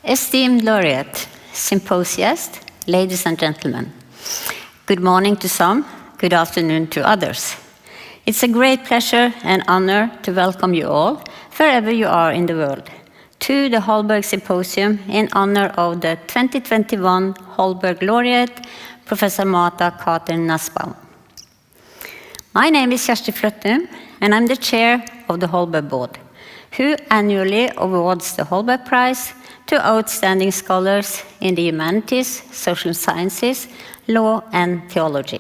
Esteemed laureate, symposiast, ladies and gentlemen, good morning to some, good afternoon to others. It's a great pleasure and honor to welcome you all, wherever you are in the world, to the Holberg Symposium in honor of the 2021 Holberg Laureate, Professor Martha C. Nussbaum. My name is Kjersti Fløttum, and I'm the chair of the Holberg Board, who annually awards the Holberg Prize to outstanding scholars in the humanities, social sciences, law, and theology.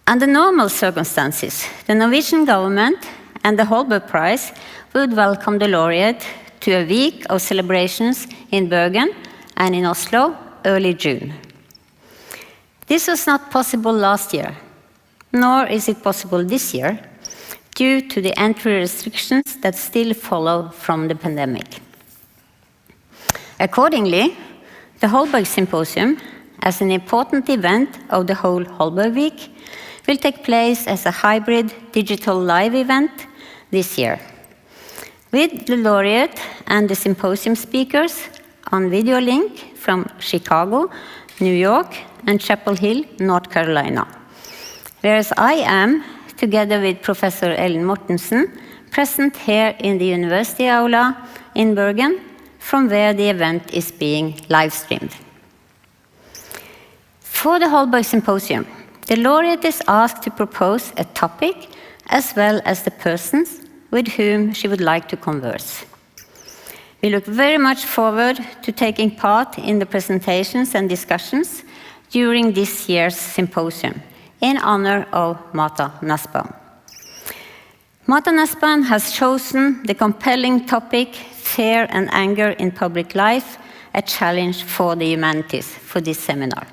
Under normal circumstances, the Norwegian government and the Holberg Prize would welcome the laureate to a week of celebrations in Bergen and in Oslo early June. This was not possible last year, nor is it possible this year, due to the entry restrictions that still follow from the pandemic. Accordingly, the Holberg Symposium, as an important event of the whole Holberg Week, will take place as a hybrid digital live event this year, with the laureate and the symposium speakers on video link from Chicago, New York, and Chapel Hill, North Carolina, whereas I am, together with Professor Ellen Mortensen, present here in the University Aula in Bergen, from where the event is being live-streamed. For the Holberg Symposium, the laureate is asked to propose a topic as well as the persons with whom she would like to converse. We look very much forward to taking part in the presentations and discussions during this year's symposium in honor of Martha Nussbaum. Martha Nussbaum has chosen the compelling topic, Fear and Anger in Public Life, a challenge for the humanities, for this seminar.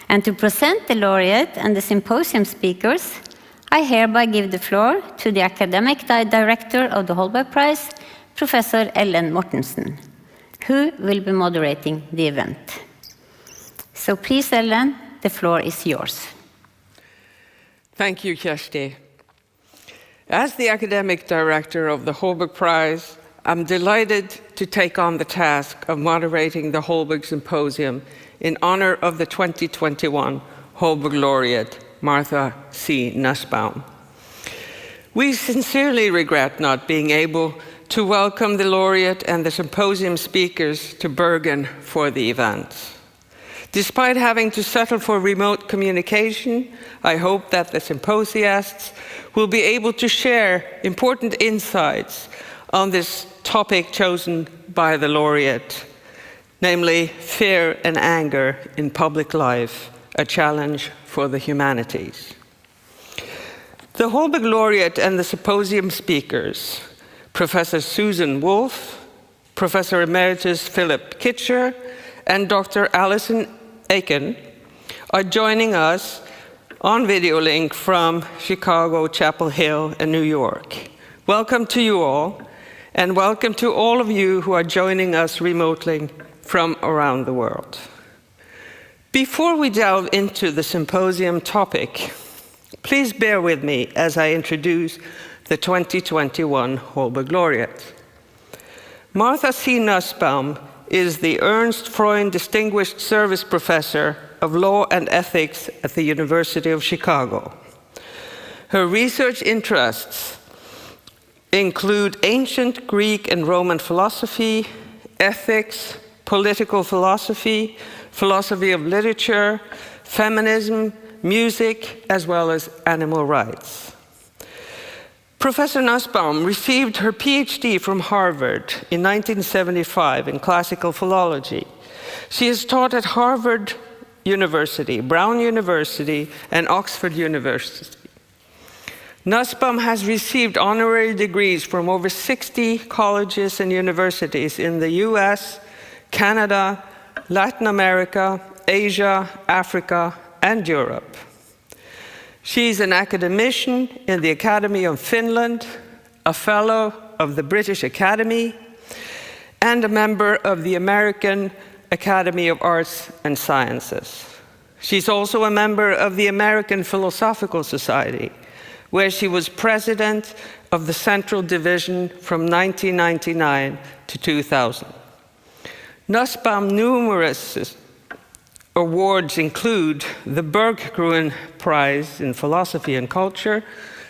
And to present the laureate and the symposium speakers, I hereby give the floor to the academic director of the Holberg Prize, Professor Ellen Mortensen, who will be moderating the event. So please, Ellen, the floor is yours. Thank you, Kjersti. As the academic director of the Holberg Prize, I'm delighted to take on the task of moderating the Holberg Symposium in honor of the 2021 Holberg Laureate Martha C. Nussbaum. We sincerely regret not being able to welcome the laureate and the symposium speakers to Bergen for the event. Despite having to settle for remote communication, I hope that the symposiasts will be able to share important insights on this topic chosen by the laureate, namely fear and anger in public life, a challenge for the humanities. The Holberg Laureate and the symposium speakers, Professor Susan Wolf, Professor Emeritus Philip Kitcher, and Dr. Allison Aitken, are joining us on video link from Chicago, Chapel Hill, and New York. Welcome to you all, and welcome to all of you who are joining us remotely from around the world. Before we delve into the symposium topic, please bear with me as I introduce the 2021 Holberg Laureate. Martha C. Nussbaum is the Ernst Freund Distinguished Service Professor of Law and Ethics at the University of Chicago. Her research interests include ancient Greek and Roman philosophy, ethics, political philosophy, philosophy of literature, feminism, music, as well as animal rights. Professor Nussbaum received her PhD from Harvard in 1975 in classical philology. She has taught at Harvard University, Brown University, and Oxford University. Nussbaum has received honorary degrees from over 60 colleges and universities in the US, Canada, Latin America, Asia, Africa, and Europe. She's an academician in the Academy of Finland, a fellow of the British Academy, and a member of the American Academy of Arts and Sciences. She's also a member of the American Philosophical Society, where she was president of the Central Division from 1999 to 2000. Nussbaum's numerous awards include the Berggruen Prize in Philosophy and Culture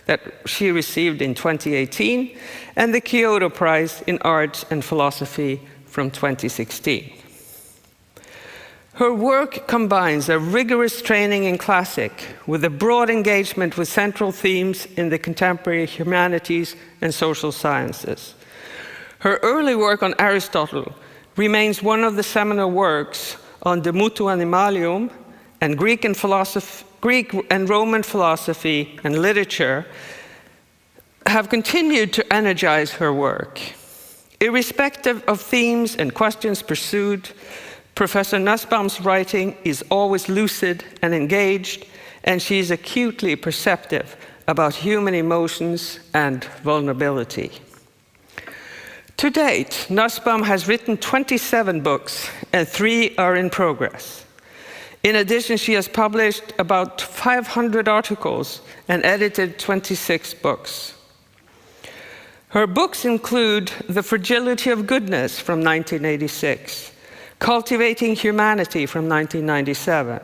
that she received in 2018, and the Kyoto Prize in Arts and Philosophy from 2016. Her work combines a rigorous training in classic with a broad engagement with central themes in the contemporary humanities and social sciences. Her early work on Aristotle remains one of the seminal works on De Mutu Animalium, and Greek and Roman philosophy and literature have continued to energize her work. Irrespective of themes and questions pursued, Professor Nussbaum's writing is always lucid and engaged, and she is acutely perceptive about human emotions and vulnerability. To date, Nussbaum has written 27 books, and 3 are in progress. In addition, she has published about 500 articles and edited 26 books. Her books include The Fragility of Goodness from 1986, Cultivating Humanity from 1997,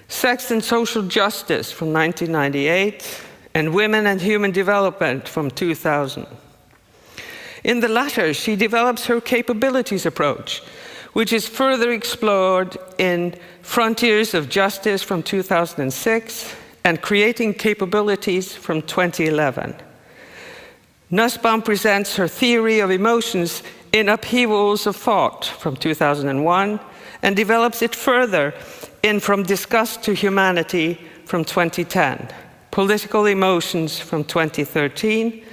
Sex and Social Justice from 1998, and Women and Human Development from 2000. In the latter, she develops her capabilities approach, which is further explored in Frontiers of Justice from 2006 and Creating Capabilities from 2011. Nussbaum presents her theory of emotions in Upheavals of Thought from 2001 and develops it further in From Disgust to Humanity from 2010, Political Emotions from 2013,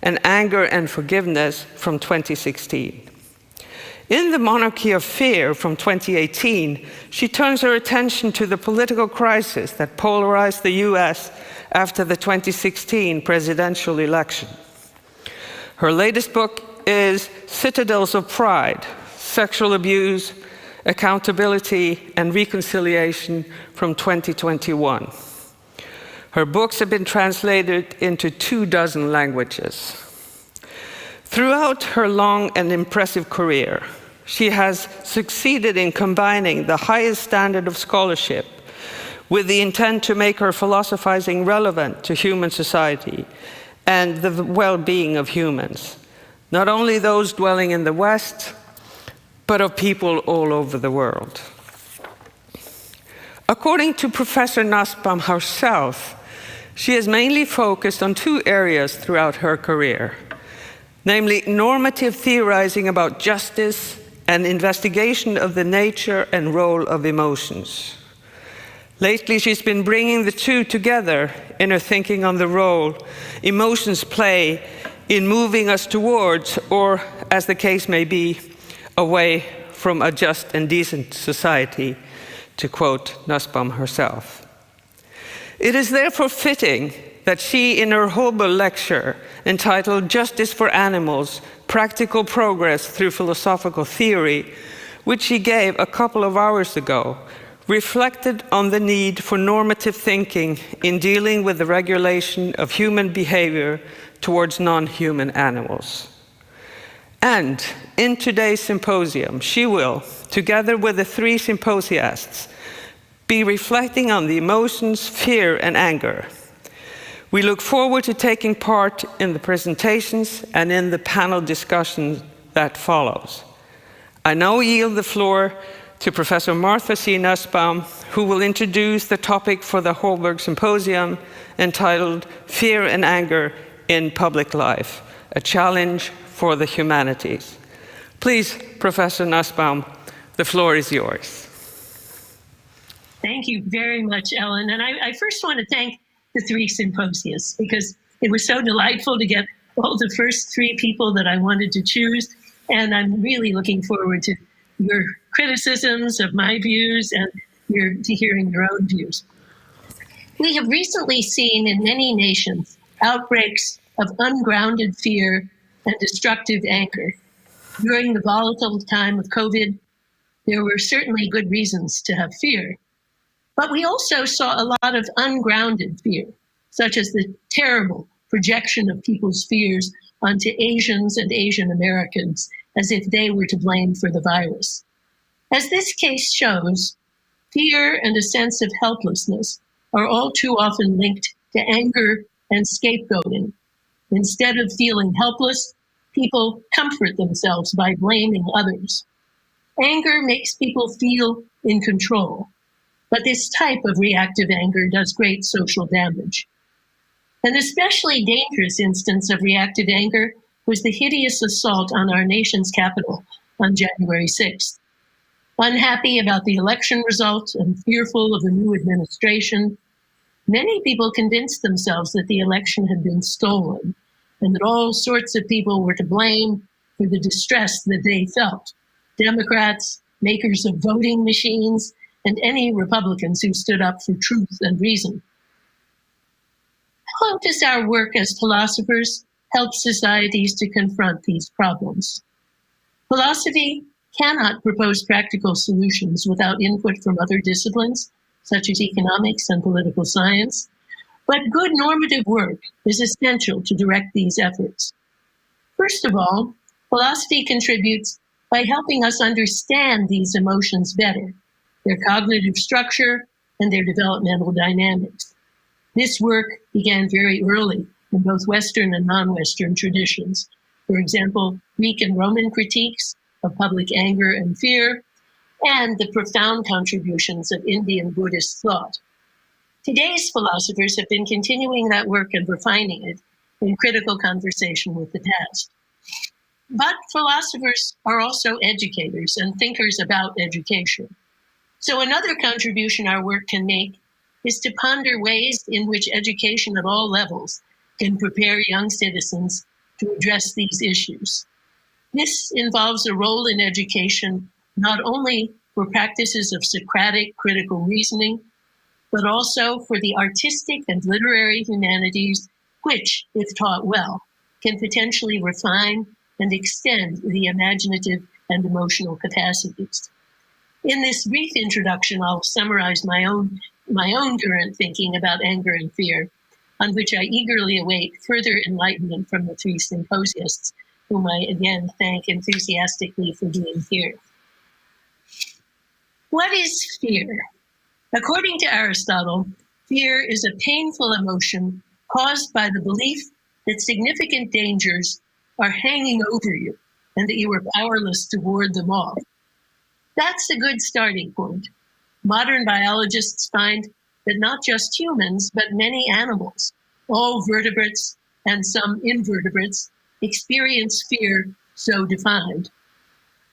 and Anger and Forgiveness from 2016. In The Monarchy of Fear from 2018, she turns her attention to the political crisis that polarized the US after the 2016 presidential election. Her latest book is Citadels of Pride, Sexual Abuse, Accountability, and Reconciliation from 2021. Her books have been translated into 24 languages. Throughout her long and impressive career, she has succeeded in combining the highest standard of scholarship with the intent to make her philosophizing relevant to human society and the well-being of humans, not only those dwelling in the West, but of people all over the world. According to Professor Nussbaum herself, she has mainly focused on 2 areas throughout her career, namely normative theorizing about justice and investigation of the nature and role of emotions. Lately, she's been bringing the 2 together in her thinking on the role emotions play in moving us towards, or as the case may be, away from a just and decent society, to quote Nussbaum herself. It is therefore fitting that she, in her Holberg lecture entitled Justice for Animals, Practical Progress Through Philosophical Theory, which she gave a couple of hours ago, reflected on the need for normative thinking in dealing with the regulation of human behavior towards non-human animals. And in today's symposium, she will, together with the 3 symposiasts, be reflecting on the emotions, fear, and anger. We look forward to taking part in the presentations and in the panel discussion that follows. I now yield the floor to Professor Martha C. Nussbaum, who will introduce the topic for the Holberg Symposium entitled Fear and Anger in Public Life, a Challenge for the Humanities. Please, Professor Nussbaum, the floor is yours. Thank you very much, Ellen. And I first want to thank the 3 symposiasts, because it was so delightful to get all the first 3 people that I wanted to choose. And I'm really looking forward to your criticisms of my views and to hearing your own views. We have recently seen in many nations outbreaks of ungrounded fear and destructive anger. During the volatile time of COVID, there were certainly good reasons to have fear. But we also saw a lot of ungrounded fear. such as the terrible projection of people's fears onto Asians and Asian Americans as if they were to blame for the virus. As this case shows, fear and a sense of helplessness are all too often linked to anger and scapegoating. Instead of feeling helpless, people comfort themselves by blaming others. Anger makes people feel in control, but this type of reactive anger does great social damage. An especially dangerous instance of reactive anger was the hideous assault on our nation's capital on January 6th. Unhappy about the election result and fearful of a new administration, many people convinced themselves that the election had been stolen and that all sorts of people were to blame for the distress that they felt. Democrats, makers of voting machines, and any Republicans who stood up for truth and reason. How does our work as philosophers help societies to confront these problems? Philosophy cannot propose practical solutions without input from other disciplines, such as economics and political science, but good normative work is essential to direct these efforts. First of all, philosophy contributes by helping us understand these emotions better, their cognitive structure, and their developmental dynamics. This work began very early in both Western and non-Western traditions. For example, Greek and Roman critiques of public anger and fear, and the profound contributions of Indian Buddhist thought. Today's philosophers have been continuing that work and refining it in critical conversation with the past. But philosophers are also educators and thinkers about education. So another contribution our work can make is to ponder ways in which education at all levels can prepare young citizens to address these issues. This involves a role in education not only for practices of Socratic critical reasoning, but also for the artistic and literary humanities, which, if taught well, can potentially refine and extend the imaginative and emotional capacities. In this brief introduction, I'll summarize my own current thinking about anger and fear, on which I eagerly await further enlightenment from the three symposiasts, whom I again thank enthusiastically for being here. What is fear? According to Aristotle, fear is a painful emotion caused by the belief that significant dangers are hanging over you and that you are powerless to ward them off. That's a good starting point. Modern biologists find that not just humans, but many animals, all vertebrates and some invertebrates, experience fear so defined.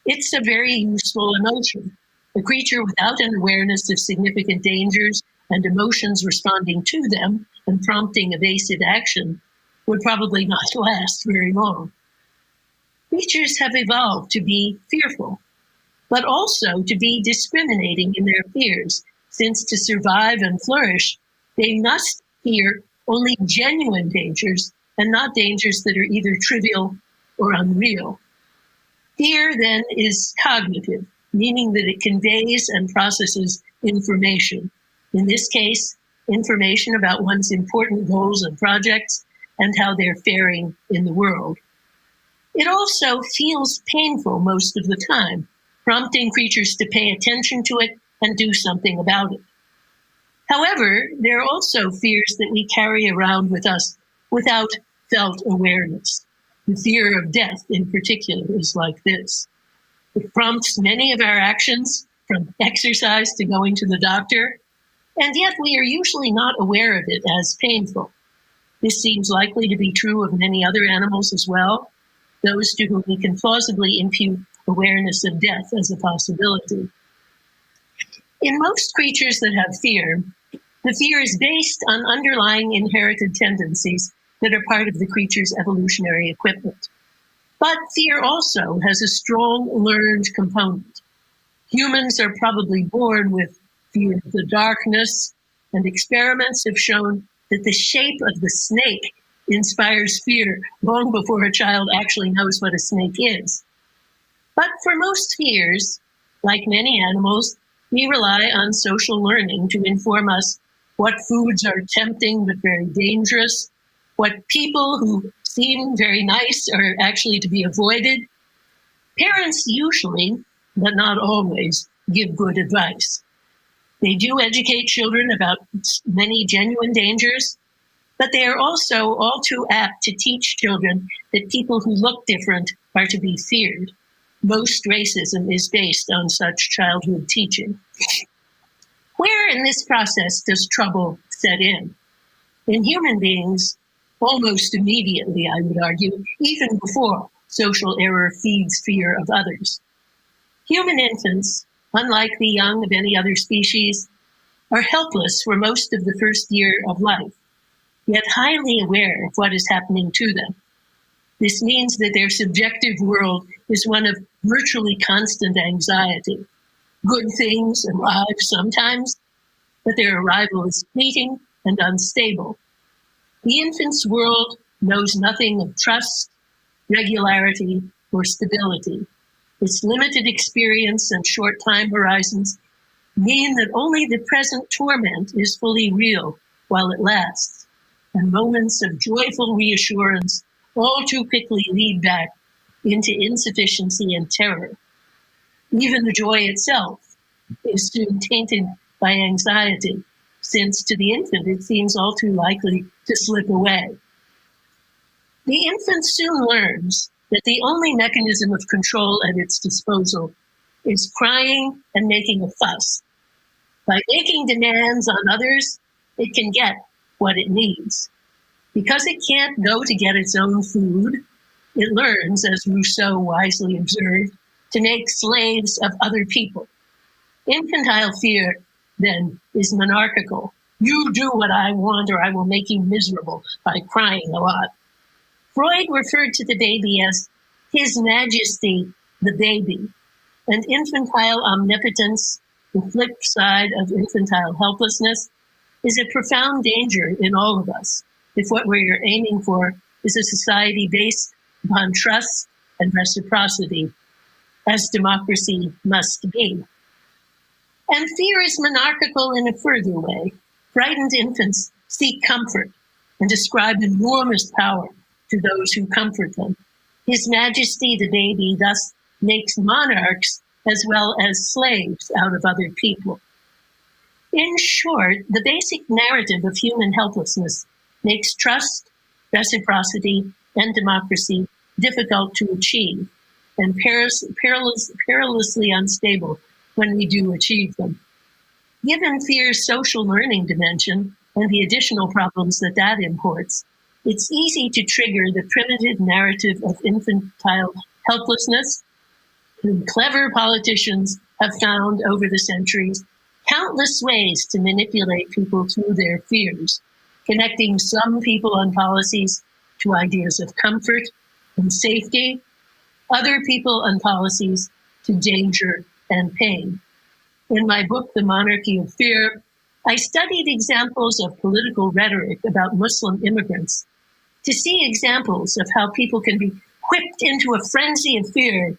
It's a very useful emotion. A creature without an awareness of significant dangers and emotions responding to them and prompting evasive action would probably not last very long. Creatures have evolved to be fearful, but also to be discriminating in their fears, since to survive and flourish, they must fear only genuine dangers and not dangers that are either trivial or unreal. Fear, then, is cognitive, meaning that it conveys and processes information. In this case, information about one's important goals and projects and how they're faring in the world. It also feels painful most of the time, prompting creatures to pay attention to it and do something about it. However, there are also fears that we carry around with us without felt awareness. The fear of death, in particular, is like this. It prompts many of our actions, from exercise to going to the doctor, and yet we are usually not aware of it as painful. This seems likely to be true of many other animals as well, those to whom we can plausibly impute awareness of death as a possibility. In most creatures that have fear, the fear is based on underlying inherited tendencies that are part of the creature's evolutionary equipment. But fear also has a strong learned component. Humans are probably born with fear of the darkness, and experiments have shown that the shape of the snake inspires fear long before a child actually knows what a snake is. But for most fears, like many animals, we rely on social learning to inform us what foods are tempting but very dangerous, what people who seem very nice are actually to be avoided. Parents usually, but not always, give good advice. They do educate children about many genuine dangers, but they are also all too apt to teach children that people who look different are to be feared. Most racism is based on such childhood teaching. Where in this process does trouble set in? In human beings, almost immediately, I would argue, even before social error feeds fear of others. Human infants, unlike the young of any other species, are helpless for most of the first year of life, yet highly aware of what is happening to them. This means that their subjective world is one of virtually constant anxiety. Good things arrive sometimes, but their arrival is fleeting and unstable. The infant's world knows nothing of trust, regularity, or stability. Its limited experience and short time horizons mean that only the present torment is fully real while it lasts, and moments of joyful reassurance all too quickly lead back into insufficiency and terror. Even the joy itself is soon tainted by anxiety, since to the infant it seems all too likely to slip away. The infant soon learns that the only mechanism of control at its disposal is crying and making a fuss. By making demands on others, it can get what it needs. Because it can't go to get its own food, it learns, as Rousseau wisely observed, to make slaves of other people. Infantile fear, then, is monarchical. You do what I want or I will make you miserable by crying a lot. Freud referred to the baby as His Majesty the baby, and infantile omnipotence, the flip side of infantile helplessness, is a profound danger in all of us if what we're aiming for is a society based upon trust and reciprocity, as democracy must be. And fear is monarchical in a further way. Frightened infants seek comfort and ascribe enormous power to those who comfort them. His Majesty the baby thus makes monarchs as well as slaves out of other people. In short, the basic narrative of human helplessness makes trust, reciprocity, and democracy difficult to achieve and perilously unstable when we do achieve them. Given fear's social learning dimension and the additional problems that that imports, it's easy to trigger the primitive narrative of infantile helplessness. And clever politicians have found over the centuries countless ways to manipulate people through their fears, connecting some people and policies to ideas of comfort and safety, other people and policies to danger and pain. In my book, The Monarchy of Fear, I studied examples of political rhetoric about Muslim immigrants to see examples of how people can be whipped into a frenzy of fear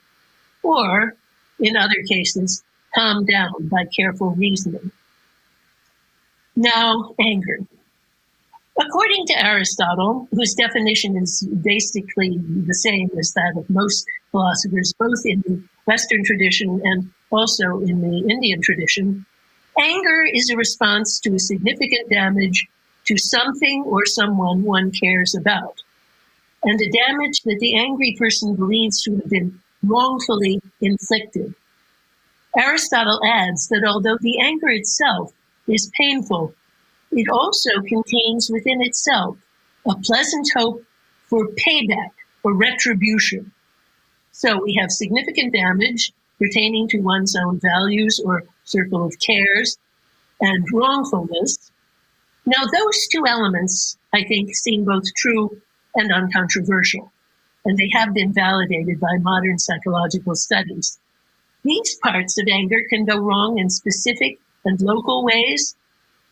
or, in other cases, calmed down by careful reasoning. Now, anger. According to Aristotle, whose definition is basically the same as that of most philosophers, both in the Western tradition and also in the Indian tradition, anger is a response to a significant damage to something or someone one cares about, and a damage that the angry person believes to have been wrongfully inflicted. Aristotle adds that although the anger itself is painful, it also contains within itself a pleasant hope for payback or retribution. So we have significant damage pertaining to one's own values or circle of cares and wrongfulness. Now, those two elements, I think, seem both true and uncontroversial, and they have been validated by modern psychological studies. These parts of anger can go wrong in specific and local ways.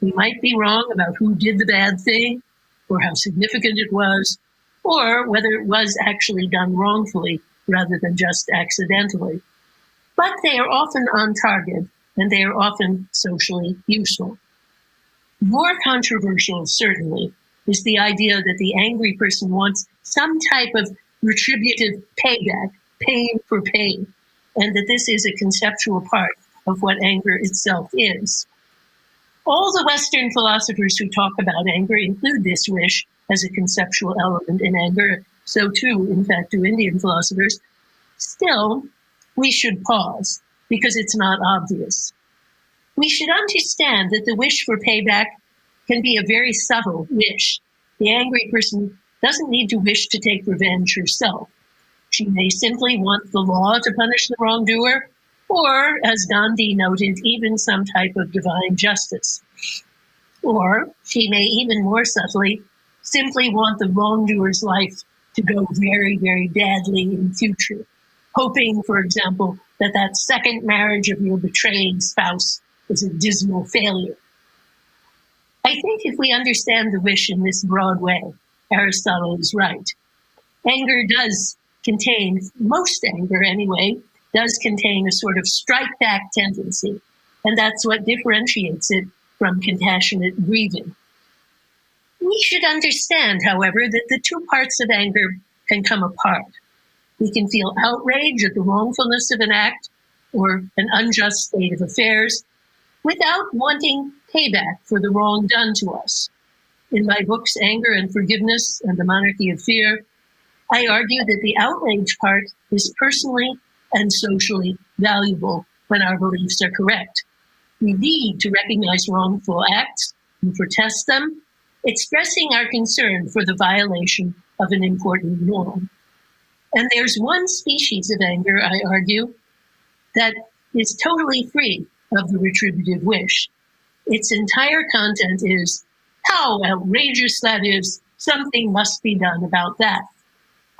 We might be wrong about who did the bad thing, or how significant it was, or whether it was actually done wrongfully rather than just accidentally. But they are often on target, and they are often socially useful. More controversial, certainly, is the idea that the angry person wants some type of retributive payback, pain for pain, and that this is a conceptual part of what anger itself is. All the Western philosophers who talk about anger include this wish as a conceptual element in anger. So too, in fact, do Indian philosophers. Still, we should pause because it's not obvious. We should understand that the wish for payback can be a very subtle wish. The angry person doesn't need to wish to take revenge herself. She may simply want the law to punish the wrongdoer, or, as Gandhi noted, even some type of divine justice. Or she may even more subtly simply want the wrongdoer's life to go very, very badly in future, hoping, for example, that that second marriage of your betraying spouse is a dismal failure. I think if we understand the wish in this broad way, Aristotle is right. Anger does contain, most anger anyway, does contain a sort of strike-back tendency, and that's what differentiates it from compassionate grieving. We should understand, however, that the two parts of anger can come apart. We can feel outrage at the wrongfulness of an act or an unjust state of affairs without wanting payback for the wrong done to us. In my books, Anger and Forgiveness and the Monarchy of Fear, I argue that the outrage part is personally and socially valuable when our beliefs are correct. We need to recognize wrongful acts and protest them, expressing our concern for the violation of an important norm. And there's one species of anger, I argue, that is totally free of the retributive wish. Its entire content is, how outrageous that is, something must be done about that.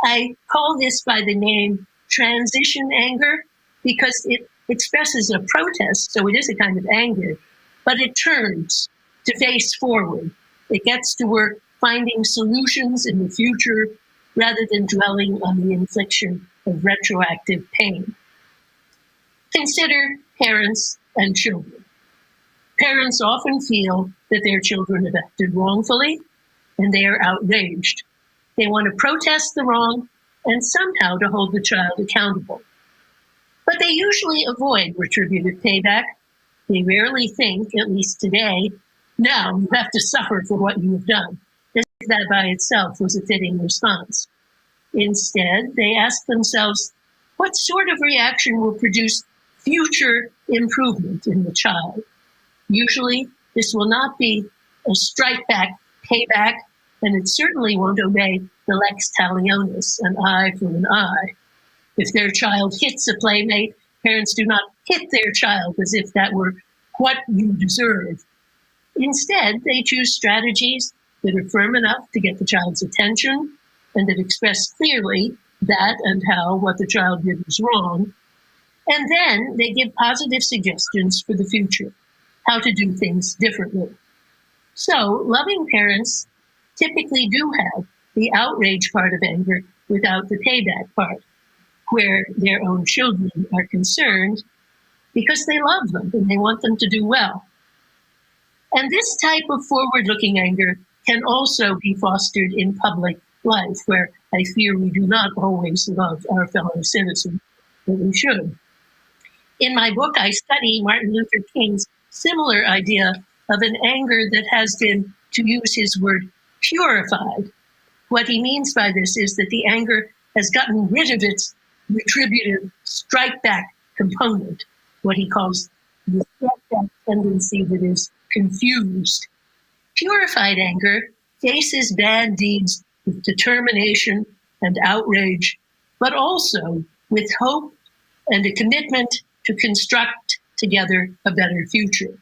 I call this by the name transition anger because it expresses a protest, so it is a kind of anger, but it turns to face forward. It gets to work finding solutions in the future rather than dwelling on the infliction of retroactive pain. Consider parents and children. Parents often feel that their children have acted wrongfully, and they are outraged. They want to protest the wrong and somehow to hold the child accountable. But they usually avoid retributive payback. They rarely think, at least today, now you have to suffer for what you have done, as if that by itself was a fitting response. Instead, they ask themselves, what sort of reaction will produce future improvement in the child? Usually, this will not be a strike-back payback, and it certainly won't obey the lex talionis, an eye for an eye. If their child hits a playmate, parents do not hit their child as if that were what you deserve. Instead, they choose strategies that are firm enough to get the child's attention and that express clearly that and how what the child did was wrong. And then they give positive suggestions for the future, how to do things differently. So loving parents typically do have the outrage part of anger without the payback part, where their own children are concerned because they love them and they want them to do well. And this type of forward-looking anger can also be fostered in public life, where I fear we do not always love our fellow citizens, but we should. In my book, I study Martin Luther King's similar idea of an anger that has been, to use his word, purified. What he means by this is that the anger has gotten rid of its retributive strike-back component, what he calls the strike-back tendency that is confused. Purified anger faces bad deeds with determination and outrage, but also with hope and a commitment to construct together a better future.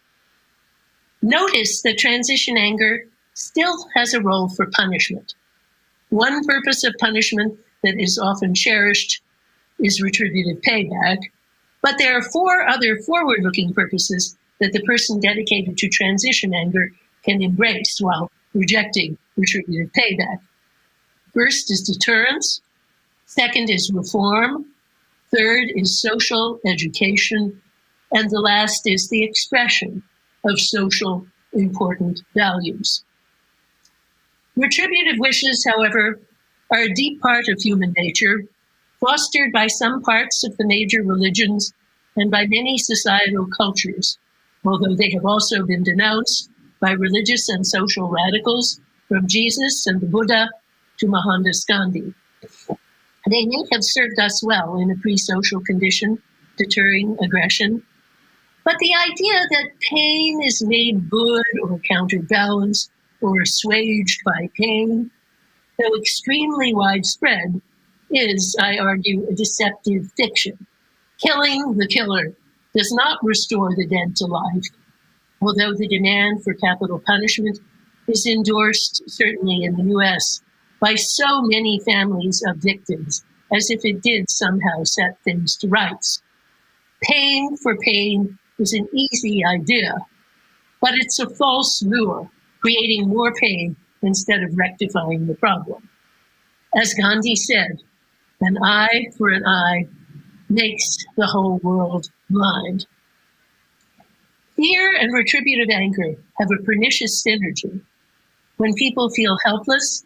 Notice that transition anger still has a role for punishment. One purpose of punishment that is often cherished is retributive payback, but there are 4 other forward-looking purposes that the person dedicated to transition anger can embrace while rejecting retributive payback. First is deterrence. Second is reform. Third is social education. And the last is the expression of social important values. Retributive wishes, however, are a deep part of human nature, fostered by some parts of the major religions and by many societal cultures, although they have also been denounced by religious and social radicals, from Jesus and the Buddha to Mohandas Gandhi. They may have served us well in a pre-social condition, deterring aggression, but the idea that pain is made good or counterbalanced or assuaged by pain, though extremely widespread, is, I argue, a deceptive fiction. Killing the killer does not restore the dead to life, although the demand for capital punishment is endorsed, certainly in the US, by so many families of victims, as if it did somehow set things to rights. Pain for pain is an easy idea, but it's a false lure, creating more pain instead of rectifying the problem. As Gandhi said, an eye for an eye makes the whole world blind. Fear and retributive anger have a pernicious synergy. When people feel helpless,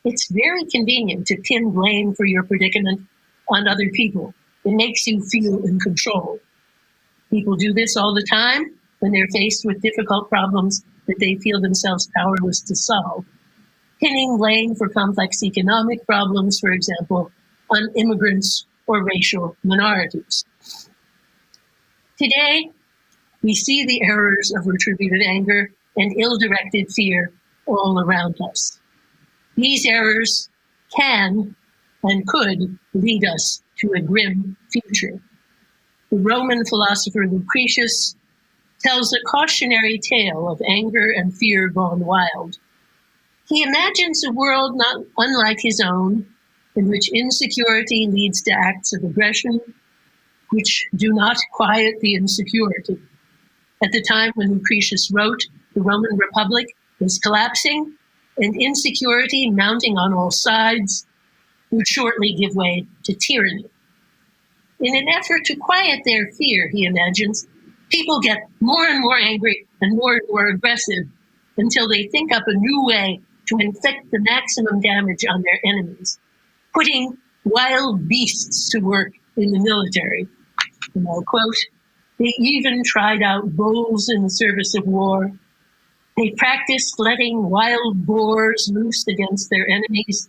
it's very convenient to pin blame for your predicament on other people. It makes you feel in control. People do this all the time when they're faced with difficult problems that they feel themselves powerless to solve. Pinning blame for complex economic problems, for example, on immigrants or racial minorities. Today, we see the errors of retributive anger and ill-directed fear all around us. These errors can and could lead us to a grim future. The Roman philosopher Lucretius tells a cautionary tale of anger and fear gone wild. He imagines a world not unlike his own, in which insecurity leads to acts of aggression, which do not quiet the insecurity. At the time when Lucretius wrote, the Roman Republic was collapsing, and insecurity, mounting on all sides, would shortly give way to tyranny. In an effort to quiet their fear, he imagines, people get more and more angry and more aggressive until they think up a new way to inflict the maximum damage on their enemies, putting wild beasts to work in the military. And I'll quote, "They even tried out bulls in the service of war. They practiced letting wild boars loose against their enemies.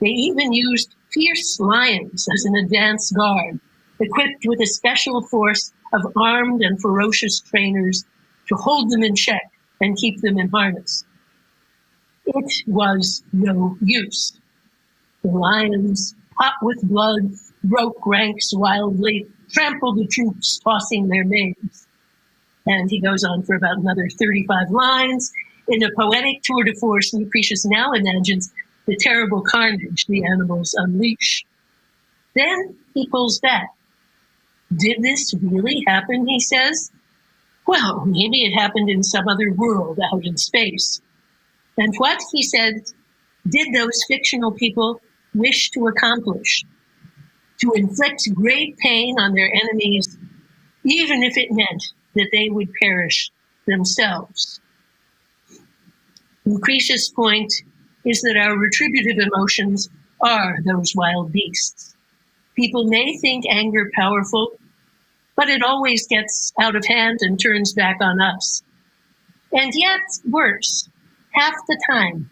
They even used fierce lions as an advance guard, equipped with a special force of armed and ferocious trainers to hold them in check and keep them in harness. It was no use. The lions, hot with blood, broke ranks wildly, trampled the troops, tossing their manes." And he goes on for about another 35 lines. In a poetic tour de force, Lucretius now imagines the terrible carnage the animals unleash. Then he pulls back. Did this really happen, he says? Well, maybe it happened in some other world out in space. And what, he said, did those fictional people wish to accomplish? To inflict great pain on their enemies, even if it meant that they would perish themselves. Lucretius' point is that our retributive emotions are those wild beasts. People may think anger powerful, but it always gets out of hand and turns back on us. And yet, worse, half the time,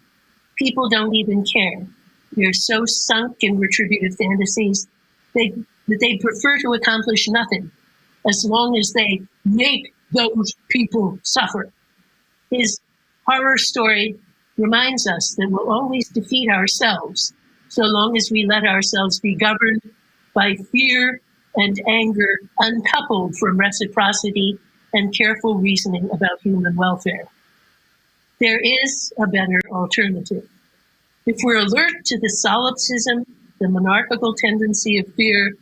people don't even care. They're so sunk in retributive fantasies that they prefer to accomplish nothing, as long as they make those people suffer. His horror story reminds us that we'll always defeat ourselves so long as we let ourselves be governed by fear and anger uncoupled from reciprocity and careful reasoning about human welfare. There is a better alternative. If we're alert to the solipsism, the monarchical tendency of fear,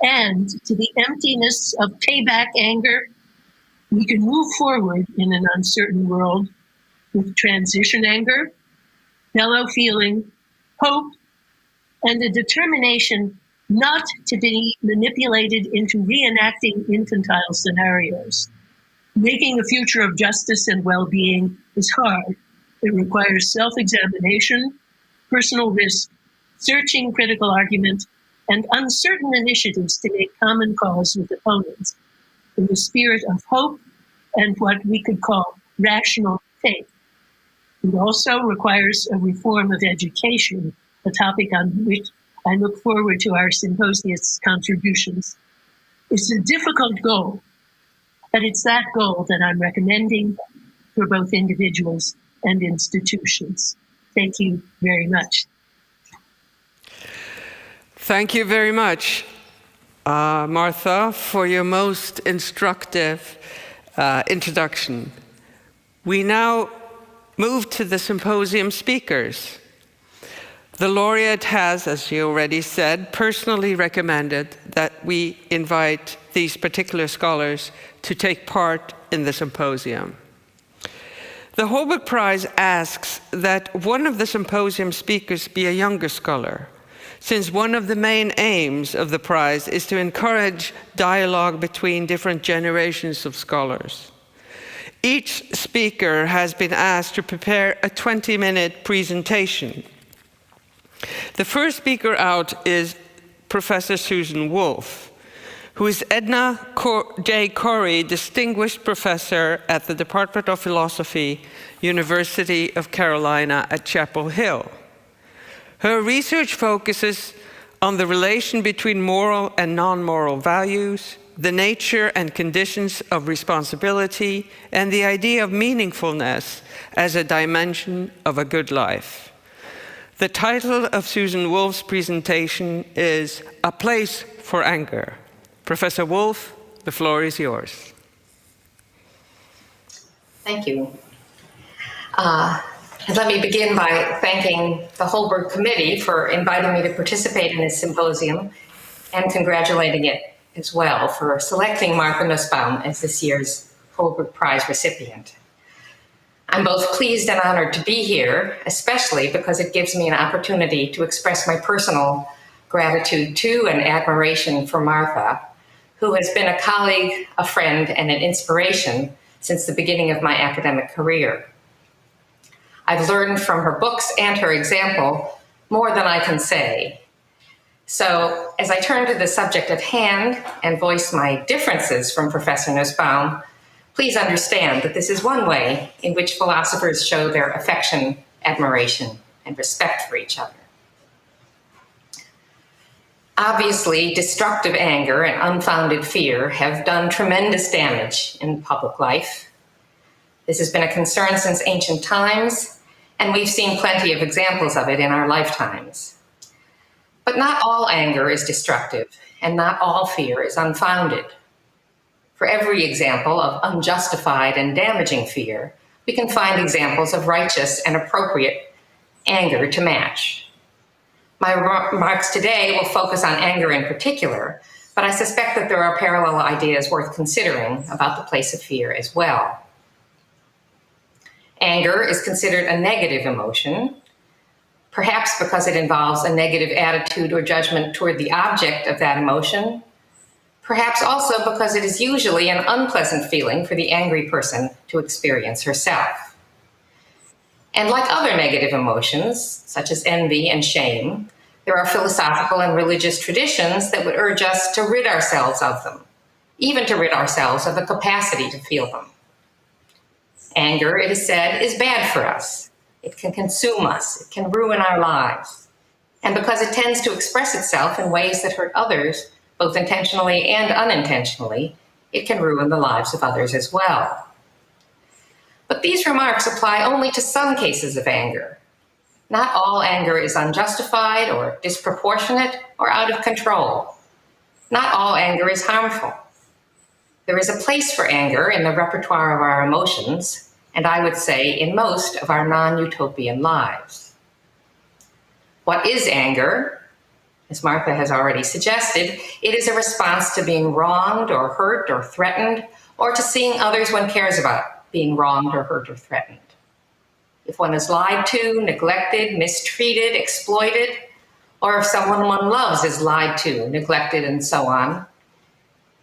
and to the emptiness of payback anger, we can move forward in an uncertain world with transition anger, fellow feeling, hope, and the determination not to be manipulated into reenacting infantile scenarios. Making a future of justice and well-being is hard. It requires self-examination, personal risk, searching critical argument, and uncertain initiatives to make common cause with opponents in the spirit of hope and what we could call rational faith. It also requires a reform of education, a topic on which I look forward to our symposium's contributions. It's a difficult goal, but it's that goal that I'm recommending for both individuals and institutions. Thank you very much. Thank you very much, Martha, for your most instructive introduction. We now move to the symposium speakers. The laureate has, as she already said, personally recommended that we invite these particular scholars to take part in the symposium. The Holberg Prize asks that one of the symposium speakers be a younger scholar, since one of the main aims of the prize is to encourage dialogue between different generations of scholars. Each speaker has been asked to prepare a 20-minute presentation. The first speaker out is Professor Susan Wolff, who is Edna J. Koury Distinguished Professor at the Department of Philosophy, University of Carolina at Chapel Hill. Her research focuses on the relation between moral and non-moral values, the nature and conditions of responsibility, and the idea of meaningfulness as a dimension of a good life. The title of Susan Wolff's presentation is A Place for Anger. Professor Wolff, the floor is yours. Thank you. Let me begin by thanking the Holberg Committee for inviting me to participate in this symposium and congratulating it as well for selecting Martha Nussbaum as this year's Holberg Prize recipient. I'm both pleased and honored to be here, especially because it gives me an opportunity to express my personal gratitude to and admiration for Martha, who has been a colleague, a friend, and an inspiration since the beginning of my academic career. I've learned from her books and her example more than I can say. So as I turn to the subject at hand and voice my differences from Professor Nussbaum, please understand that this is one way in which philosophers show their affection, admiration, and respect for each other. Obviously, destructive anger and unfounded fear have done tremendous damage in public life. This has been a concern since ancient times, and we've seen plenty of examples of it in our lifetimes. But not all anger is destructive, and not all fear is unfounded. For every example of unjustified and damaging fear, we can find examples of righteous and appropriate anger to match. My remarks today will focus on anger in particular, but I suspect that there are parallel ideas worth considering about the place of fear as well. Anger is considered a negative emotion, perhaps because it involves a negative attitude or judgment toward the object of that emotion, perhaps also because it is usually an unpleasant feeling for the angry person to experience herself. And like other negative emotions, such as envy and shame, there are philosophical and religious traditions that would urge us to rid ourselves of them, even to rid ourselves of the capacity to feel them. Anger, it is said, is bad for us. It can consume us. It can ruin our lives. And because it tends to express itself in ways that hurt others, both intentionally and unintentionally, it can ruin the lives of others as well. But these remarks apply only to some cases of anger. Not all anger is unjustified or disproportionate or out of control. Not all anger is harmful. There is a place for anger in the repertoire of our emotions, and I would say in most of our non-utopian lives. What is anger? As Martha has already suggested, it is a response to being wronged or hurt or threatened, or to seeing others one cares about being wronged or hurt or threatened. If one is lied to, neglected, mistreated, exploited, or if someone one loves is lied to, neglected, and so on,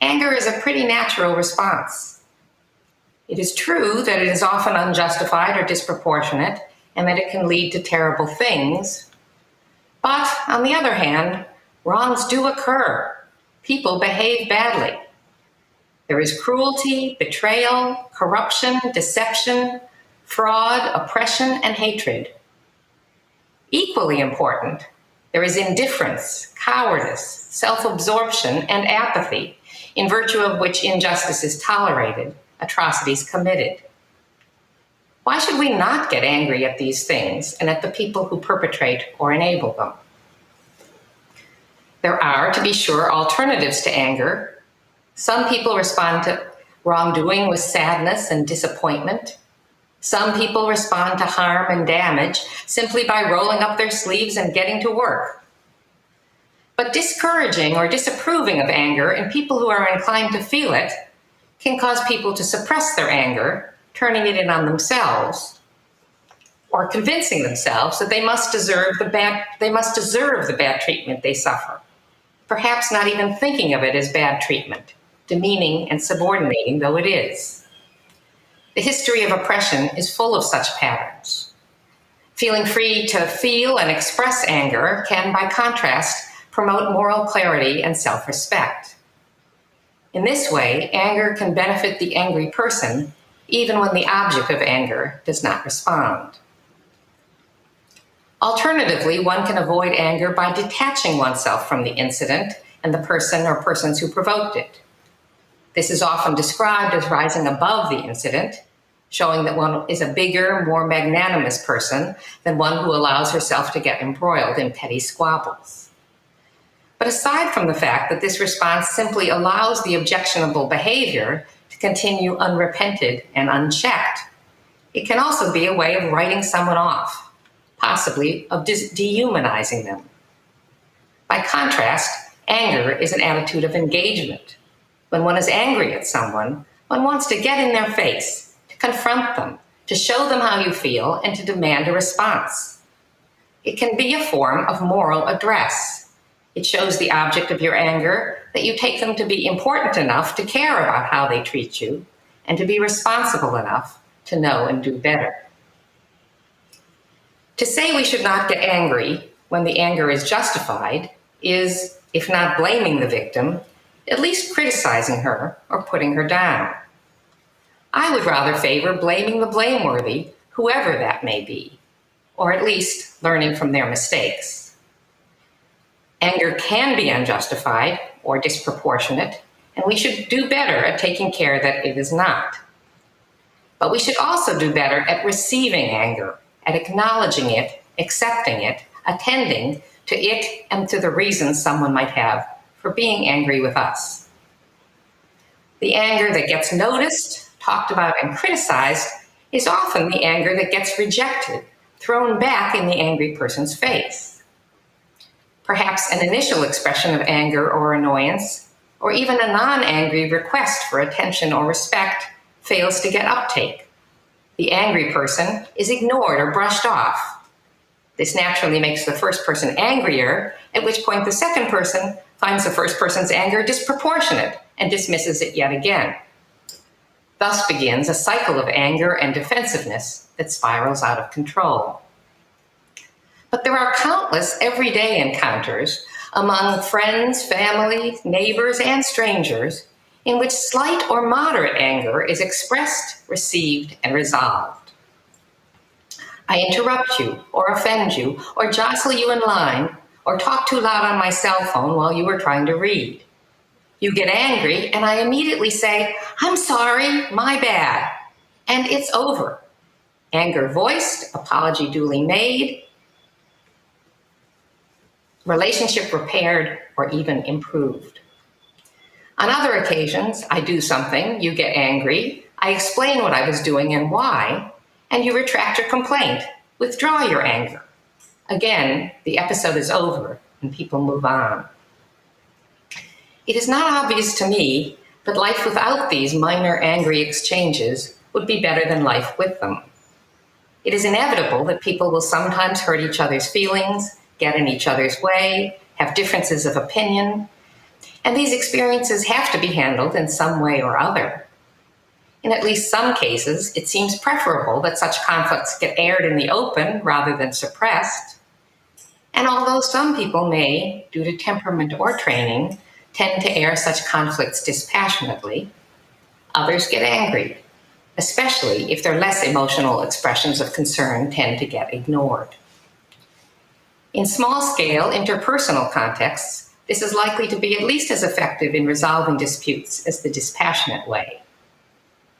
anger is a pretty natural response. It is true that it is often unjustified or disproportionate, and that it can lead to terrible things. But on the other hand, wrongs do occur. People behave badly. There is cruelty, betrayal, corruption, deception, fraud, oppression, and hatred. Equally important, there is indifference, cowardice, self-absorption, and apathy, in virtue of which injustice is tolerated, atrocities committed. Why should we not get angry at these things and at the people who perpetrate or enable them? There are, to be sure, alternatives to anger. Some people respond to wrongdoing with sadness and disappointment. Some people respond to harm and damage simply by rolling up their sleeves and getting to work. But discouraging or disapproving of anger in people who are inclined to feel it can cause people to suppress their anger, turning it in on themselves, or convincing themselves that they must deserve the bad treatment they suffer, perhaps not even thinking of it as bad treatment, demeaning and subordinating though it is. The history of oppression is full of such patterns. Feeling free to feel and express anger can, by contrast, promote moral clarity and self-respect. In this way, anger can benefit the angry person even when the object of anger does not respond. Alternatively, one can avoid anger by detaching oneself from the incident and the person or persons who provoked it. This is often described as rising above the incident, showing that one is a bigger, more magnanimous person than one who allows herself to get embroiled in petty squabbles. But aside from the fact that this response simply allows the objectionable behavior to continue unrepented and unchecked, it can also be a way of writing someone off, possibly of dehumanizing them. By contrast, anger is an attitude of engagement. When one is angry at someone, one wants to get in their face, to confront them, to show them how you feel, and to demand a response. It can be a form of moral address. It shows the object of your anger that you take them to be important enough to care about how they treat you and to be responsible enough to know and do better. To say we should not get angry when the anger is justified is, if not blaming the victim, at least criticizing her or putting her down. I would rather favor blaming the blameworthy, whoever that may be, or at least learning from their mistakes. Anger can be unjustified or disproportionate, and we should do better at taking care that it is not. But we should also do better at receiving anger, at acknowledging it, accepting it, attending to it and to the reasons someone might have for being angry with us. The anger that gets noticed, talked about, and criticized is often the anger that gets rejected, thrown back in the angry person's face. Perhaps an initial expression of anger or annoyance, or even a non-angry request for attention or respect, fails to get uptake. The angry person is ignored or brushed off. This naturally makes the first person angrier, at which point the second person finds the first person's anger disproportionate and dismisses it yet again. Thus begins a cycle of anger and defensiveness that spirals out of control. But there are countless everyday encounters among friends, family, neighbors, and strangers in which slight or moderate anger is expressed, received, and resolved. I interrupt you, or offend you, or jostle you in line, or talk too loud on my cell phone while you were trying to read. You get angry, and I immediately say, "I'm sorry, my bad," and it's over. Anger voiced, apology duly made, relationship repaired, or even improved. On other occasions, I do something, you get angry, I explain what I was doing and why, and you retract your complaint, withdraw your anger. Again, the episode is over and people move on. It is not obvious to me that life without these minor angry exchanges would be better than life with them. It is inevitable that people will sometimes hurt each other's feelings, get in each other's way, have differences of opinion, and these experiences have to be handled in some way or other. In at least some cases, it seems preferable that such conflicts get aired in the open rather than suppressed. And although some people may, due to temperament or training, tend to air such conflicts dispassionately, others get angry, especially if their less emotional expressions of concern tend to get ignored. In small-scale interpersonal contexts, this is likely to be at least as effective in resolving disputes as the dispassionate way.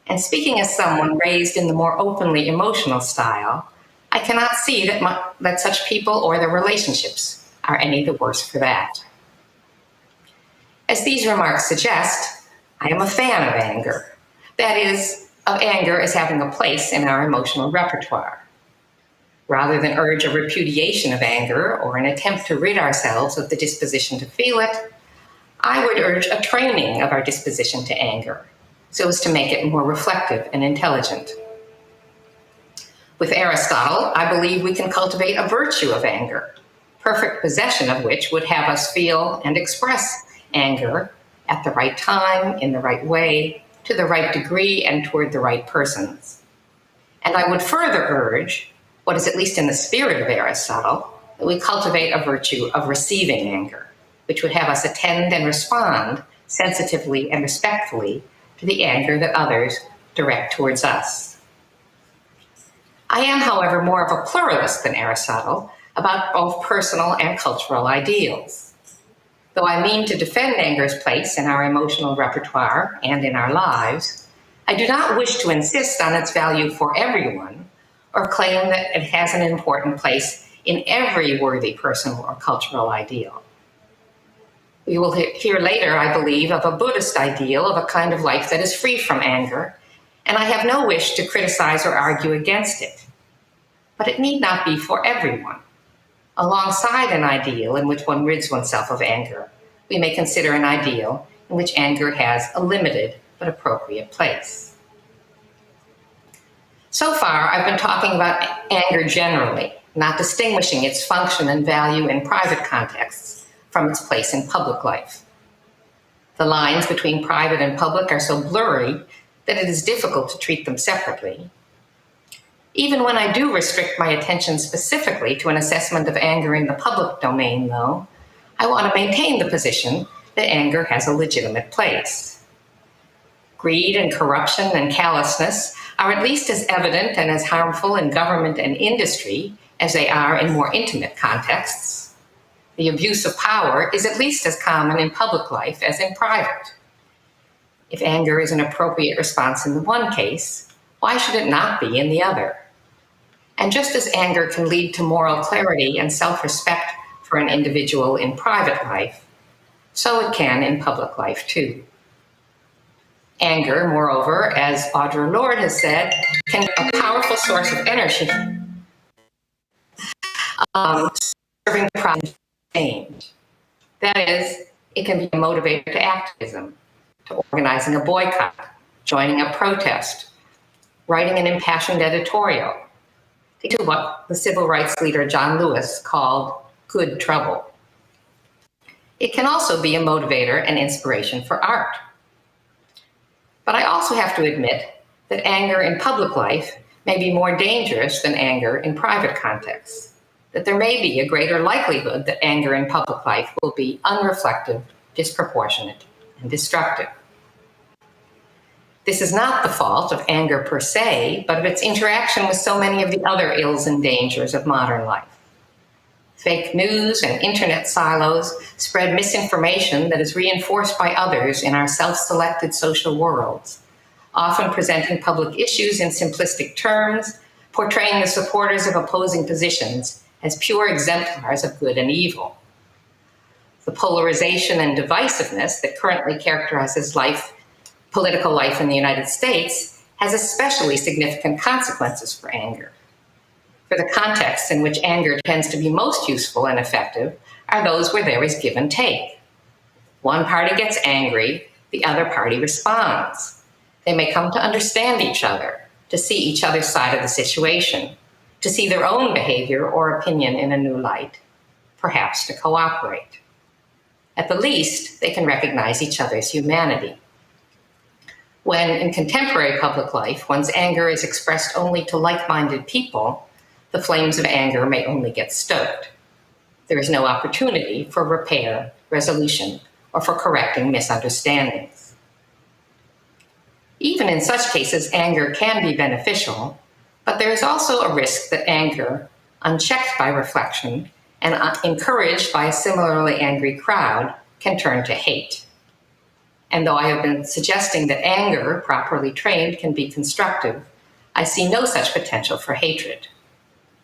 And speaking as someone raised in the more openly emotional style, I cannot see that such people or their relationships are any the worse for that. As these remarks suggest, I am a fan of anger. That is, of anger as having a place in our emotional repertoire. Rather than urge a repudiation of anger or an attempt to rid ourselves of the disposition to feel it, I would urge a training of our disposition to anger, so as to make it more reflective and intelligent. With Aristotle, I believe we can cultivate a virtue of anger, perfect possession of which would have us feel and express anger at the right time, in the right way, to the right degree, and toward the right persons. And I would further urge, what is at least in the spirit of Aristotle, that we cultivate a virtue of receiving anger, which would have us attend and respond sensitively and respectfully to the anger that others direct towards us. I am, however, more of a pluralist than Aristotle about both personal and cultural ideals. Though I mean to defend anger's place in our emotional repertoire and in our lives, I do not wish to insist on its value for everyone or claim that it has an important place in every worthy personal or cultural ideal. We will hear later, I believe, of a Buddhist ideal of a kind of life that is free from anger, and I have no wish to criticize or argue against it. But it need not be for everyone. Alongside an ideal in which one rids oneself of anger, we may consider an ideal in which anger has a limited but appropriate place. So far, I've been talking about anger generally, not distinguishing its function and value in private contexts from its place in public life. The lines between private and public are so blurry that it is difficult to treat them separately. Even when I do restrict my attention specifically to an assessment of anger in the public domain, though, I want to maintain the position that anger has a legitimate place. Greed and corruption and callousness are at least as evident and as harmful in government and industry as they are in more intimate contexts. The abuse of power is at least as common in public life as in private. If anger is an appropriate response in the one case, why should it not be in the other? And just as anger can lead to moral clarity and self-respect for an individual in private life, so it can in public life too. Anger, moreover, as Audre Lorde has said, can be a powerful source of energy, serving the problem change. That is, it can be a motivator to activism, to organizing a boycott, joining a protest, writing an impassioned editorial, to what the civil rights leader John Lewis called good trouble. It can also be a motivator and inspiration for art. But I also have to admit that anger in public life may be more dangerous than anger in private contexts, that there may be a greater likelihood that anger in public life will be unreflective, disproportionate, and destructive. This is not the fault of anger per se, but of its interaction with so many of the other ills and dangers of modern life. Fake news and internet silos spread misinformation that is reinforced by others in our self-selected social worlds, often presenting public issues in simplistic terms, portraying the supporters of opposing positions as pure exemplars of good and evil. The polarization and divisiveness that currently characterizes political life in the United States has especially significant consequences for anger. For the contexts in which anger tends to be most useful and effective are those where there is give and take. One party gets angry, the other party responds. They may come to understand each other, to see each other's side of the situation, to see their own behavior or opinion in a new light, perhaps to cooperate. At the least, they can recognize each other's humanity. When in contemporary public life, one's anger is expressed only to like-minded people, the flames of anger may only get stoked. There is no opportunity for repair, resolution, or for correcting misunderstandings. Even in such cases, anger can be beneficial, but there is also a risk that anger, unchecked by reflection and encouraged by a similarly angry crowd, can turn to hate. And though I have been suggesting that anger, properly trained, can be constructive, I see no such potential for hatred.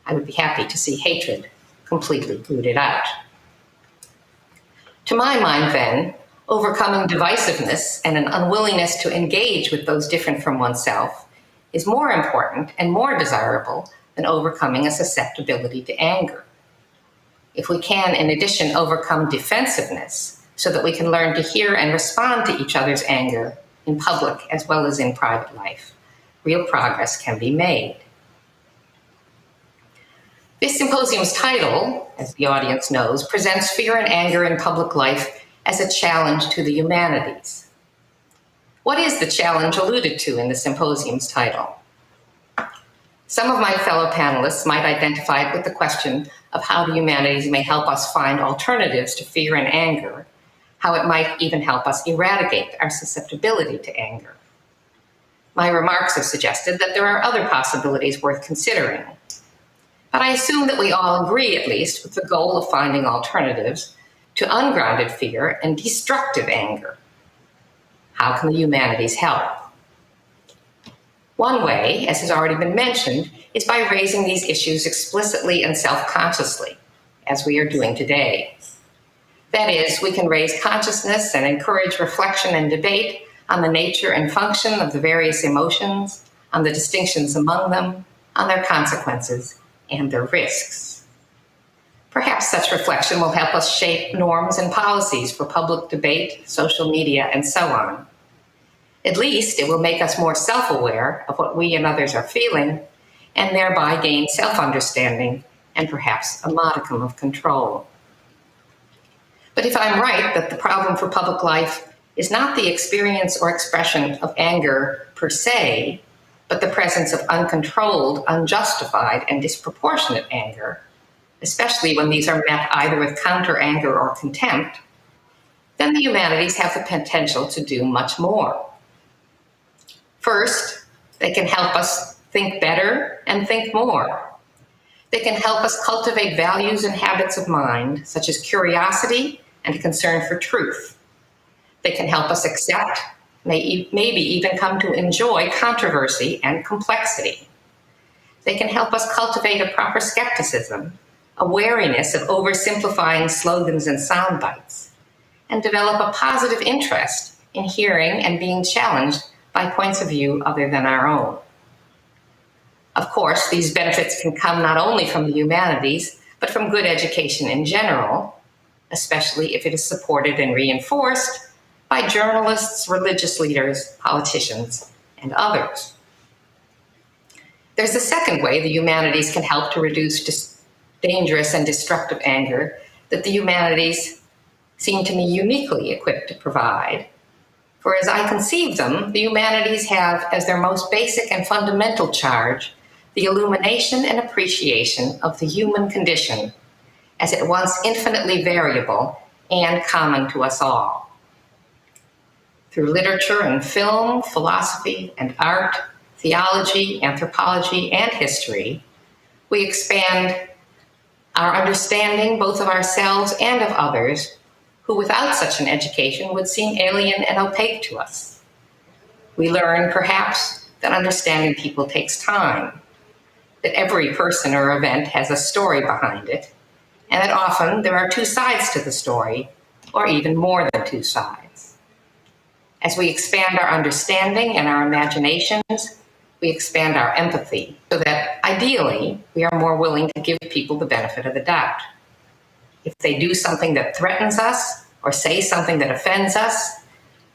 I would be happy to see hatred completely rooted out. To my mind, then, overcoming divisiveness and an unwillingness to engage with those different from oneself is more important and more desirable than overcoming a susceptibility to anger. If we can, in addition, overcome defensiveness so that we can learn to hear and respond to each other's anger in public as well as in private life, real progress can be made. This symposium's title, as the audience knows, presents fear and anger in public life as a challenge to the humanities. What is the challenge alluded to in the symposium's title? Some of my fellow panelists might identify it with the question of how the humanities may help us find alternatives to fear and anger, how it might even help us eradicate our susceptibility to anger. My remarks have suggested that there are other possibilities worth considering, but I assume that we all agree, at least, with the goal of finding alternatives to ungrounded fear and destructive anger. How can the humanities help? One way, as has already been mentioned, is by raising these issues explicitly and self-consciously, as we are doing today. That is, we can raise consciousness and encourage reflection and debate on the nature and function of the various emotions, on the distinctions among them, on their consequences, and their risks. Perhaps such reflection will help us shape norms and policies for public debate, social media, and so on. At least it will make us more self-aware of what we and others are feeling, and thereby gain self-understanding and perhaps a modicum of control. But if I'm right that the problem for public life is not the experience or expression of anger per se, but the presence of uncontrolled, unjustified, and disproportionate anger, especially when these are met either with counter-anger or contempt, then the humanities have the potential to do much more. First, they can help us think better and think more. They can help us cultivate values and habits of mind, such as curiosity and concern for truth. They can help us accept, maybe even come to enjoy controversy and complexity. They can help us cultivate a proper skepticism, a wariness of oversimplifying slogans and sound bites, and develop a positive interest in hearing and being challenged by points of view other than our own. Of course, these benefits can come not only from the humanities, but from good education in general, especially if it is supported and reinforced by journalists, religious leaders, politicians, and others. There's a second way the humanities can help to reduce dangerous and destructive anger that the humanities seem to me uniquely equipped to provide. For as I conceive them, the humanities have as their most basic and fundamental charge the illumination and appreciation of the human condition as at once infinitely variable and common to us all. Through literature and film, philosophy and art, theology, anthropology, and history, we expand our understanding both of ourselves and of others who without such an education would seem alien and opaque to us. We learn, perhaps, that understanding people takes time, that every person or event has a story behind it, and that often there are two sides to the story, or even more than two sides. As we expand our understanding and our imaginations, we expand our empathy so that, ideally, we are more willing to give people the benefit of the doubt. If they do something that threatens us or say something that offends us,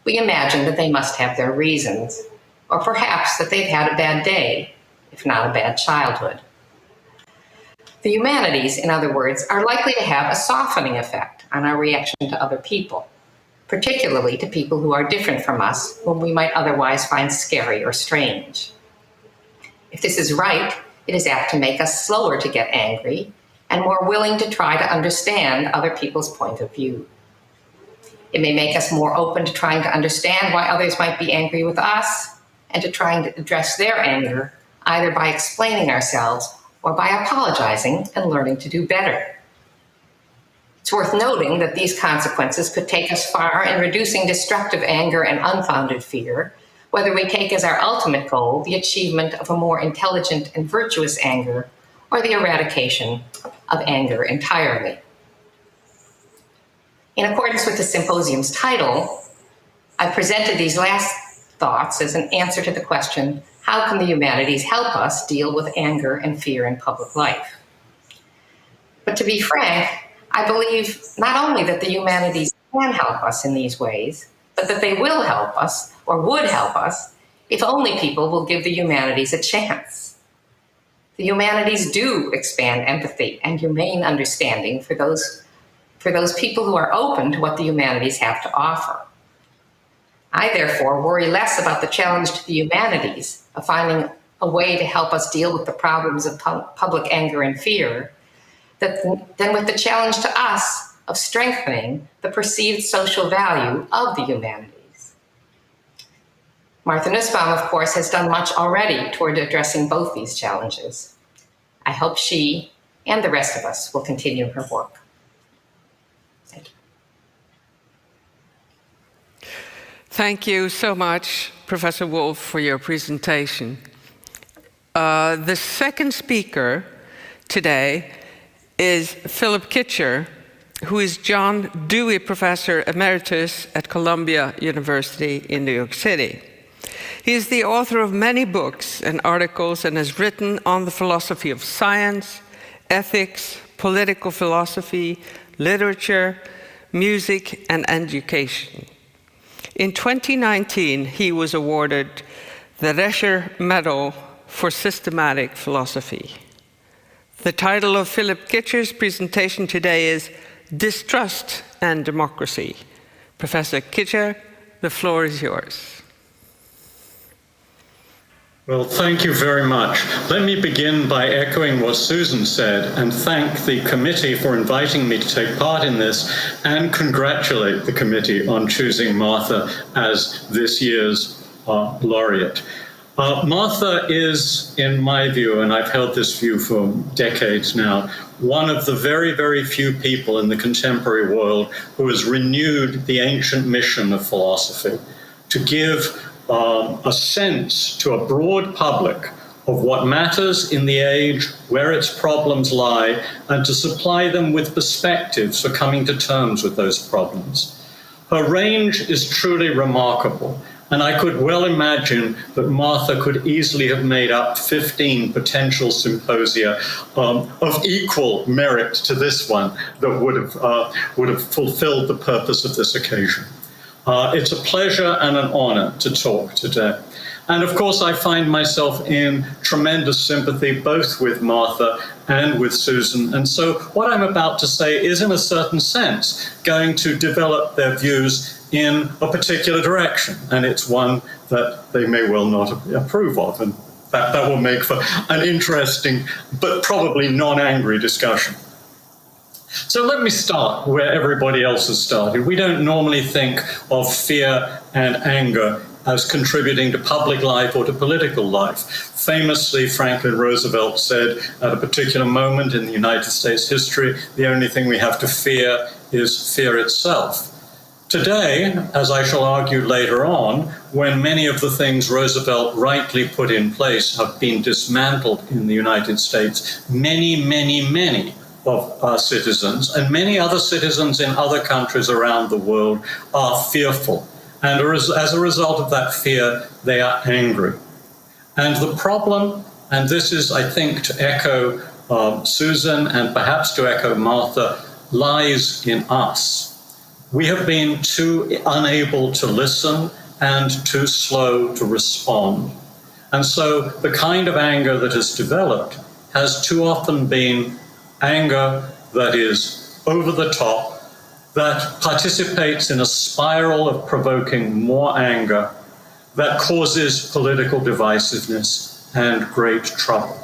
we imagine that they must have their reasons, or perhaps that they've had a bad day, if not a bad childhood. The humanities, in other words, are likely to have a softening effect on our reaction to other people. particularly to people who are different from us, whom we might otherwise find scary or strange. If this is right, it is apt to make us slower to get angry and more willing to try to understand other people's point of view. It may make us more open to trying to understand why others might be angry with us and to trying to address their anger, either by explaining ourselves or by apologizing and learning to do better. It's worth noting that these consequences could take us far in reducing destructive anger and unfounded fear, whether we take as our ultimate goal the achievement of a more intelligent and virtuous anger or the eradication of anger entirely. In accordance with the symposium's title, I presented these last thoughts as an answer to the question, how can the humanities help us deal with anger and fear in public life? But to be frank, I believe not only that the humanities can help us in these ways, but that they will help us, or would help us, if only people will give the humanities a chance. The humanities do expand empathy and humane understanding for those people who are open to what the humanities have to offer. I therefore worry less about the challenge to the humanities of finding a way to help us deal with the problems of public anger and fear than with the challenge to us of strengthening the perceived social value of the humanities. Martha Nussbaum, of course, has done much already toward addressing both these challenges. I hope she and the rest of us will continue her work. Thank you. Thank you so much, Professor Wolf, for your presentation. The second speaker today is Philip Kitcher, who is John Dewey Professor Emeritus at Columbia University in New York City. He is the author of many books and articles and has written on the philosophy of science, ethics, political philosophy, literature, music, and education. In 2019, he was awarded the Rescher Medal for Systematic Philosophy. The title of Philip Kitcher's presentation today is Distrust and Democracy. Professor Kitcher, the floor is yours. Well, thank you very much. Let me begin by echoing what Susan said and thank the committee for inviting me to take part in this and congratulate the committee on choosing Martha as this year's laureate. Martha is, in my view, and I've held this view for decades now, one of the very, very few people in the contemporary world who has renewed the ancient mission of philosophy to give a sense to a broad public of what matters in the age, where its problems lie, and to supply them with perspectives for coming to terms with those problems. Her range is truly remarkable, and I could well imagine that Martha could easily have made up 15 potential symposia of equal merit to this one that would have fulfilled the purpose of this occasion. It's a pleasure and an honor to talk today. And of course, I find myself in tremendous sympathy both with Martha and with Susan. And so what I'm about to say is, in a certain sense, going to develop their views in a particular direction. And it's one that they may well not approve of. And that will make for an interesting, but probably non-angry discussion. So let me start where everybody else has started. We don't normally think of fear and anger as contributing to public life or to political life. Famously, Franklin Roosevelt said at a particular moment in the United States history, the only thing we have to fear is fear itself. Today, as I shall argue later on, when many of the things Roosevelt rightly put in place have been dismantled in the United States, many, many, many of our citizens and many other citizens in other countries around the world are fearful. And as a result of that fear, they are angry. And the problem, and this is, I think, to echo Susan and perhaps to echo Martha, lies in us. We have been too unable to listen and too slow to respond. And so the kind of anger that has developed has too often been anger that is over the top, that participates in a spiral of provoking more anger that causes political divisiveness and great trouble.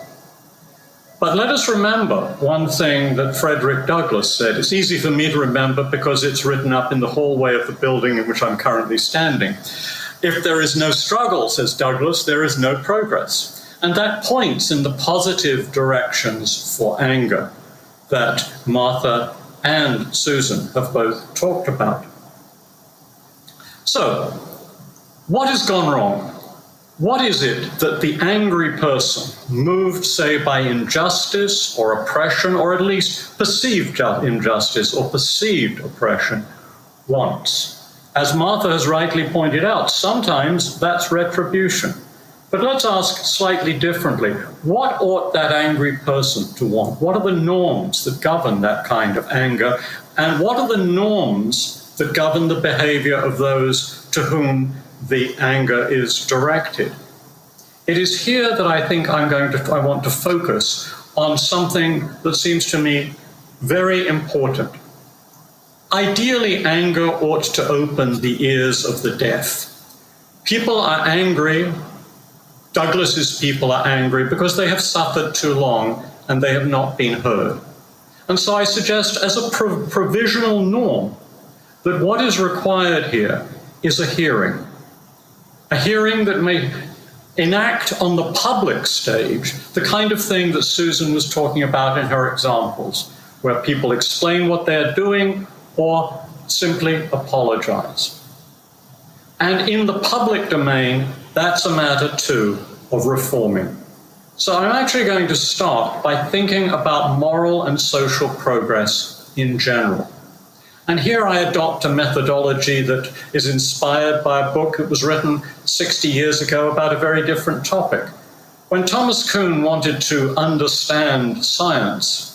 But let us remember one thing that Frederick Douglass said. It's easy for me to remember because it's written up in the hallway of the building in which I'm currently standing. If there is no struggle, says Douglass, there is no progress. And that points in the positive directions for anger that Martha and Susan have both talked about. So, what has gone wrong? What is it that the angry person, moved, say, by injustice or oppression, or at least perceived injustice or perceived oppression, wants? As Martha has rightly pointed out, sometimes that's retribution. But let's ask slightly differently. What ought that angry person to want? What are the norms that govern that kind of anger? And what are the norms that govern the behavior of those to whom the anger is directed? It is here that I think I want to focus on something that seems to me very important. Ideally, anger ought to open the ears of the deaf. People are angry. Douglass's people are angry because they have suffered too long and they have not been heard. And so I suggest as a provisional norm that what is required here is a hearing that may enact on the public stage the kind of thing that Susan was talking about in her examples, where people explain what they're doing or simply apologize. And in the public domain, that's a matter too of reforming. So I'm actually going to start by thinking about moral and social progress in general. And here I adopt a methodology that is inspired by a book that was written 60 years ago about a very different topic. When Thomas Kuhn wanted to understand science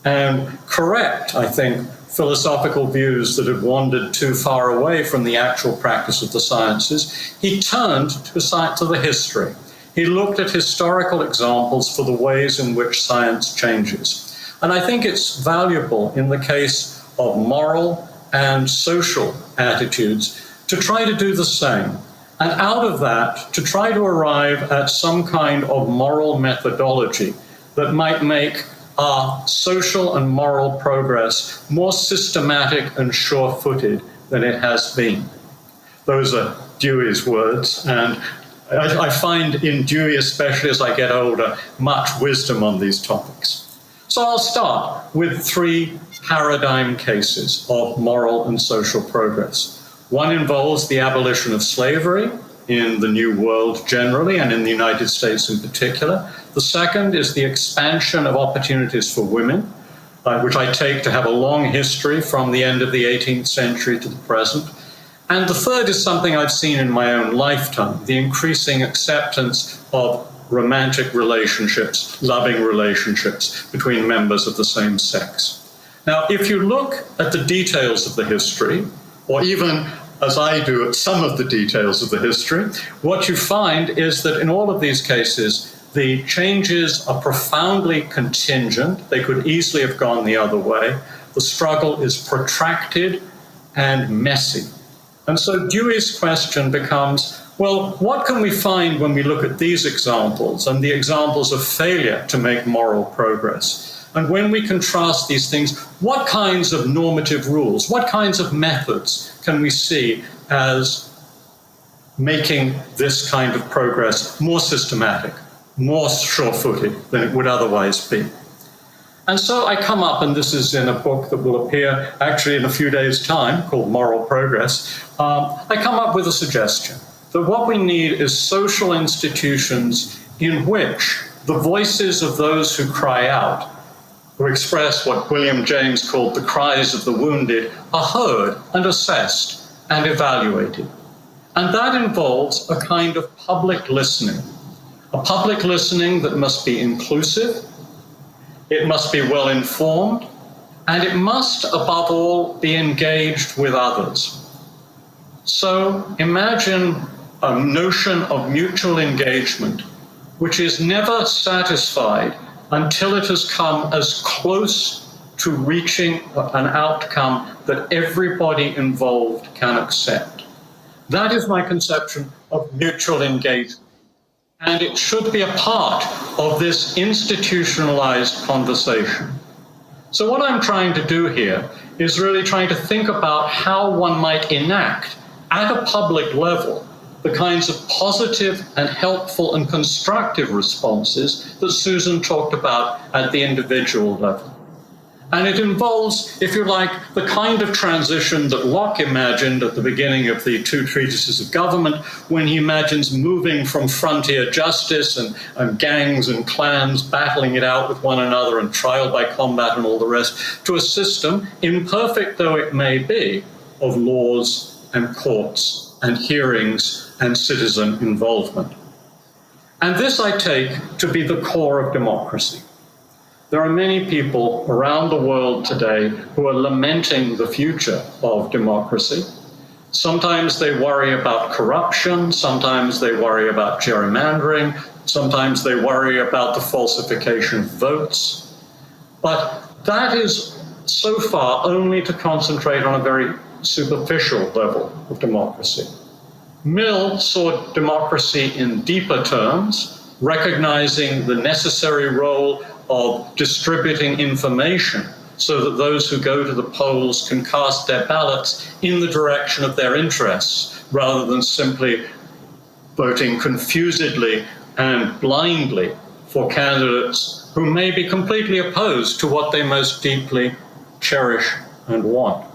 and correct, I think, philosophical views that had wandered too far away from the actual practice of the sciences, he turned to the history. He looked at historical examples for the ways in which science changes. And I think it's valuable in the case of moral and social attitudes to try to do the same. And out of that, to try to arrive at some kind of moral methodology that might make our social and moral progress more systematic and sure-footed than it has been. Those are Dewey's words, and I find in Dewey, especially as I get older, much wisdom on these topics. So I'll start with 3 paradigm cases of moral and social progress. One involves the abolition of slavery in the New World generally, and in the United States in particular. The second is the expansion of opportunities for women, which I take to have a long history from the end of the 18th century to the present. And the third is something I've seen in my own lifetime, the increasing acceptance of romantic relationships, loving relationships between members of the same sex. Now, if you look at the details of the history, or even as I do at some of the details of the history, what you find is that in all of these cases, the changes are profoundly contingent. They could easily have gone the other way. The struggle is protracted and messy. And so Dewey's question becomes, well, what can we find when we look at these examples and the examples of failure to make moral progress? And when we contrast these things, what kinds of normative rules, what kinds of methods can we see as making this kind of progress more systematic, more sure-footed than it would otherwise be? And so I come up, and this is in a book that will appear actually in a few days' time called Moral Progress. I come up with a suggestion that what we need is social institutions in which the voices of those who cry out, who express what William James called the cries of the wounded, are heard and assessed and evaluated. And that involves a kind of public listening, a public listening that must be inclusive, it must be well informed, and it must, above all, be engaged with others. So imagine a notion of mutual engagement, which is never satisfied until it has come as close to reaching an outcome that everybody involved can accept. That is my conception of mutual engagement. And it should be a part of this institutionalized conversation. So what I'm trying to do here is really trying to think about how one might enact at a public level the kinds of positive and helpful and constructive responses that Susan talked about at the individual level. And it involves, if you like, the kind of transition that Locke imagined at the beginning of the two treatises of government, when he imagines moving from frontier justice and gangs and clans battling it out with one another and trial by combat and all the rest, to a system, imperfect though it may be, of laws and courts and hearings and citizen involvement. And this I take to be the core of democracy. There are many people around the world today who are lamenting the future of democracy. Sometimes they worry about corruption, sometimes they worry about gerrymandering, sometimes they worry about the falsification of votes. But that is so far only to concentrate on a very superficial level of democracy. Mill saw democracy in deeper terms, recognizing the necessary role of distributing information so that those who go to the polls can cast their ballots in the direction of their interests, rather than simply voting confusedly and blindly for candidates who may be completely opposed to what they most deeply cherish and want.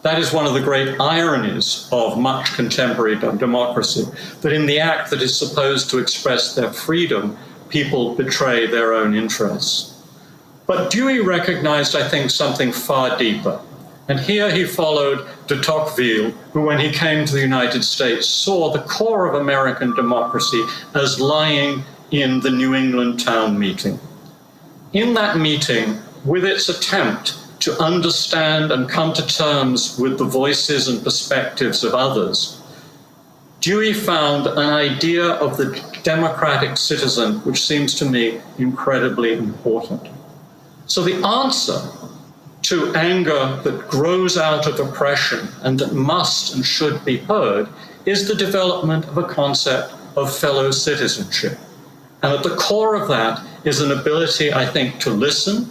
That is one of the great ironies of much contemporary democracy, that in the act that is supposed to express their freedom, people betray their own interests. But Dewey recognized, I think, something far deeper. And here he followed de Tocqueville, who, when he came to the United States, saw the core of American democracy as lying in the New England town meeting. In that meeting, with its attempt to understand and come to terms with the voices and perspectives of others, Dewey found an idea of the democratic citizen which seems to me incredibly important. So the answer to anger that grows out of oppression and that must and should be heard is the development of a concept of fellow citizenship. And at the core of that is an ability, I think, to listen,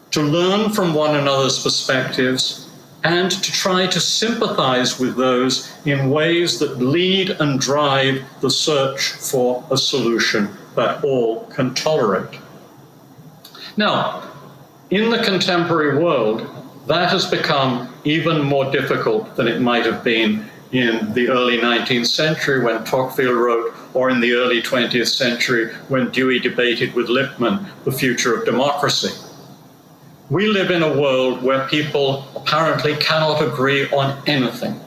to learn from one another's perspectives, and to try to sympathize with those in ways that lead and drive the search for a solution that all can tolerate. Now, in the contemporary world, that has become even more difficult than it might have been in the early 19th century when Tocqueville wrote, or in the early 20th century when Dewey debated with Lippmann the future of democracy. We live in a world where people apparently cannot agree on anything,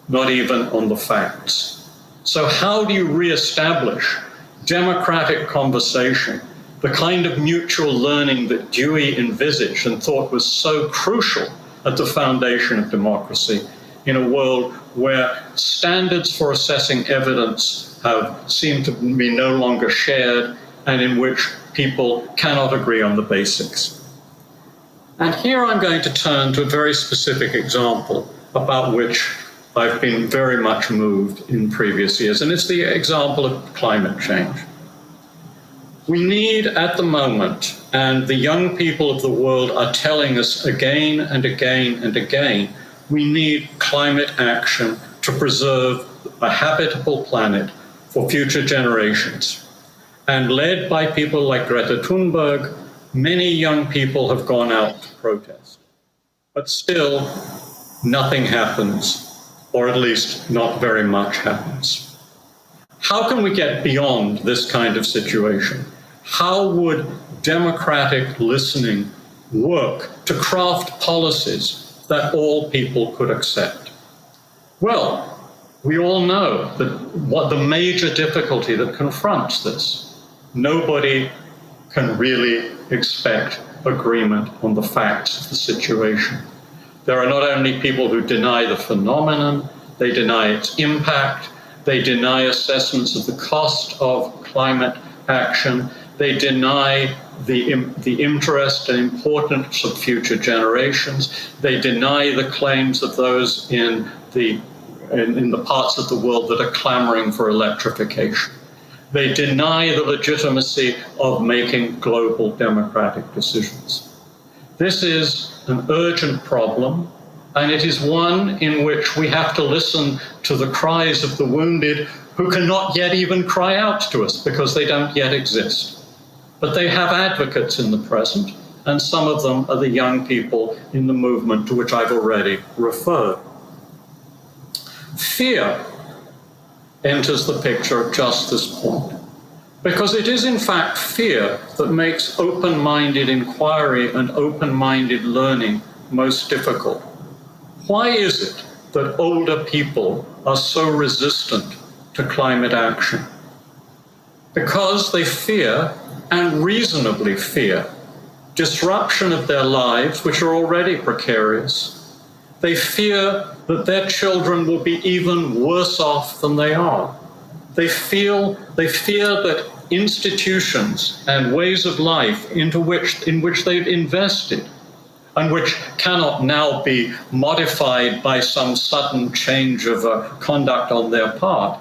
not even on the facts. So how do you reestablish democratic conversation, the kind of mutual learning that Dewey envisaged and thought was so crucial at the foundation of democracy, in a world where standards for assessing evidence have seemed to be no longer shared and in which people cannot agree on the basics? And here I'm going to turn to a very specific example about which I've been very much moved in previous years, and it's the example of climate change. We need at the moment, and the young people of the world are telling us again and again and again, we need climate action to preserve a habitable planet for future generations. And led by people like Greta Thunberg, many young people have gone out to protest, but still nothing happens, or at least not very much happens. How can we get beyond this kind of situation? How would democratic listening work to craft policies that all people could accept? Well, we all know that what the major difficulty that confronts this, nobody can really expect agreement on the facts of the situation. There are not only people who deny the phenomenon, they deny its impact, they deny assessments of the cost of climate action, They deny the interest and importance of future generations. They deny the claims of those in the parts of the world that are clamoring for electrification. They deny the legitimacy of making global democratic decisions. This is an urgent problem, and it is one in which we have to listen to the cries of the wounded who cannot yet even cry out to us because they don't yet exist. But they have advocates in the present, and some of them are the young people in the movement to which I've already referred. Fear enters the picture at just this point, because it is in fact fear that makes open-minded inquiry and open-minded learning most difficult. Why is it that older people are so resistant to climate action? Because they fear, and reasonably fear, disruption of their lives, which are already precarious. They fear that their children will be even worse off than they are. They fear that institutions and ways of life in which they've invested, and which cannot now be modified by some sudden change of conduct on their part,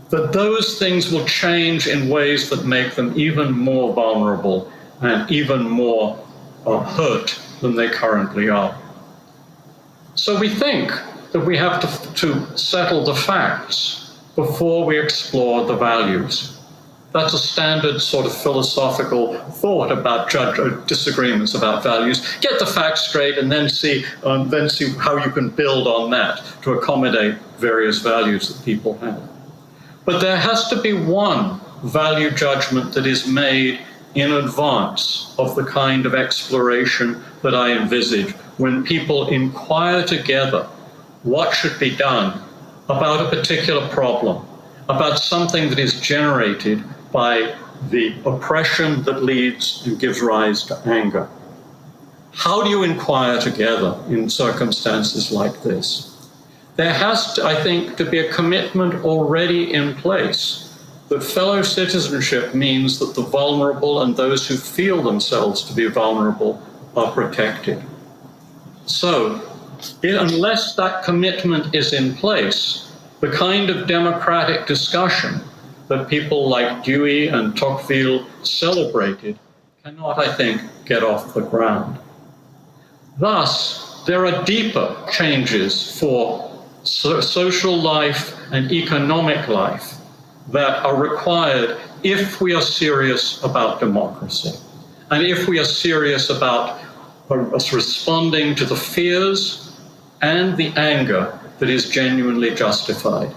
that those things will change in ways that make them even more vulnerable and even more hurt than they currently are. So we think that we have to settle the facts before we explore the values. That's a standard sort of philosophical thought about disagreements about values. Get the facts straight and then see how you can build on that to accommodate various values that people have. But there has to be one value judgment that is made in advance of the kind of exploration that I envisage when people inquire together what should be done about a particular problem, about something that is generated by the oppression that leads and gives rise to anger. How do you inquire together in circumstances like this? There has to, I think, to be a commitment already in place that fellow citizenship means that the vulnerable and those who feel themselves to be vulnerable are protected. So, unless that commitment is in place, the kind of democratic discussion that people like Dewey and Tocqueville celebrated cannot, I think, get off the ground. Thus, there are deeper changes for social life and economic life that are required if we are serious about democracy, and if we are serious about us responding to the fears and the anger that is genuinely justified.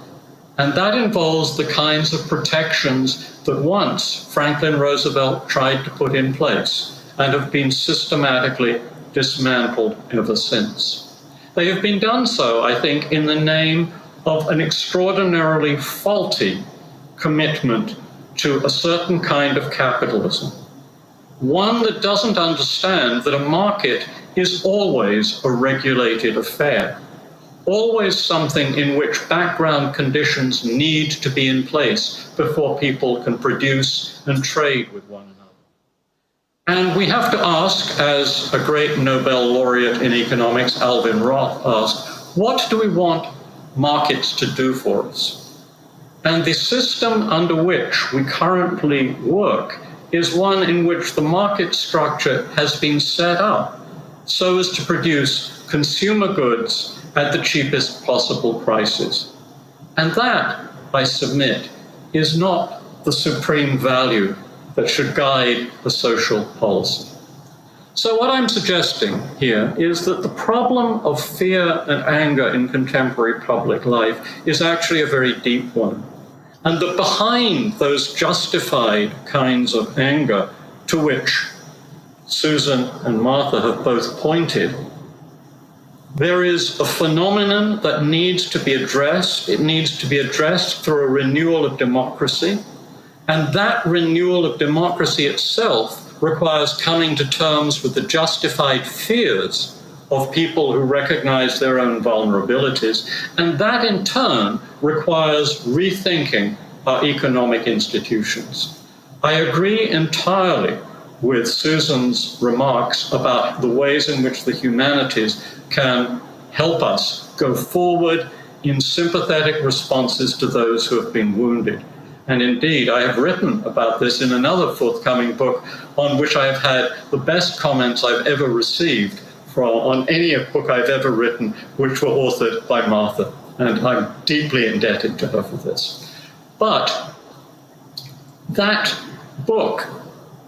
And that involves the kinds of protections that once Franklin Roosevelt tried to put in place and have been systematically dismantled ever since. They have been done so, I think, in the name of an extraordinarily faulty commitment to a certain kind of capitalism. One that doesn't understand that a market is always a regulated affair, always something in which background conditions need to be in place before people can produce and trade with one another. And we have to ask, as a great Nobel laureate in economics, Alvin Roth, asked, what do we want markets to do for us? And the system under which we currently work is one in which the market structure has been set up so as to produce consumer goods at the cheapest possible prices. And that, I submit, is not the supreme value that should guide the social policy. So what I'm suggesting here is that the problem of fear and anger in contemporary public life is actually a very deep one. And that behind those justified kinds of anger to which Susan and Martha have both pointed, there is a phenomenon that needs to be addressed. It needs to be addressed through a renewal of democracy. And that renewal of democracy itself requires coming to terms with the justified fears of people who recognize their own vulnerabilities. And that in turn requires rethinking our economic institutions. I agree entirely with Susan's remarks about the ways in which the humanities can help us go forward in sympathetic responses to those who have been wounded. And indeed, I have written about this in another forthcoming book on which I have had the best comments I've ever received on any book I've ever written, which were authored by Martha. And I'm deeply indebted to her for this. But that book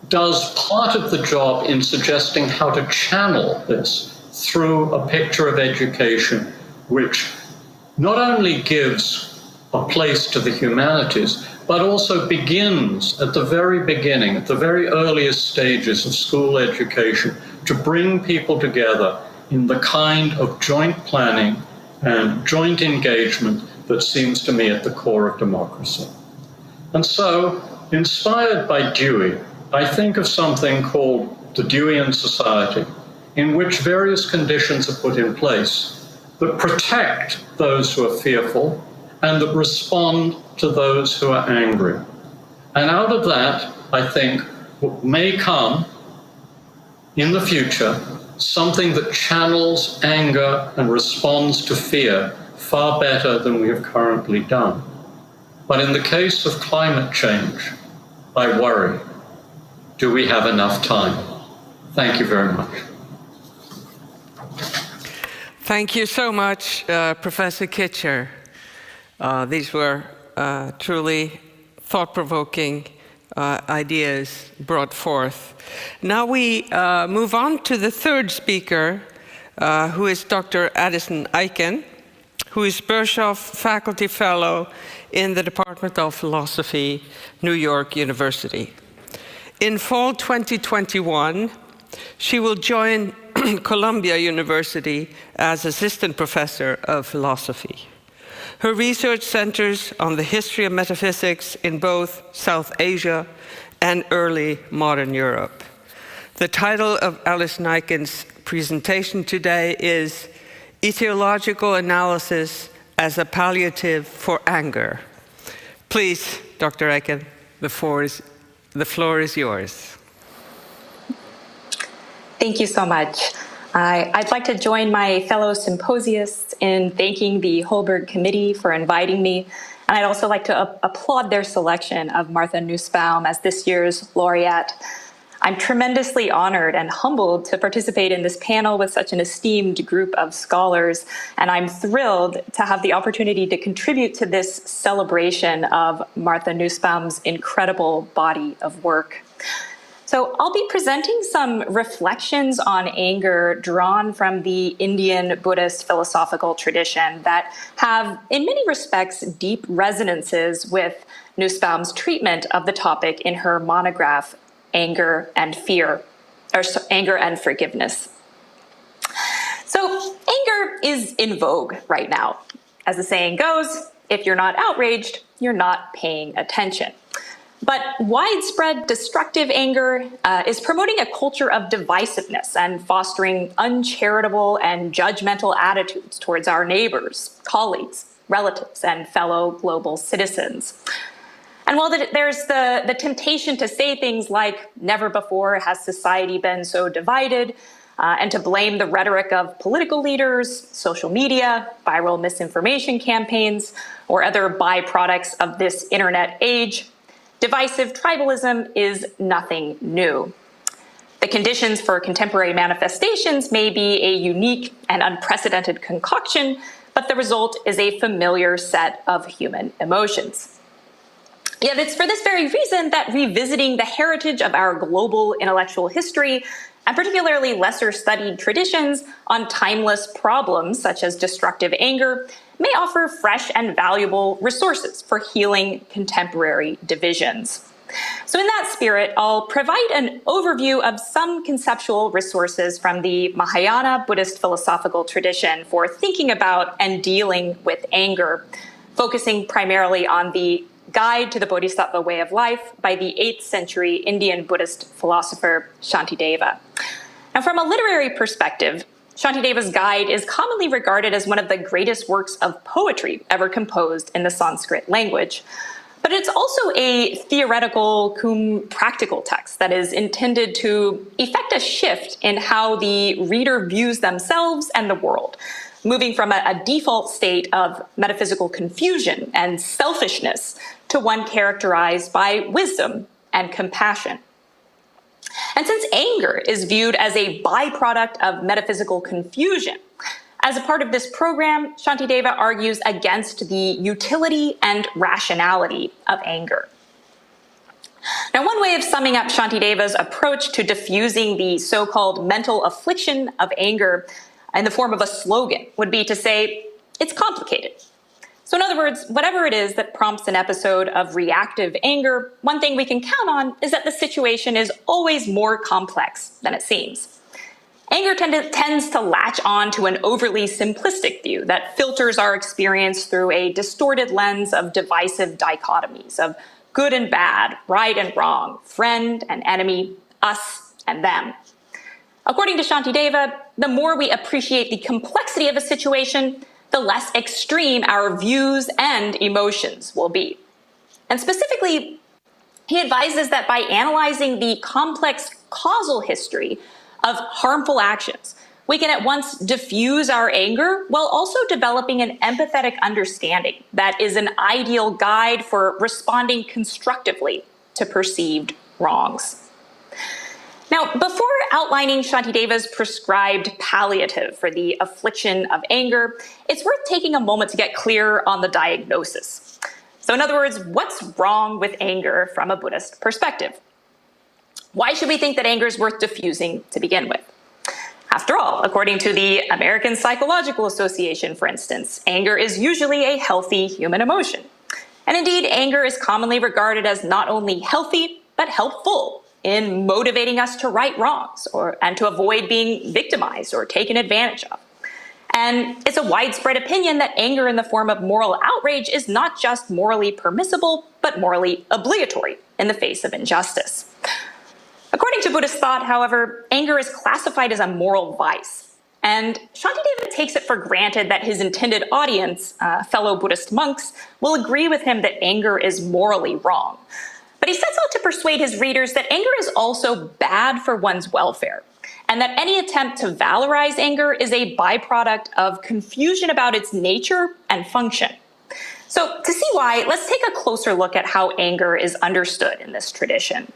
does part of the job in suggesting how to channel this through a picture of education, which not only gives a place to the humanities, but also begins at the very beginning, at the very earliest stages of school education, to bring people together in the kind of joint planning and joint engagement that seems to me at the core of democracy. And so, inspired by Dewey, I think of something called the Deweyan Society, in which various conditions are put in place that protect those who are fearful and that respond to those who are angry. And out of that, I think, may come in the future something that channels anger and responds to fear far better than we have currently done. But in the case of climate change, I worry, do we have enough time? Thank you very much. Thank you so much, Professor Kitcher. These were truly thought-provoking ideas brought forth. Now we move on to the third speaker, who is Dr. Addison Aitken, who is Bersoff Faculty Fellow in the Department of Philosophy, New York University. In fall 2021, she will join Columbia University as Assistant Professor of Philosophy. Her research centers on the history of metaphysics in both South Asia and early modern Europe. The title of Allison Aitken's presentation today is Etiological Analysis as a Palliative for Anger. Please, Dr. Aitken, the floor is yours. Thank you so much. I'd like to join my fellow symposiasts in thanking the Holberg Committee for inviting me, and I'd also like to applaud their selection of Martha Nussbaum as this year's laureate. I'm tremendously honored and humbled to participate in this panel with such an esteemed group of scholars, and I'm thrilled to have the opportunity to contribute to this celebration of Martha Nussbaum's incredible body of work. So I'll be presenting some reflections on anger drawn from the Indian Buddhist philosophical tradition that have, in many respects, deep resonances with Nussbaum's treatment of the topic in her monograph, Anger and Anger and Forgiveness. So anger is in vogue right now. As the saying goes, if you're not outraged, you're not paying attention. But widespread destructive anger is promoting a culture of divisiveness and fostering uncharitable and judgmental attitudes towards our neighbors, colleagues, relatives, and fellow global citizens. And while there's the temptation to say things like, never before has society been so divided, and to blame the rhetoric of political leaders, social media, viral misinformation campaigns, or other byproducts of this internet age, divisive tribalism is nothing new. The conditions for contemporary manifestations may be a unique and unprecedented concoction, but the result is a familiar set of human emotions. Yet it's for this very reason that revisiting the heritage of our global intellectual history, and particularly lesser studied traditions on timeless problems such as destructive anger, may offer fresh and valuable resources for healing contemporary divisions. So in that spirit, I'll provide an overview of some conceptual resources from the Mahayana Buddhist philosophical tradition for thinking about and dealing with anger, focusing primarily on the Guide to the Bodhisattva Way of Life by the 8th century Indian Buddhist philosopher Shantideva. Now, from a literary perspective, Shantideva's Guide is commonly regarded as one of the greatest works of poetry ever composed in the Sanskrit language. But it's also a theoretical cum practical text that is intended to effect a shift in how the reader views themselves and the world, moving from a default state of metaphysical confusion and selfishness to one characterized by wisdom and compassion. And since anger is viewed as a byproduct of metaphysical confusion, as a part of this program, Shantideva argues against the utility and rationality of anger. Now, one way of summing up Shantideva's approach to diffusing the so-called mental affliction of anger in the form of a slogan would be to say, it's complicated. So in other words, whatever it is that prompts an episode of reactive anger, one thing we can count on is that the situation is always more complex than it seems. Anger tends to latch on to an overly simplistic view that filters our experience through a distorted lens of divisive dichotomies of good and bad, right and wrong, friend and enemy, us and them. According to Shantideva, the more we appreciate the complexity of a situation, the less extreme our views and emotions will be. And specifically, he advises that by analyzing the complex causal history of harmful actions, we can at once diffuse our anger while also developing an empathetic understanding that is an ideal guide for responding constructively to perceived wrongs. Now, before outlining Shantideva's prescribed palliative for the affliction of anger, it's worth taking a moment to get clear on the diagnosis. So in other words, what's wrong with anger from a Buddhist perspective? Why should we think that anger is worth diffusing to begin with? After all, according to the American Psychological Association, for instance, anger is usually a healthy human emotion. And indeed, anger is commonly regarded as not only healthy, but helpful in motivating us to right wrongs and to avoid being victimized or taken advantage of. And it's a widespread opinion that anger in the form of moral outrage is not just morally permissible, but morally obligatory in the face of injustice. According to Buddhist thought, however, anger is classified as a moral vice. And Shantideva takes it for granted that his intended audience, fellow Buddhist monks, will agree with him that anger is morally wrong. But he sets out to persuade his readers that anger is also bad for one's welfare, and that any attempt to valorize anger is a byproduct of confusion about its nature and function. So to see why, let's take a closer look at how anger is understood in this tradition.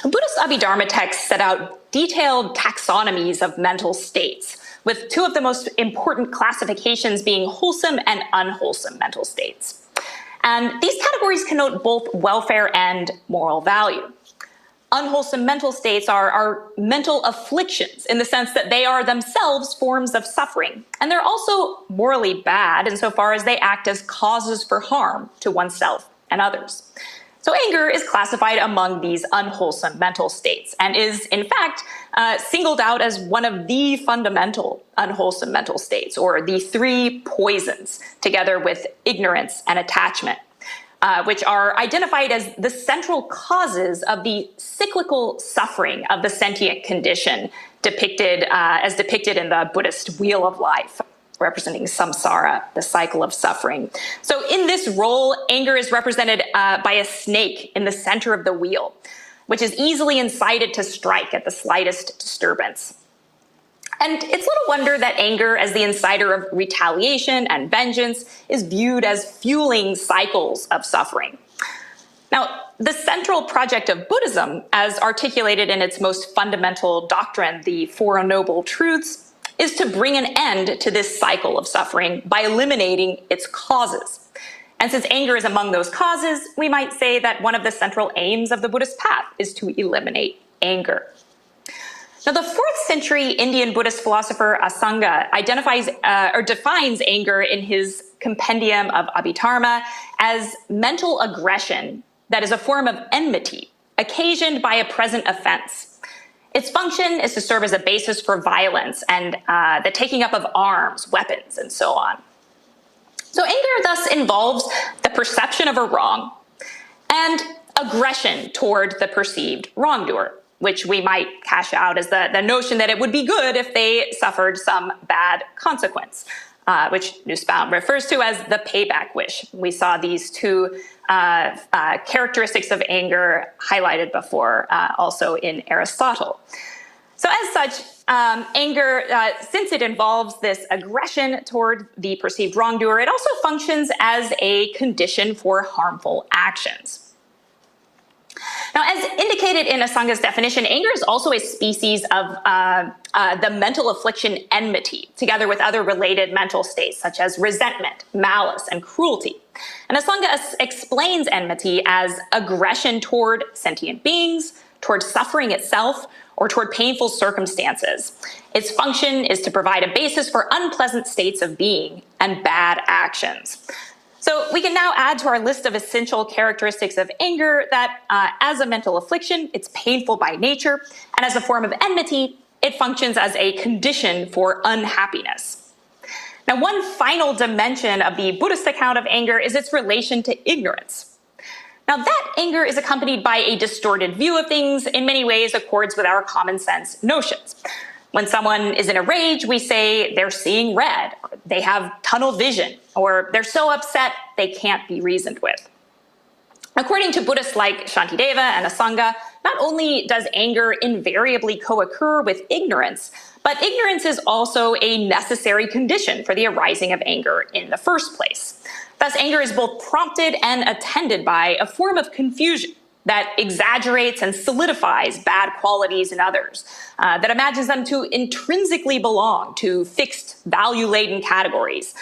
Buddhist Abhidharma texts set out detailed taxonomies of mental states, with two of the most important classifications being wholesome and unwholesome mental states. And these categories connote both welfare and moral value. Unwholesome mental states are mental afflictions in the sense that they are themselves forms of suffering. And they're also morally bad insofar as they act as causes for harm to oneself and others. So anger is classified among these unwholesome mental states and is, in fact, singled out as one of the fundamental unwholesome mental states, or the three poisons, together with ignorance and attachment, which are identified as the central causes of the cyclical suffering of the sentient condition depicted in the Buddhist Wheel of Life, representing samsara, the cycle of suffering. So in this role, anger is represented by a snake in the center of the wheel, which is easily incited to strike at the slightest disturbance. And it's little wonder that anger, as the inciter of retaliation and vengeance, is viewed as fueling cycles of suffering. Now, the central project of Buddhism, as articulated in its most fundamental doctrine, the Four Noble Truths, is to bring an end to this cycle of suffering by eliminating its causes. And since anger is among those causes, we might say that one of the central aims of the Buddhist path is to eliminate anger. Now, the 4th century Indian Buddhist philosopher Asanga defines anger in his compendium of Abhidharma as mental aggression that is a form of enmity occasioned by a present offense. Its function is to serve as a basis for violence and the taking up of arms, weapons, and so on. So anger thus involves the perception of a wrong and aggression toward the perceived wrongdoer, which we might cash out as the notion that it would be good if they suffered some bad consequence. which Nussbaum refers to as the payback wish. We saw these two characteristics of anger highlighted before, also in Aristotle. So as such, anger, since it involves this aggression toward the perceived wrongdoer, it also functions as a condition for harmful actions. Now, as indicated in Asanga's definition, anger is also a species of the mental affliction enmity, together with other related mental states such as resentment, malice, and cruelty. And Asanga explains enmity as aggression toward sentient beings, toward suffering itself, or toward painful circumstances. Its function is to provide a basis for unpleasant states of being and bad actions. So we can now add to our list of essential characteristics of anger that as a mental affliction, it's painful by nature, and as a form of enmity, it functions as a condition for unhappiness. Now, one final dimension of the Buddhist account of anger is its relation to ignorance. Now, that anger is accompanied by a distorted view of things, in many ways accords with our common sense notions. When someone is in a rage, we say they're seeing red, or they have tunnel vision, or they're so upset they can't be reasoned with. According to Buddhists like Shantideva and Asanga, not only does anger invariably co-occur with ignorance, but ignorance is also a necessary condition for the arising of anger in the first place. Thus, anger is both prompted and attended by a form of confusion that exaggerates and solidifies bad qualities in others, that imagines them to intrinsically belong to fixed, value-laden categories,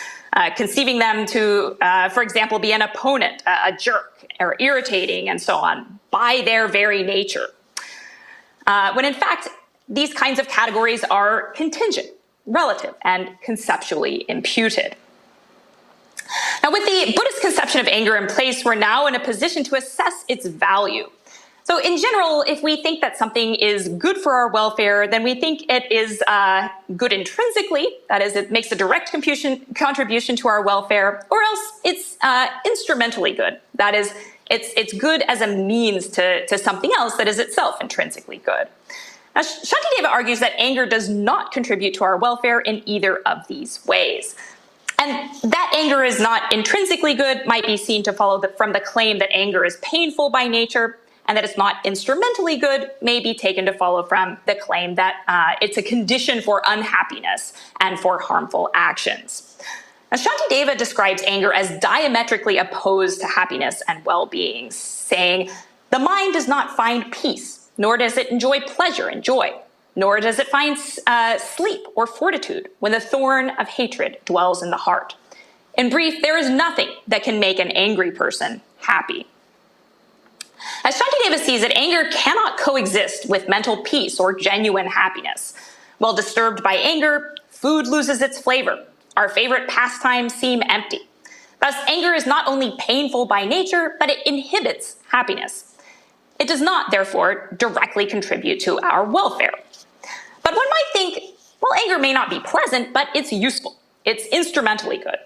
conceiving them to, for example, be an opponent, a jerk, or irritating, and so on, by their very nature. When in fact, these kinds of categories are contingent, relative, and conceptually imputed. Now, with the Buddhist conception of anger in place, we're now in a position to assess its value. So in general, if we think that something is good for our welfare, then we think it is good intrinsically, that is, it makes a direct contribution to our welfare, or else it's instrumentally good, that is, it's good as a means to something else that is itself intrinsically good. Now, Shantideva argues that anger does not contribute to our welfare in either of these ways. And that anger is not intrinsically good might be seen to follow from the claim that anger is painful by nature, and that it's not instrumentally good may be taken to follow from the claim that it's a condition for unhappiness and for harmful actions. Now, Shantideva describes anger as diametrically opposed to happiness and well-being, saying, "The mind does not find peace, nor does it enjoy pleasure and joy. Nor does it find sleep or fortitude when the thorn of hatred dwells in the heart. In brief, there is nothing that can make an angry person happy." As Shantideva sees it, anger cannot coexist with mental peace or genuine happiness. While disturbed by anger, food loses its flavor. Our favorite pastimes seem empty. Thus, anger is not only painful by nature, but it inhibits happiness. It does not, therefore, directly contribute to our welfare. But one might think, well, anger may not be pleasant, but it's useful. It's instrumentally good.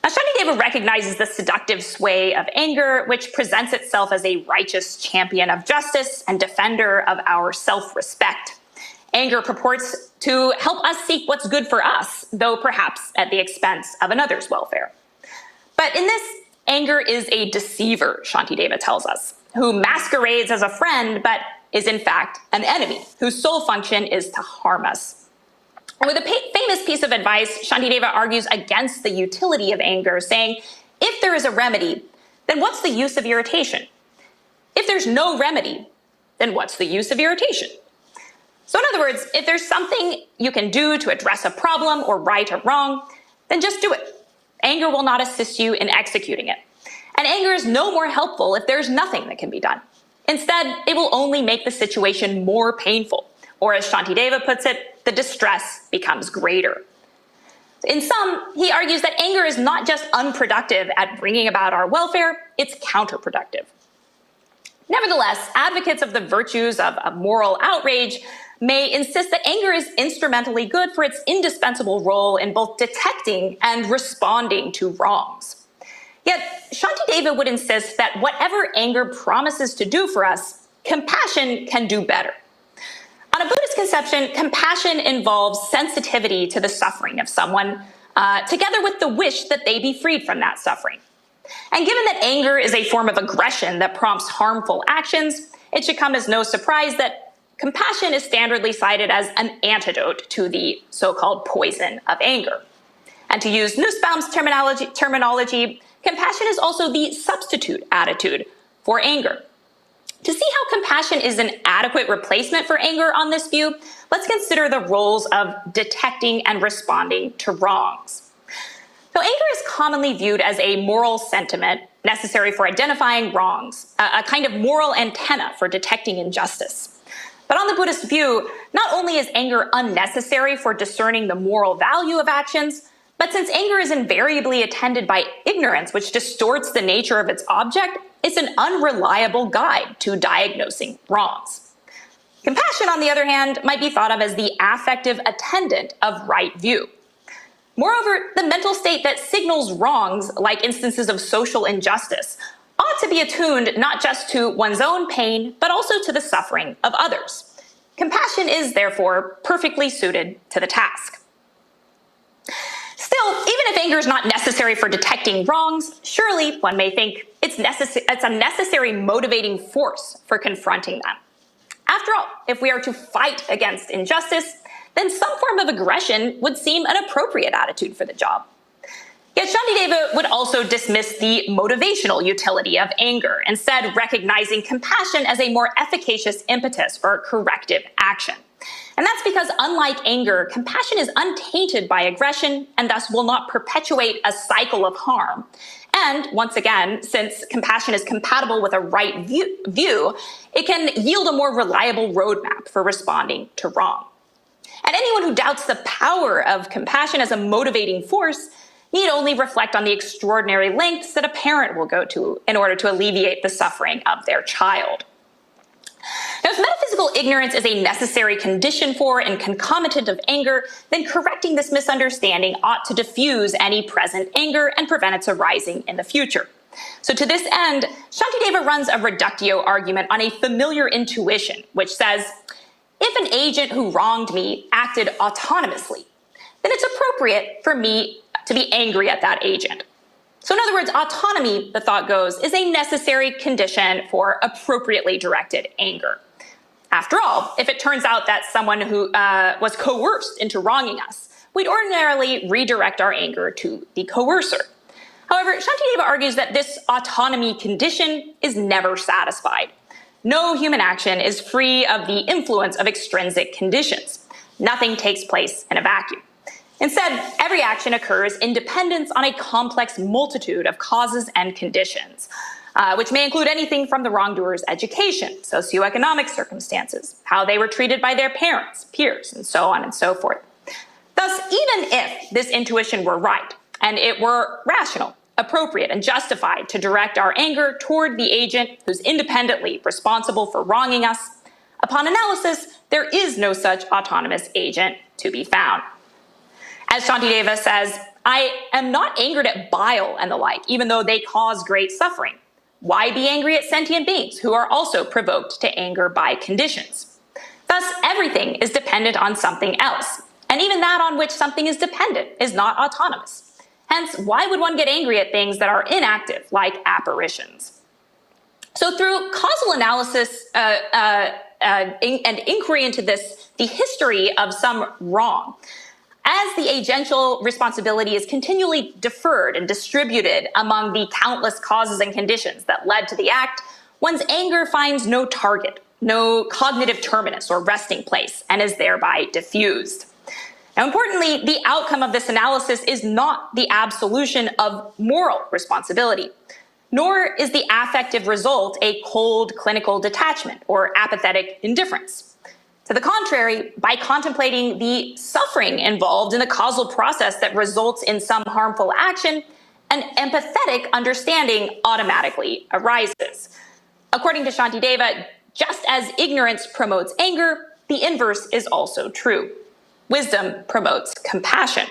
Now, Shantideva recognizes the seductive sway of anger, which presents itself as a righteous champion of justice and defender of our self-respect. Anger purports to help us seek what's good for us, though perhaps at the expense of another's welfare. But in this, anger is a deceiver, Shantideva tells us, who masquerades as a friend, but is in fact an enemy, whose sole function is to harm us. And with a famous piece of advice, Shantideva argues against the utility of anger, saying, if there is a remedy, then what's the use of irritation? If there's no remedy, then what's the use of irritation? So in other words, if there's something you can do to address a problem or right or wrong, then just do it. Anger will not assist you in executing it. And anger is no more helpful if there's nothing that can be done. Instead, it will only make the situation more painful, or as Shantideva puts it, the distress becomes greater. In sum, he argues that anger is not just unproductive at bringing about our welfare, it's counterproductive. Nevertheless, advocates of the virtues of moral outrage may insist that anger is instrumentally good for its indispensable role in both detecting and responding to wrongs. Yet, Shantideva would insist that whatever anger promises to do for us, compassion can do better. On a Buddhist conception, compassion involves sensitivity to the suffering of someone, together with the wish that they be freed from that suffering. And given that anger is a form of aggression that prompts harmful actions, it should come as no surprise that compassion is standardly cited as an antidote to the so-called poison of anger. And to use Nussbaum's terminology, compassion is also the substitute attitude for anger. To see how compassion is an adequate replacement for anger on this view, let's consider the roles of detecting and responding to wrongs. So anger is commonly viewed as a moral sentiment necessary for identifying wrongs, a kind of moral antenna for detecting injustice. But on the Buddhist view, not only is anger unnecessary for discerning the moral value of actions, but since anger is invariably attended by ignorance, which distorts the nature of its object, it's an unreliable guide to diagnosing wrongs. Compassion, on the other hand, might be thought of as the affective attendant of right view. Moreover, the mental state that signals wrongs, like instances of social injustice, ought to be attuned not just to one's own pain, but also to the suffering of others. Compassion is, therefore, perfectly suited to the task. Still, even if anger is not necessary for detecting wrongs, surely one may think it's a necessary motivating force for confronting them. After all, if we are to fight against injustice, then some form of aggression would seem an appropriate attitude for the job. Yet Shantideva would also dismiss the motivational utility of anger, instead recognizing compassion as a more efficacious impetus for corrective action. And that's because, unlike anger, compassion is untainted by aggression and thus will not perpetuate a cycle of harm. And once again, since compassion is compatible with a right view, it can yield a more reliable roadmap for responding to wrong. And anyone who doubts the power of compassion as a motivating force need only reflect on the extraordinary lengths that a parent will go to in order to alleviate the suffering of their child. Now, if metaphysical ignorance is a necessary condition for and concomitant of anger, then correcting this misunderstanding ought to diffuse any present anger and prevent its arising in the future. So to this end, Shantideva runs a reductio argument on a familiar intuition, which says, if an agent who wronged me acted autonomously, then it's appropriate for me to be angry at that agent. So in other words, autonomy, the thought goes, is a necessary condition for appropriately directed anger. After all, if it turns out that someone who was coerced into wronging us, we'd ordinarily redirect our anger to the coercer. However, Shantideva argues that this autonomy condition is never satisfied. No human action is free of the influence of extrinsic conditions. Nothing takes place in a vacuum. Instead, every action occurs in dependence on a complex multitude of causes and conditions, which may include anything from the wrongdoer's education, socioeconomic circumstances, how they were treated by their parents, peers, and so on and so forth. Thus, even if this intuition were right, and it were rational, appropriate, and justified to direct our anger toward the agent who's independently responsible for wronging us, upon analysis, there is no such autonomous agent to be found. As Shantideva says, I am not angered at bile and the like, even though they cause great suffering. Why be angry at sentient beings who are also provoked to anger by conditions? Thus, everything is dependent on something else, and even that on which something is dependent is not autonomous. Hence, why would one get angry at things that are inactive, like apparitions? So through causal analysis and inquiry into the history of some wrong, as the agential responsibility is continually deferred and distributed among the countless causes and conditions that led to the act, one's anger finds no target, no cognitive terminus or resting place, and is thereby diffused. Now, importantly, the outcome of this analysis is not the absolution of moral responsibility, nor is the affective result a cold clinical detachment or apathetic indifference. To the contrary, by contemplating the suffering involved in the causal process that results in some harmful action, an empathetic understanding automatically arises. According to Shantideva, just as ignorance promotes anger, the inverse is also true. Wisdom promotes compassion.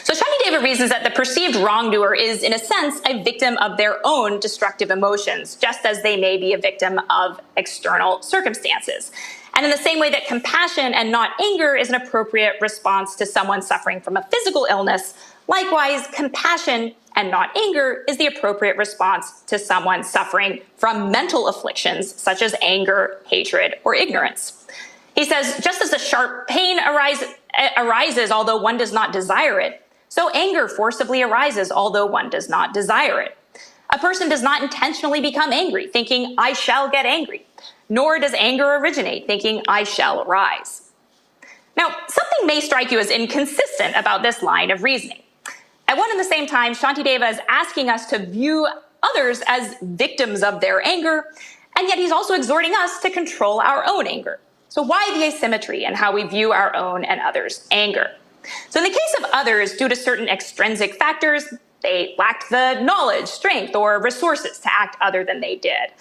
So Shantideva reasons that the perceived wrongdoer is, in a sense, a victim of their own destructive emotions, just as they may be a victim of external circumstances. And in the same way that compassion and not anger is an appropriate response to someone suffering from a physical illness, likewise, compassion and not anger is the appropriate response to someone suffering from mental afflictions such as anger, hatred, or ignorance. He says, just as a sharp pain arises although one does not desire it, so anger forcibly arises although one does not desire it. A person does not intentionally become angry, thinking, I shall get angry, nor does anger originate, thinking, I shall arise. Now, something may strike you as inconsistent about this line of reasoning. At one and the same time, Shantideva is asking us to view others as victims of their anger, and yet he's also exhorting us to control our own anger. So why the asymmetry in how we view our own and others' anger? So in the case of others, due to certain extrinsic factors, they lacked the knowledge, strength, or resources to act other than they did.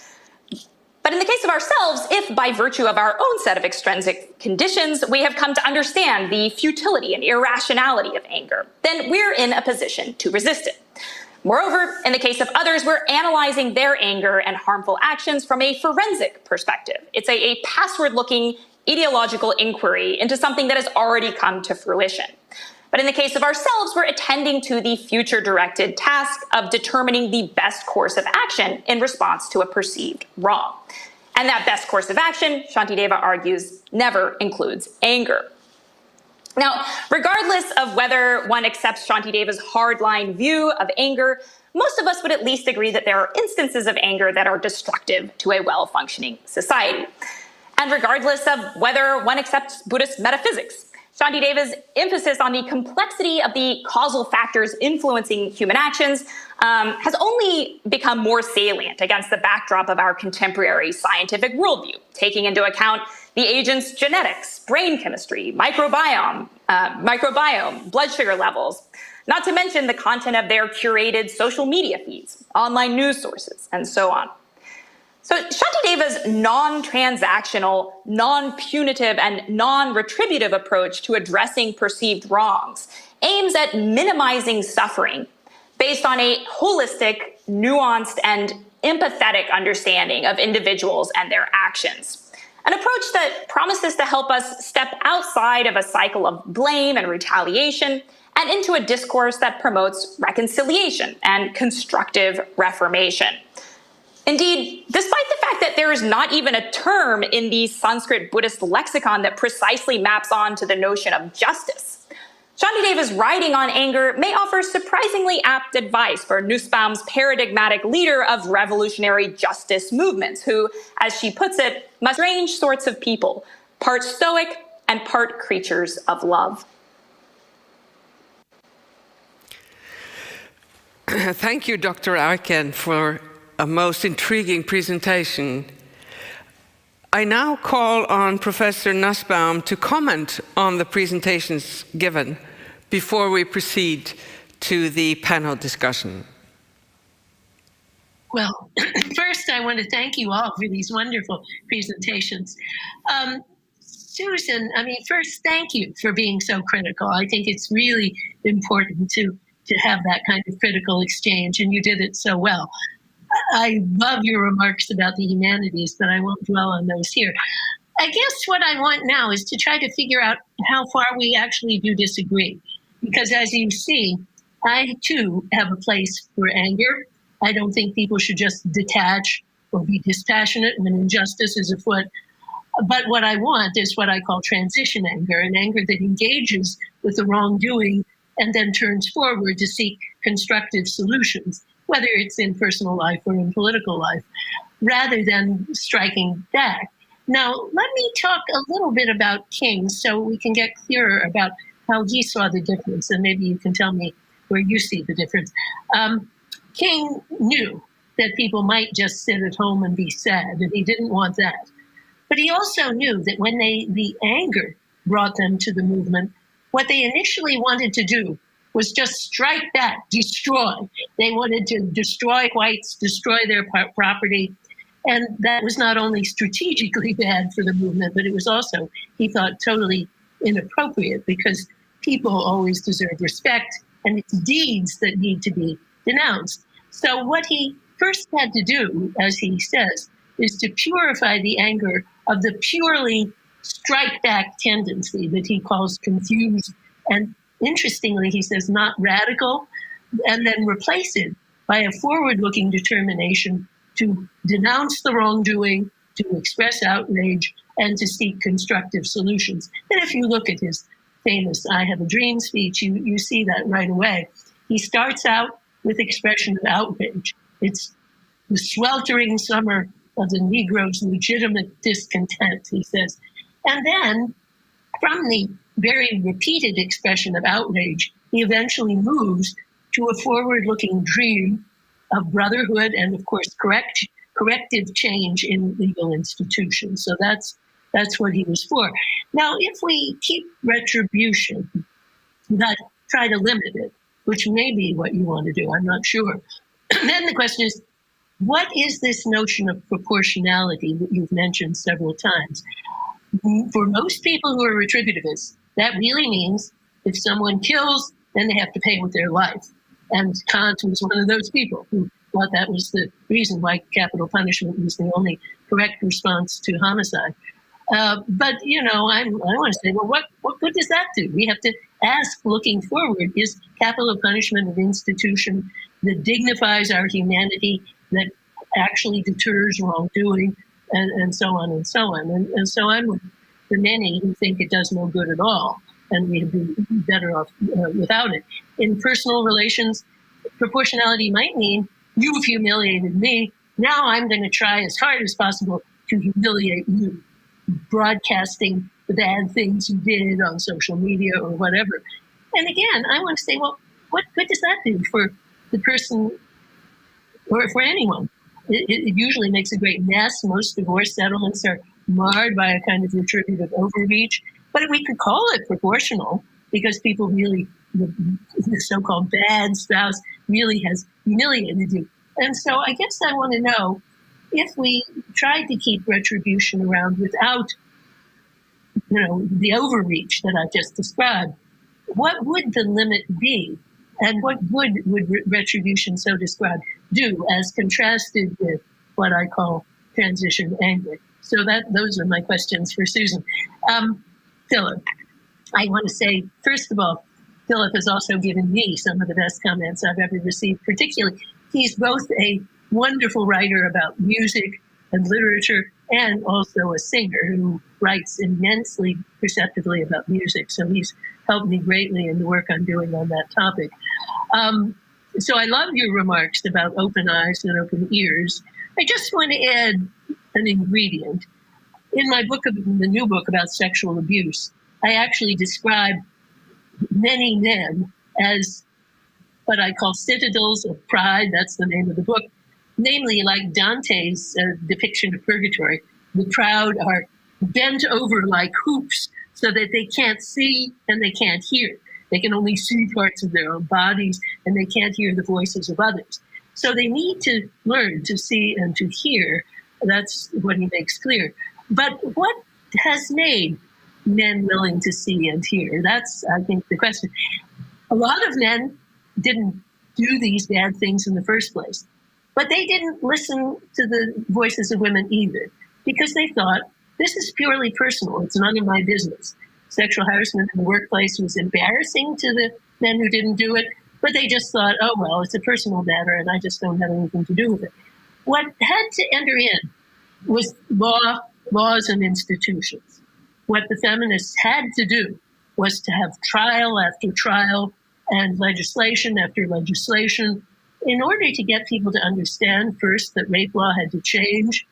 But in the case of ourselves, if by virtue of our own set of extrinsic conditions, we have come to understand the futility and irrationality of anger, then we're in a position to resist it. Moreover, in the case of others, we're analyzing their anger and harmful actions from a forensic perspective. It's a password-looking etiological inquiry into something that has already come to fruition. But in the case of ourselves, we're attending to the future-directed task of determining the best course of action in response to a perceived wrong. And that best course of action, Shantideva argues, never includes anger. Now, regardless of whether one accepts Shantideva's hardline view of anger, most of us would at least agree that there are instances of anger that are destructive to a well-functioning society. And regardless of whether one accepts Buddhist metaphysics, Shantideva's emphasis on the complexity of the causal factors influencing human actions has only become more salient against the backdrop of our contemporary scientific worldview, taking into account the agent's genetics, brain chemistry, microbiome, blood sugar levels, not to mention the content of their curated social media feeds, online news sources, and so on. So Shantideva's non-transactional, non-punitive, and non-retributive approach to addressing perceived wrongs aims at minimizing suffering based on a holistic, nuanced, and empathetic understanding of individuals and their actions. An approach that promises to help us step outside of a cycle of blame and retaliation and into a discourse that promotes reconciliation and constructive reformation. Indeed, despite the fact that there is not even a term in the Sanskrit Buddhist lexicon that precisely maps onto the notion of justice, Shantideva's writing on anger may offer surprisingly apt advice for Nussbaum's paradigmatic leader of revolutionary justice movements, who, as she puts it, must strange sorts of people, part stoic and part creatures of love. Thank you, Dr. Aitken, for a most intriguing presentation. I now call on Professor Nussbaum to comment on the presentations given before we proceed to the panel discussion. Well, first I want to thank you all for these wonderful presentations. Susan, first, thank you for being so critical. I think it's really important to have that kind of critical exchange, and you did it so well. I love your remarks about the humanities, but I won't dwell on those here. I guess what I want now is to try to figure out how far we actually do disagree. Because as you see, I too have a place for anger. I don't think people should just detach or be dispassionate when injustice is afoot. But what I want is what I call transition anger, an anger that engages with the wrongdoing and then turns forward to seek constructive solutions, whether it's in personal life or in political life, rather than striking back. Now, let me talk a little bit about King so we can get clearer about how he saw the difference, and maybe you can tell me where you see the difference. King knew that people might just sit at home and be sad, and he didn't want that. But he also knew that when the anger brought them to the movement, what they initially wanted to do was just strike back, destroy. They wanted to destroy whites, destroy their property. And that was not only strategically bad for the movement, but it was also, he thought, totally inappropriate, because people always deserve respect, and it's deeds that need to be denounced. So what he first had to do, as he says, is to purify the anger of the purely strike back tendency that he calls confused, and interestingly, he says not radical, and then replace it by a forward-looking determination to denounce the wrongdoing, to express outrage, and to seek constructive solutions. And if you look at his famous I Have a Dream speech, you see that right away. He starts out with expression of outrage. It's the sweltering summer of the Negro's legitimate discontent, he says. And then, from the very repeated expression of outrage, he eventually moves to a forward-looking dream of brotherhood and, of course, corrective change in legal institutions. So that's what he was for. Now, if we keep retribution, but try to limit it, which may be what you want to do, I'm not sure. Then the question is, what is this notion of proportionality that you've mentioned several times? For most people who are retributivists, that really means if someone kills, then they have to pay with their life. And Kant was one of those people who thought that was the reason why capital punishment was the only correct response to homicide. But, I want to say, well, what good does that do? We have to ask, looking forward, is capital punishment an institution that dignifies our humanity, that actually deters wrongdoing, and so on and so on. And so I'm with the many who think it does no good at all, and we'd be better off without it. In personal relations, proportionality might mean you've humiliated me. Now I'm going to try as hard as possible to humiliate you, broadcasting the bad things you did on social media or whatever. And again, I want to say, well, what good does that do for the person or for anyone? It usually makes a great mess. Most divorce settlements are marred by a kind of retributive overreach. But we could call it proportional because people really, the so-called bad spouse really has humiliated you. And so I guess I want to know, if we tried to keep retribution around without, the overreach that I just described, what would the limit be? And what good would retribution so described do as contrasted with what I call transition anger? So those are my questions for Susan. Philip, I want to say, first of all, Philip has also given me some of the best comments I've ever received. Particularly, he's both a wonderful writer about music and literature and also a singer who writes immensely perceptively about music. So he's helped me greatly in the work I'm doing on that topic. So I love your remarks about open eyes and open ears. I just want to add an ingredient. In my book, the new book about sexual abuse, I actually describe many men as what I call citadels of pride. That's the name of the book. Namely, like Dante's depiction of purgatory, the proud are bent over like hoops so that they can't see and they can't hear. They can only see parts of their own bodies and they can't hear the voices of others. So they need to learn to see and to hear. That's what he makes clear. But what has made men willing to see and hear? That's, I think, the question. A lot of men didn't do these bad things in the first place, but they didn't listen to the voices of women either, because they thought, this is purely personal. It's none of my business. Sexual harassment in the workplace was embarrassing to the men who didn't do it, but they just thought, oh, well, it's a personal matter and I just don't have anything to do with it. What had to enter in was laws and institutions. What the feminists had to do was to have trial after trial and legislation after legislation in order to get people to understand, first, that rape law had to change.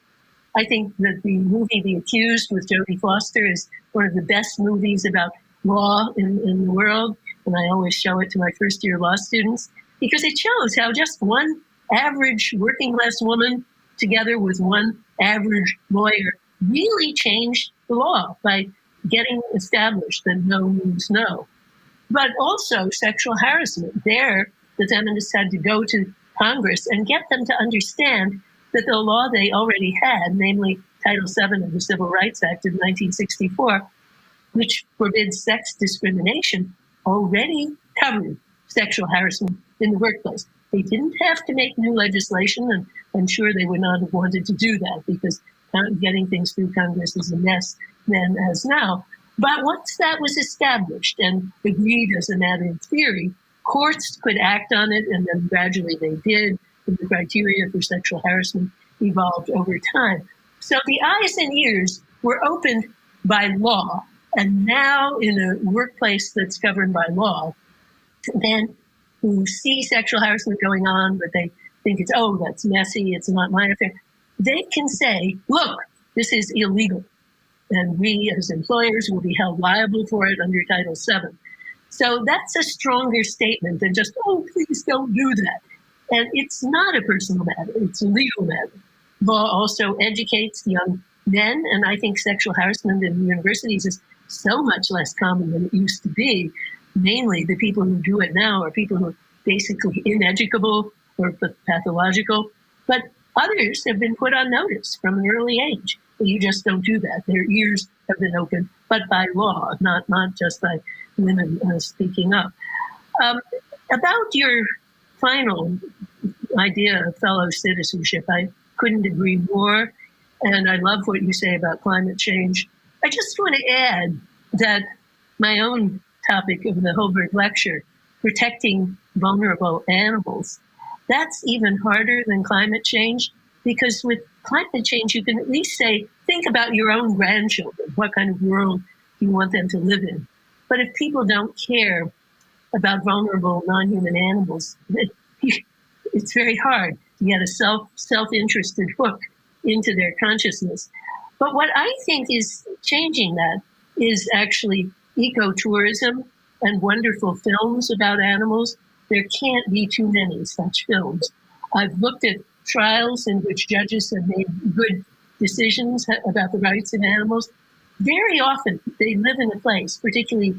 I think that the movie The Accused with Jodie Foster is one of the best movies about law in the world, and I always show it to my first-year law students, because it shows how just one average working-class woman together with one average lawyer really changed the law by getting established that no means no. But also sexual harassment. There, the feminists had to go to Congress and get them to understand that the law they already had, namely Title VII of the Civil Rights Act of 1964, which forbids sex discrimination, already covered sexual harassment in the workplace. They didn't have to make new legislation, and I'm sure they would not have wanted to do that because getting things through Congress is a mess then as now. But once that was established and agreed as a matter of theory, courts could act on it, and then gradually they did, and the criteria for sexual harassment evolved over time. So the eyes and ears were opened by law, and now in a workplace that's governed by law, then who see sexual harassment going on, but they think it's, oh, that's messy, it's not my affair, they can say, look, this is illegal, and we as employers will be held liable for it under Title VII. So that's a stronger statement than just, oh, please don't do that. And it's not a personal matter, it's a legal matter. Law also educates young men, and I think sexual harassment in universities is so much less common than it used to be. Mainly the people who do it now are people who are basically ineducable or pathological, but others have been put on notice from an early age. You just don't do that. Their ears have been opened, but by law, not just by women speaking up. About your final idea of fellow citizenship, I couldn't agree more, and I love what you say about climate change. I just want to add that my own topic of the Holberg lecture, protecting vulnerable animals, that's even harder than climate change, because with climate change, you can at least say, think about your own grandchildren. What kind of world you want them to live in? But if people don't care about vulnerable non-human animals, it's very hard to get a self-interested hook into their consciousness. But what I think is changing that is actually ecotourism and wonderful films about animals. There can't be too many such films. I've looked at trials in which judges have made good decisions about the rights of animals. Very often they live in a place, particularly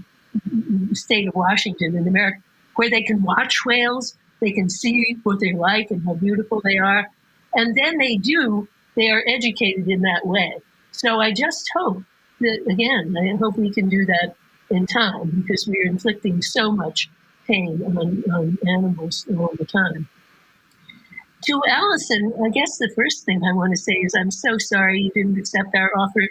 the state of Washington in America, where they can watch whales, they can see what they're like and how beautiful they are, and then they are educated in that way. So I just hope that, again, I hope we can do that in time, because we're inflicting so much pain on animals all the time. To Allison, I guess the first thing I want to say is I'm so sorry you didn't accept our offer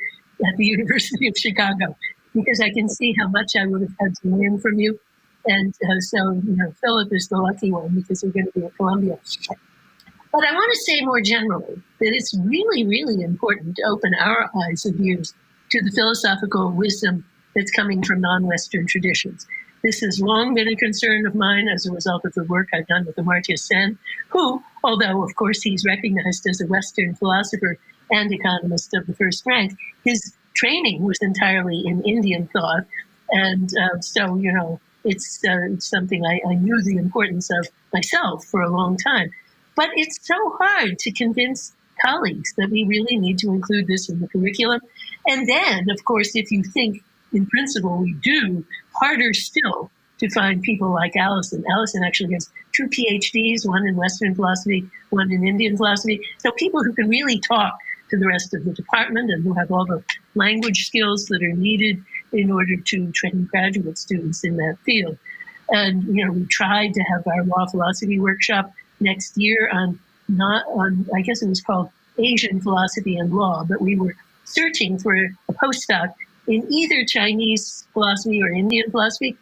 at the University of Chicago, because I can see how much I would have had to learn from you. And so, Philip is the lucky one, because we're going to be at Columbia. But I want to say more generally that it's really, really important to open our eyes and ears to the philosophical wisdom that's coming from non-Western traditions. This has long been a concern of mine as a result of the work I've done with Amartya Sen, who, although of course he's recognized as a Western philosopher and economist of the first rank, his training was entirely in Indian thought. And so, it's something I knew the importance of myself for a long time. But it's so hard to convince colleagues that we really need to include this in the curriculum. And then, of course, if you think in principle we do, harder still to find people like Allison. Allison actually has 2 PhDs, one in Western philosophy, one in Indian philosophy. So people who can really talk to the rest of the department and who have all the language skills that are needed in order to train graduate students in that field. And, we tried to have our law philosophy workshop next year on I guess it was called Asian philosophy and law, but we were searching for a postdoc in either Chinese philosophy or Indian philosophy.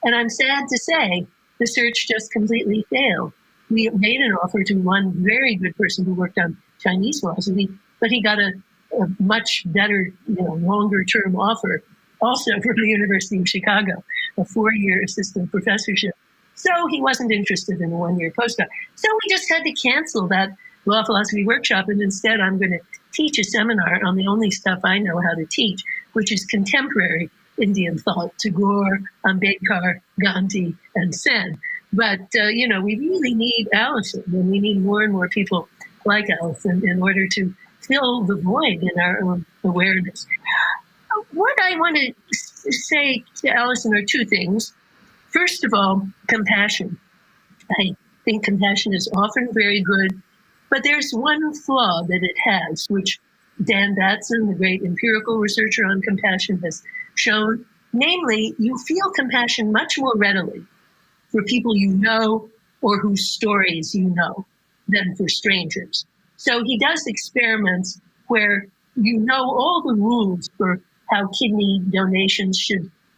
And I'm sad to say the search just completely failed. We made an offer to one very good person who worked on Chinese philosophy, but he got a much better, longer term offer also from the University of Chicago, a 4-year assistant professorship. So he wasn't interested in a 1-year postdoc. So we just had to cancel that law philosophy workshop. And instead, I'm going to teach a seminar on the only stuff I know how to teach, which is contemporary Indian thought, Tagore, Ambedkar, Gandhi, and Sen. But, we really need Allison, and we need more and more people like Allison in order to fill the void in our own awareness. What I want to say to Allison are 2 things. First of all, compassion. I think compassion is often very good, but there's one flaw that it has, which Dan Batson, the great empirical researcher on compassion, has shown. Namely, you feel compassion much more readily for people you know or whose stories you know than for strangers. So he does experiments where you know all the rules for how kidney donations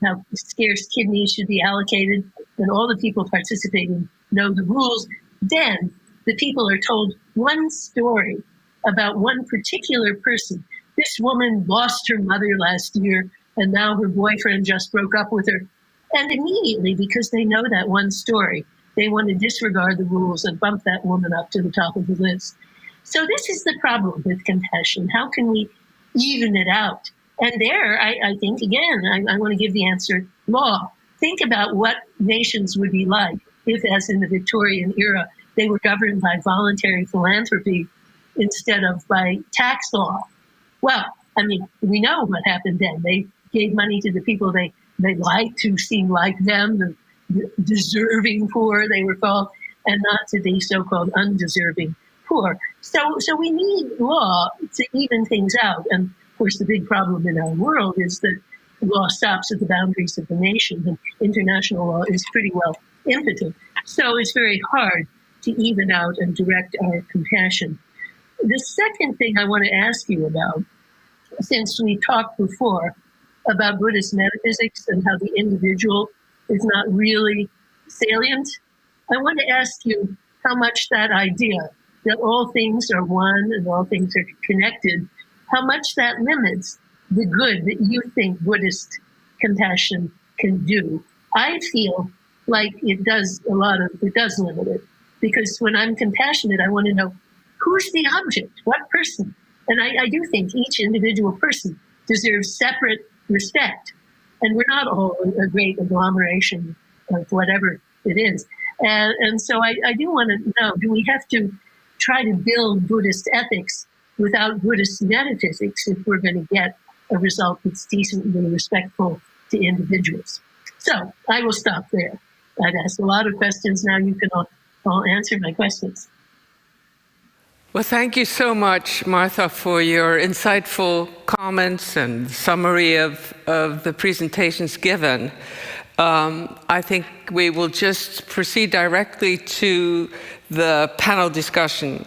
how scarce kidneys should be allocated, and all the people participating know the rules. Then the people are told one story about one particular person. This woman lost her mother last year, and now her boyfriend just broke up with her. And immediately, because they know that one story, they want to disregard the rules and bump that woman up to the top of the list. So this is the problem with compassion. How can we even it out? And there, I think, again, I want to give the answer, law. Think about what nations would be like if, as in the Victorian era, they were governed by voluntary philanthropy instead of by tax law. Well, I mean, we know what happened then. They gave money to the people they liked, who seemed like them, the deserving poor, they were called, and not to the so-called undeserving poor. So we need law to even things out. And of course, the big problem in our world is that law stops at the boundaries of the nation, and international law is pretty well impotent. So it's very hard to even out and direct our compassion. The second thing I want to ask you about, since we talked before about Buddhist metaphysics and how the individual is not really salient, I want to ask you how much that idea that all things are one and all things are connected, how much that limits the good that you think Buddhist compassion can do. I feel like it does limit it, because when I'm compassionate, I want to know who's the object, what person. And I do think each individual person deserves separate respect. And we're not all a great agglomeration of whatever it is. And so I do want to know, do we have to try to build Buddhist ethics without Buddhist metaphysics if we're going to get a result that's decently respectful to individuals? So I will stop there. I've asked a lot of questions. Now you can all answer my questions. Well, thank you so much, Martha, for your insightful comments and summary of the presentations given. I think we will just proceed directly to the panel discussion.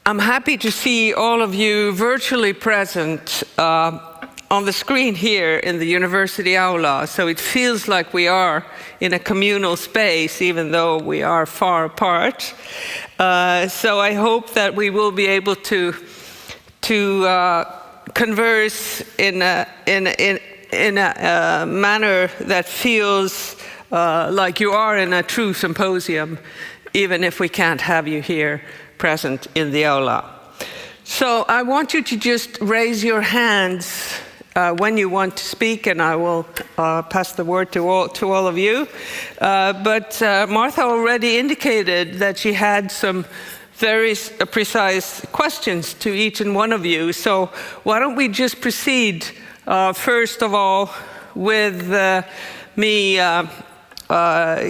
I'm happy to see all of you virtually present on the screen here in the university aula, so it feels like we are in a communal space, even though we are far apart. So I hope that we will be able to converse in a manner that feels like you are in a true symposium, even if we can't have you here present in the aula. So I want you to just raise your hands when you want to speak, and I will pass the word to all of you. But Martha already indicated that she had some very precise questions to each and one of you. So why don't we just proceed, first of all, with me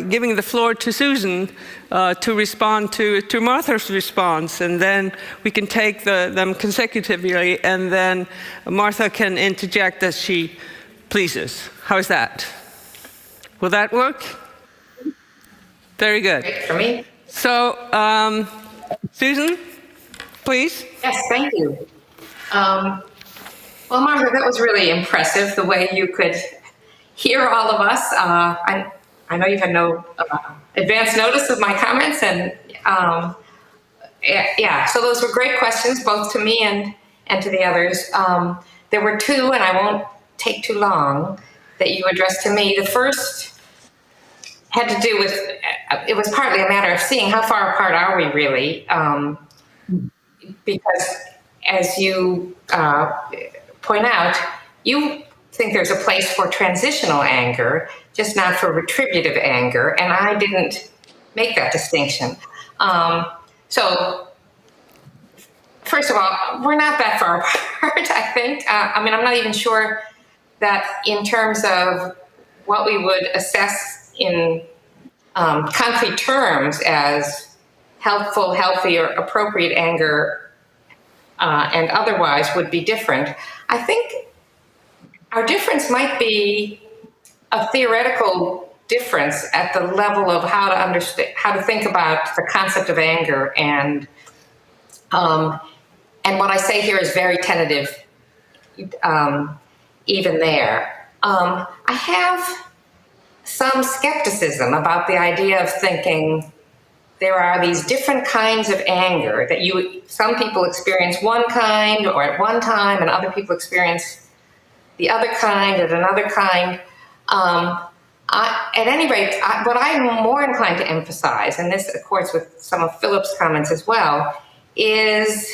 giving the floor to Susan to respond to Martha's response, and then we can take them consecutively, and then Martha can interject as she pleases. How's that? Will that work? Very good. Great for me. So, Susan, please. Yes, thank you. Well, Martha, that was really impressive, the way you could hear all of us. I know you've had no advance notice of my comments, and yeah, so those were great questions, both to me and to the others. There were two, and I won't take too long, that you addressed to me. The first had to do with, it was partly a matter of seeing how far apart are we really, because as you point out, you think there's a place for transitional anger, just not for retributive anger, and I didn't make that distinction. So, first of all, we're not that far apart, I think. I mean, I'm not even sure that in terms of what we would assess in concrete terms as helpful, healthy, or appropriate anger and otherwise would be different. I think our difference might be a theoretical difference at the level of how to understand, how to think about the concept of anger, and And what I say here is very tentative, even there. I have some skepticism about the idea of thinking there are these different kinds of anger that some people experience one kind or at one time, and other people experience the other kind at another kind. At any rate, what I'm more inclined to emphasize, and this accords with some of Philip's comments as well, is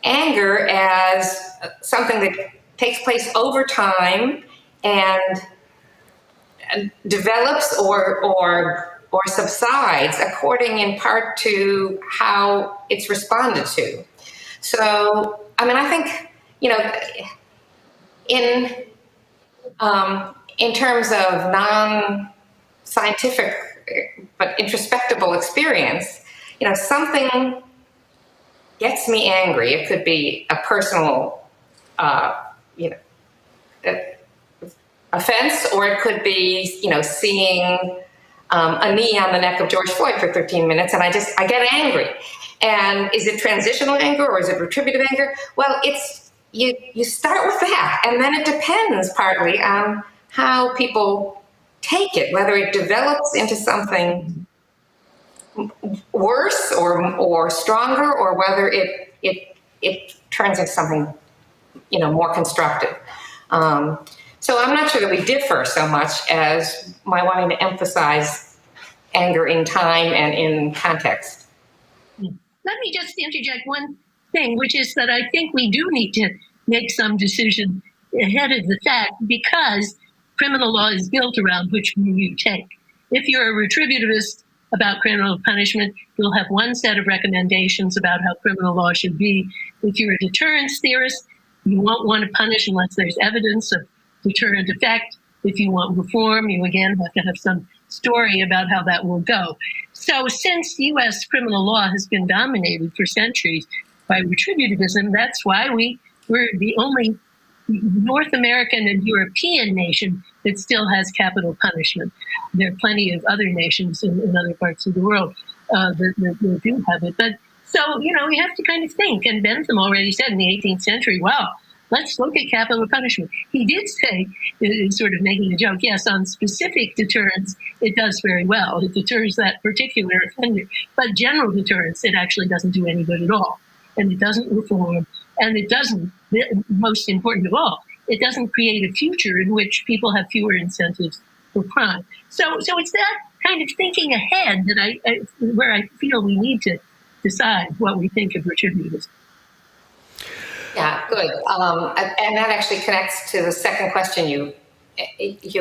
anger as something that takes place over time and develops or subsides according in part to how it's responded to. So, I mean, I think, in terms of non-scientific but introspectable experience, something gets me angry. It could be a personal, offense, or it could be, seeing a knee on the neck of George Floyd for 13 minutes, and I get angry. And is it transitional anger or is it retributive anger? Well, you start with that, and then it depends partly on how people take it, whether it develops into something worse or stronger, or whether it turns into something, more constructive. So I'm not sure that we differ so much as my wanting to emphasize anger in time and in context. Let me just interject one thing, which is that I think we do need to make some decision ahead of the fact, because criminal law is built around which view you take. If you're a retributivist about criminal punishment, you'll have one set of recommendations about how criminal law should be. If you're a deterrence theorist, you won't want to punish unless there's evidence of deterrent effect. If you want reform, you again have to have some story about how that will go. So since U.S. criminal law has been dominated for centuries by retributivism, that's why we're the only North American and European nation that still has capital punishment. There are plenty of other nations in other parts of the world that do have it. But so, you have to kind of think. And Bentham already said in the 18th century, well, let's look at capital punishment. He did say, sort of making a joke, yes, on specific deterrence, it does very well. It deters that particular offender. But general deterrence, it actually doesn't do any good at all. And it doesn't reform. And it doesn't, most important of all, it doesn't create a future in which people have fewer incentives for crime. So it's that kind of thinking ahead that where I feel we need to decide what we think of retributivism. Yeah, good. And that actually connects to the second question you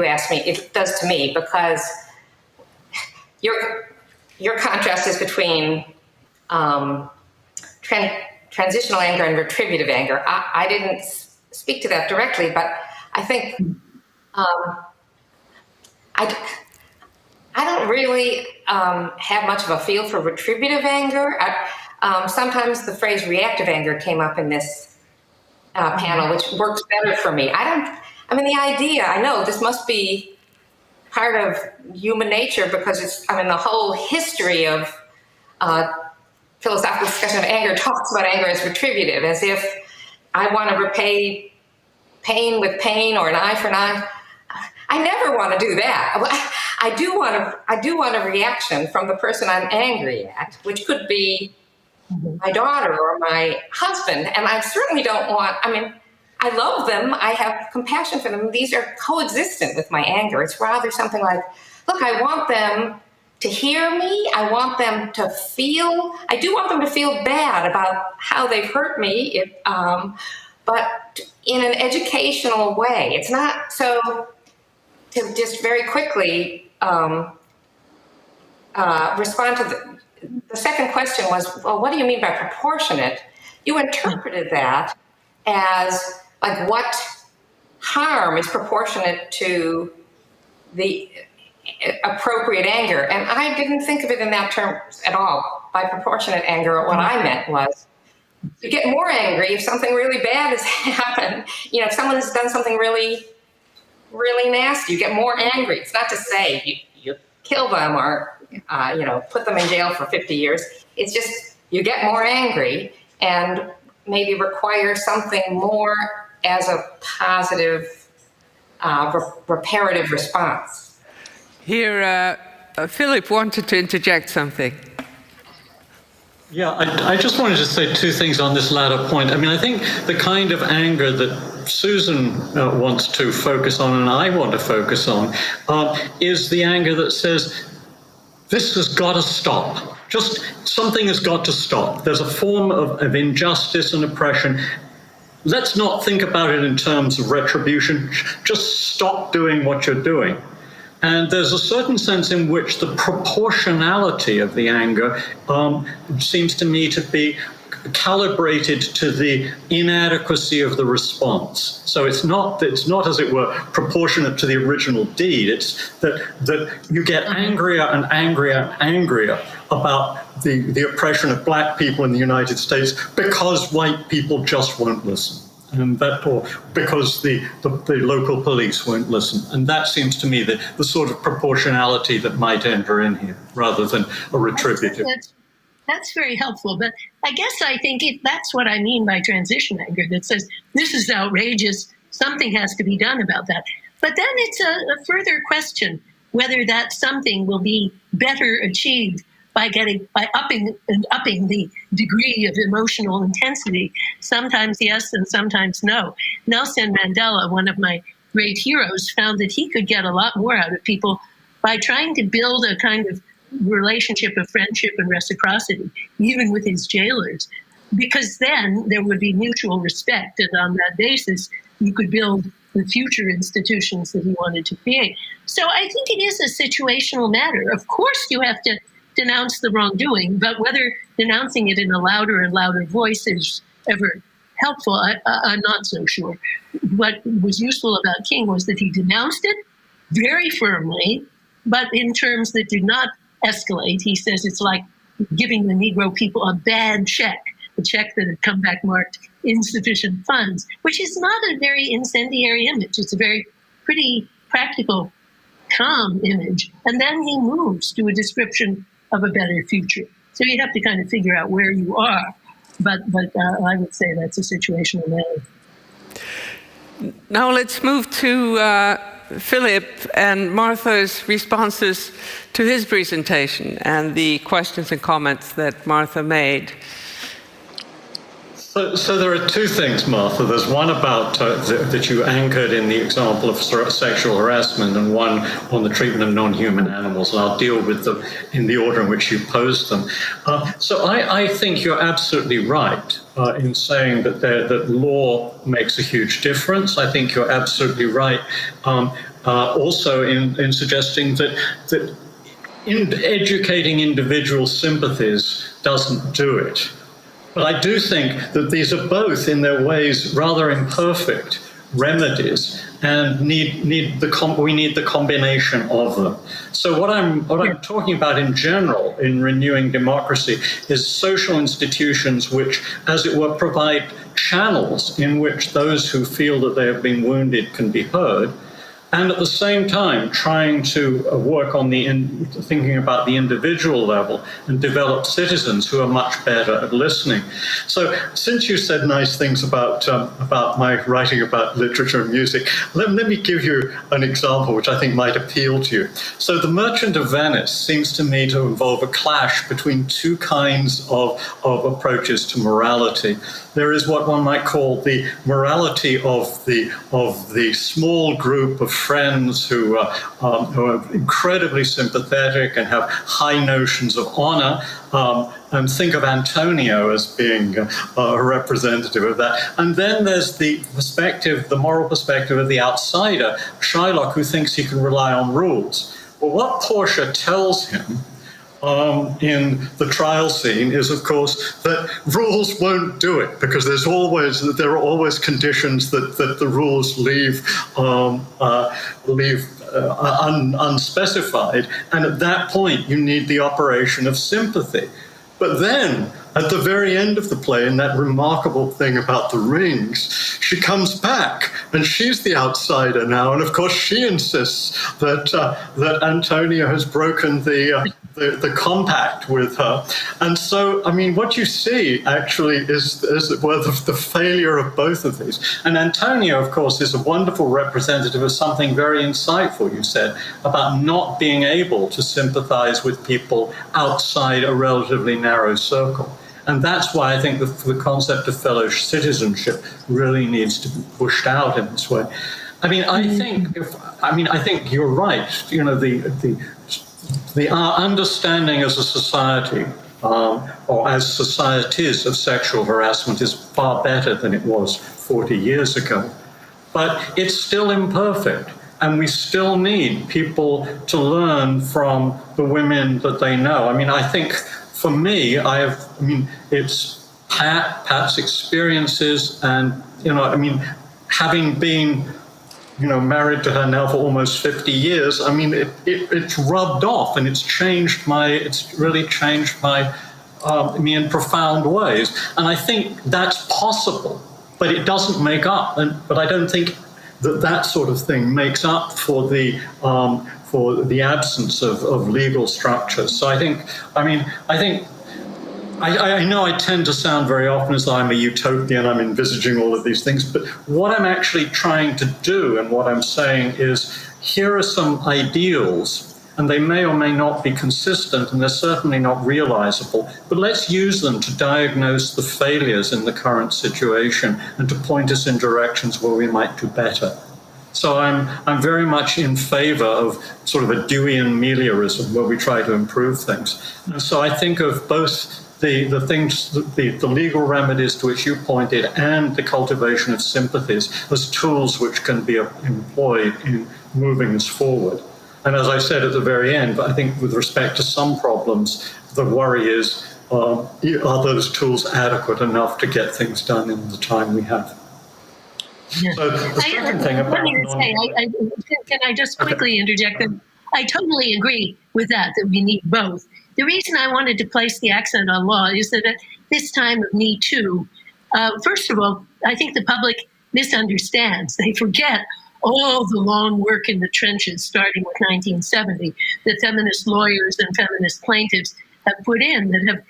asked me. It does to me, because your contrast is between transitional anger and retributive anger. I didn't speak to that directly, but I think I don't really have much of a feel for retributive anger. Sometimes the phrase reactive anger came up in this panel, which works better for me. The idea, I know this must be part of human nature, because the whole history of philosophical discussion of anger talks about anger as retributive, as if I want to repay pain with pain or an eye for an eye. I never want to do that. I do want a reaction from the person I'm angry at, which could be my daughter or my husband. And I certainly don't want, I love them. I have compassion for them. These are coexistent with my anger. It's rather something like, look, I want them to hear me. I want them to feel, I do want them to feel bad about how they've hurt me, but in an educational way. It's not so, to just very quickly respond to the second question was, well, what do you mean by proportionate? You interpreted that as like what harm is proportionate to the appropriate anger. And I didn't think of it in that terms at all. By proportionate anger, what I meant was you get more angry if something really bad has happened. If someone has done something really, really nasty, you get more angry. It's not to say you kill them or put them in jail for 50 years. It's just you get more angry. And maybe require something more as a positive, reparative response. Here, Philip wanted to interject something. Yeah, I just wanted to say two things on this latter point. I mean, I think the kind of anger that Susan wants to focus on and I want to focus on is the anger that says, this has got to stop. Just something has got to stop. There's a form of injustice and oppression. Let's not think about it in terms of retribution. Just stop doing what you're doing. And there's a certain sense in which the proportionality of the anger seems to me to be calibrated to the inadequacy of the response. So it's not, as it were, proportionate to the original deed. It's that you get angrier and angrier and angrier about the oppression of black people in the United States because white people just won't listen. And that, or because the local police won't listen. And that seems to me the sort of proportionality that might enter in here, rather than a retributive. That's very helpful. But I guess I think that's what I mean by transition anger, that says, this is outrageous, something has to be done about that. But then it's a further question whether that something will be better achieved by upping the degree of emotional intensity. Sometimes yes, and sometimes no. Nelson Mandela, one of my great heroes, found that he could get a lot more out of people by trying to build a kind of relationship of friendship and reciprocity, even with his jailers, because then there would be mutual respect, and on that basis, you could build the future institutions that he wanted to create. So I think it is a situational matter. Of course, you have to denounce the wrongdoing, but whether denouncing it in a louder and louder voice is ever helpful, I'm not so sure. What was useful about King was that he denounced it very firmly, but in terms that did not escalate. He says it's like giving the Negro people a bad check, a check that had come back marked insufficient funds, which is not a very incendiary image. It's a very pretty practical, calm image. And then he moves to a description of a better future. So you have to kind of figure out where you are. But I would say that's a situational matter. Now let's move to Philip and Martha's responses to his presentation and the questions and comments that Martha made. So there are two things, Martha. There's one about that you anchored in the example of sexual harassment, and one on the treatment of non-human animals, and I'll deal with them in the order in which you posed them. So I think you're absolutely right in saying that law makes a huge difference. I think you're absolutely right also in suggesting that educating individual sympathies doesn't do it. But I do think that these are both, in their ways, rather imperfect remedies, and we need the combination of them. So what I'm talking about in general in renewing democracy is social institutions which, as it were, provide channels in which those who feel that they have been wounded can be heard, and at the same time trying to work on thinking about the individual level and develop citizens who are much better at listening. So since you said nice things about my writing about literature and music, let me give you an example which I think might appeal to you. So The Merchant of Venice seems to me to involve a clash between two kinds of approaches to morality. There is what one might call the morality of the small group of friends who are incredibly sympathetic and have high notions of honor, and think of Antonio as being a representative of that. And then there's the moral perspective of the outsider, Shylock, who thinks he can rely on rules. Well, what Portia tells him in the trial scene is, of course, that rules won't do it, because there are always conditions that the rules leave unspecified, and at that point you need the operation of sympathy. But then, at the very end of the play, in that remarkable thing about the rings, she comes back And she's the outsider now. And of course, she insists that Antonia has broken the compact with her. And so, I mean, what you see actually is the failure of both of these. And Antonia, of course, is a wonderful representative of something very insightful, you said, about not being able to sympathize with people outside a relatively narrow circle. And that's why I think the concept of fellow citizenship really needs to be pushed out in this way. I mean, I think you're right. You know, our understanding as a society, or as societies of sexual harassment, is far better than it was 40 years ago. But it's still imperfect, and we still need people to learn from the women that they know. I mean, I think for me, it's Pat's experiences, and, you know, I mean, having been, you know, married to her now for almost 50 years, I mean, it's rubbed off, and it's really changed me in profound ways. And I think that's possible, but it doesn't make up. But I don't think that sort of thing makes up for the absence of legal structures. So I know I tend to sound very often as though I'm a utopian, I'm envisaging all of these things, but what I'm actually trying to do and what I'm saying is, here are some ideals, and they may or may not be consistent, and they're certainly not realizable, but let's use them to diagnose the failures in the current situation and to point us in directions where we might do better. So I'm very much in favor of sort of a Deweyan meliorism, where we try to improve things. And so I think of both the things, the legal remedies to which you pointed, and the cultivation of sympathies as tools which can be employed in moving us forward. And as I said at the very end, I think with respect to some problems, the worry is, are those tools adequate enough to get things done in the time we have? Yeah. So the second thing about can I just quickly interject that I totally agree with that we need both. The reason I wanted to place the accent on law is that at this time of Me Too, first of all, I think the public misunderstands. They forget all the long work in the trenches, starting with 1970, that feminist lawyers and feminist plaintiffs have put in, that have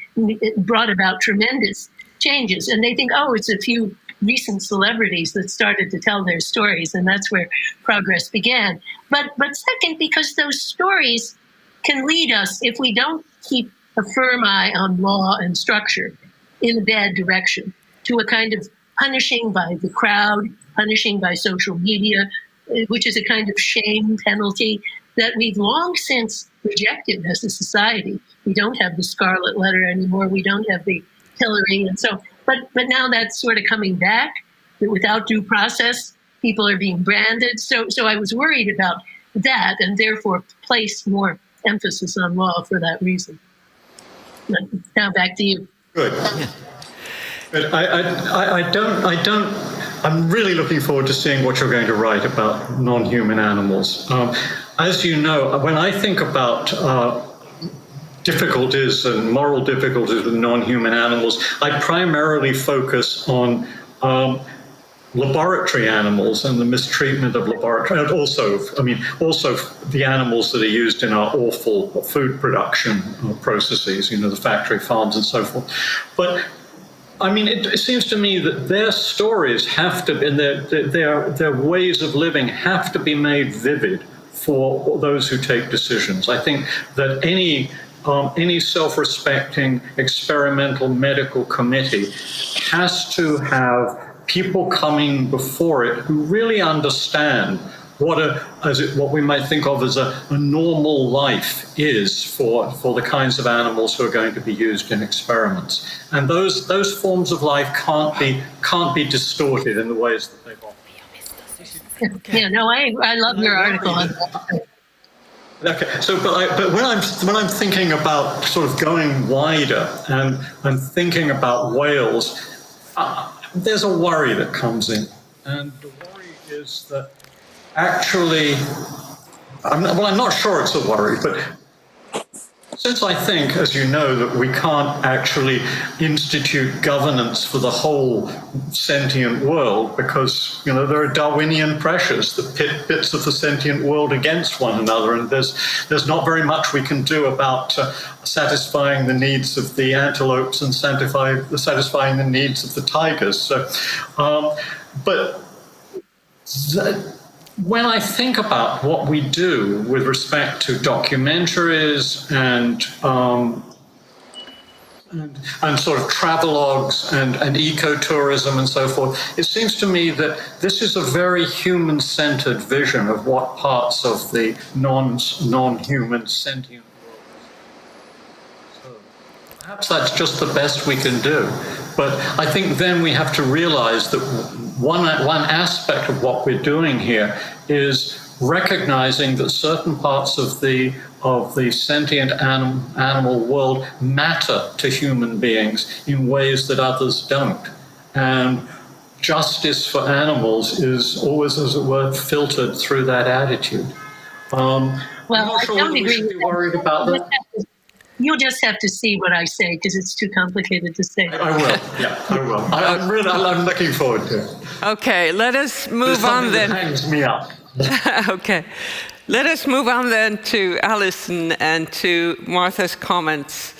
brought about tremendous changes. And they think, oh, it's a few recent celebrities that started to tell their stories, and that's where progress began. But second, because those stories can lead us, if we don't keep a firm eye on law and structure, in a bad direction, to a kind of punishing by the crowd, punishing by social media, which is a kind of shame penalty that we've long since rejected as a society. We don't have the scarlet letter anymore. We don't have the pillory. And so, but now that's sort of coming back, that without due process, people are being branded. So I was worried about that, and therefore placed more emphasis on law for that reason. Now back to you. Good. But I'm really looking forward to seeing what you're going to write about non-human animals. As you know, when I think about difficulties and moral difficulties with non-human animals, I primarily focus on laboratory animals and the mistreatment of laboratory, and also the animals that are used in our awful food production processes, the factory farms and so forth. But I mean, it seems to me that their stories have to, and their ways of living have to be made vivid for those who take decisions. I think that any self-respecting experimental medical committee has to have people coming before it who really understand what we might think of as a normal life is for the kinds of animals who are going to be used in experiments. And those forms of life can't be distorted in the ways that they've often. Yeah, no, I love your article on that. Okay, so but when I'm thinking about sort of going wider and I'm thinking about whales, there's a worry that comes in, and the worry is that actually, I'm not sure it's a worry, but Since I think, as you know, that we can't actually institute governance for the whole sentient world because, you know, there are Darwinian pressures that pit bits of the sentient world against one another, and there's not very much we can do about satisfying the needs of the antelopes and satisfying the needs of the tigers. So, when I think about what we do with respect to documentaries and sort of travelogues and ecotourism and so forth, it seems to me that this is a very human-centered vision of what parts of the non-human sentient world. So perhaps that's just the best we can do. But I think then we have to realize that one aspect of what we're doing here is recognizing that certain parts of the sentient animal world matter to human beings in ways that others don't. And justice for animals is always, as it were, filtered through that attitude. I'm not sure whether we should be worried about that. You'll just have to see what I say because it's too complicated to say. I will. Yeah, I will. I'm looking forward to it. Okay, let us move on then. That hangs me up. Okay, let us move on then to Allison and to Martha's comments,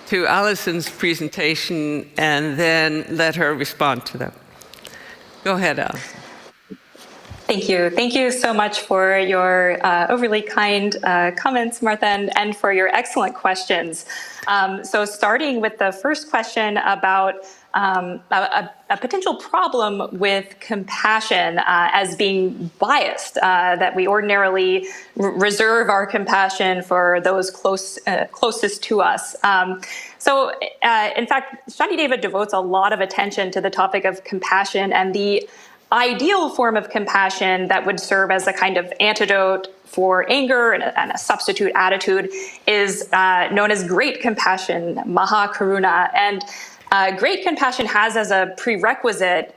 to Allison's presentation, and then let her respond to them. Go ahead, Allison. Thank you. Thank you so much for your overly kind comments, Martha, and for your excellent questions. So starting with the first question about a potential problem with compassion as being biased, that we ordinarily reserve our compassion for those closest to us. So in fact, Shantideva devotes a lot of attention to the topic of compassion, and the ideal form of compassion that would serve as a kind of antidote for anger and a substitute attitude is known as great compassion, maha karuna. And great compassion has as a prerequisite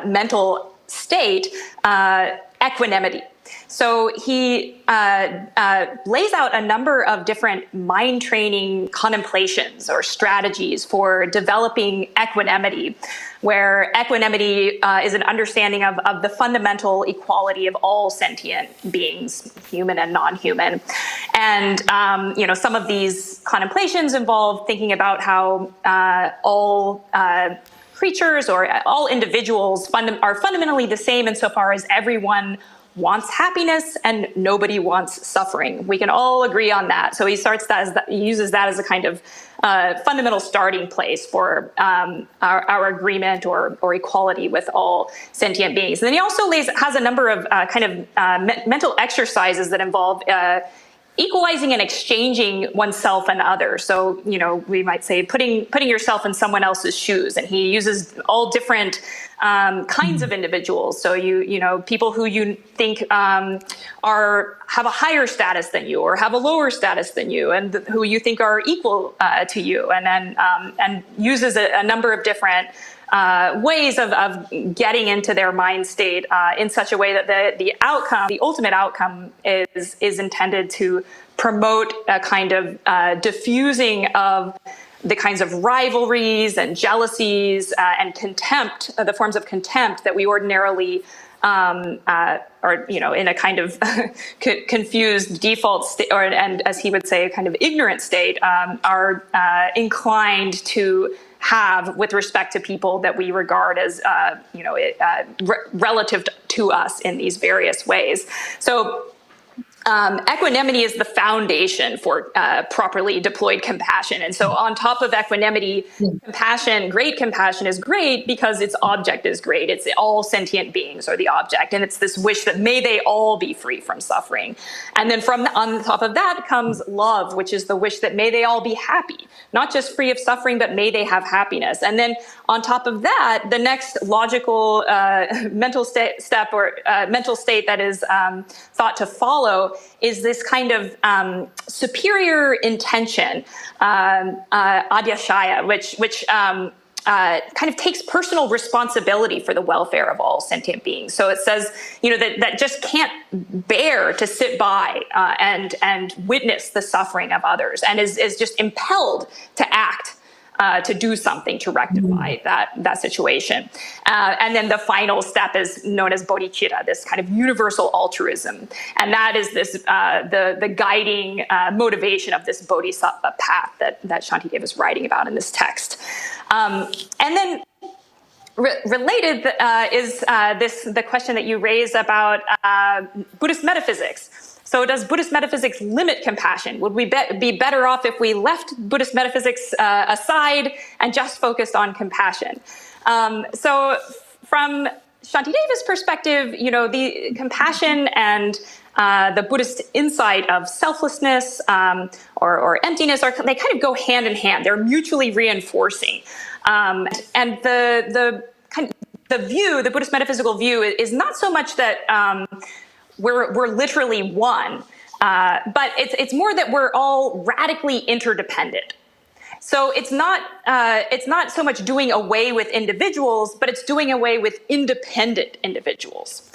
mental state equanimity. So he lays out a number of different mind training contemplations or strategies for developing equanimity, where equanimity is an understanding of the fundamental equality of all sentient beings, human and non-human. And some of these contemplations involve thinking about how all creatures or all individuals are fundamentally the same insofar as everyone wants happiness and nobody wants suffering. We can all agree on that. So he uses that as a kind of fundamental starting place for our agreement or equality with all sentient beings. And then he also has a number of mental exercises that involve equalizing and exchanging oneself and others. So, we might say putting yourself in someone else's shoes, and he uses all different kinds of individuals. So people who you think have a higher status than you or have a lower status than you, and who you think are equal to you, and then and uses a number of different ways of getting into their mind state in such a way that the ultimate outcome is intended to promote a kind of diffusing of the kinds of rivalries and jealousies and contempt, the forms of contempt that we ordinarily or in a kind of confused default state, and as he would say, a kind of ignorant state, are inclined to have with respect to people that we regard as relative to us in these various ways. So equanimity is the foundation for properly deployed compassion. And so on top of equanimity, compassion, great compassion is great because its object is great. It's all sentient beings are the object. And it's this wish that may they all be free from suffering. And then on top of that comes love, which is the wish that may they all be happy, not just free of suffering, but may they have happiness. And then on top of that, the next logical mental state that is thought to follow is this kind of superior intention, adhyashaya, which kind of takes personal responsibility for the welfare of all sentient beings. So it says, that just can't bear to sit by and witness the suffering of others, and is just impelled to act, to do something to rectify that situation. And then the final step is known as bodhicitta, this kind of universal altruism. And that is this the guiding motivation of this bodhisattva path that Shantideva is writing about in this text. And then related is the question that you raised about Buddhist metaphysics. So does Buddhist metaphysics limit compassion? Would we be better off if we left Buddhist metaphysics aside and just focused on compassion? So from Shantideva's perspective, the compassion and the Buddhist insight of selflessness or emptiness they kind of go hand in hand. They're mutually reinforcing. And the Buddhist metaphysical view is not so much that we're literally one, but it's more that we're all radically interdependent. So it's not so much doing away with individuals, but it's doing away with independent individuals.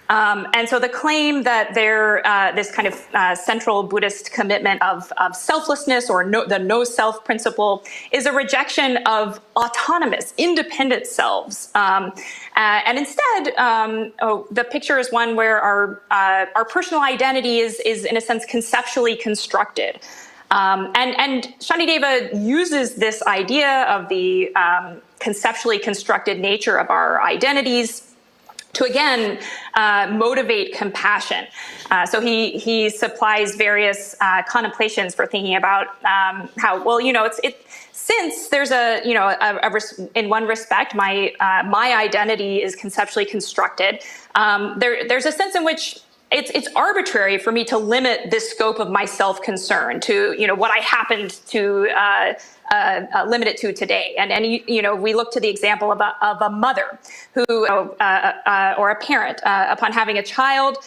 And so the claim that this kind of central Buddhist commitment of selflessness or the no-self principle is a rejection of autonomous, independent selves. And instead, the picture is one where our personal identity is in a sense conceptually constructed. And Shantideva uses this idea of the conceptually constructed nature of our identities to again motivate compassion. So he supplies various contemplations for thinking about how since there's in one respect my identity is conceptually constructed. There's a sense in which it's arbitrary for me to limit the scope of my self-concern to what I happened to limit it to today. And we look to the example of a mother who or a parent upon having a child.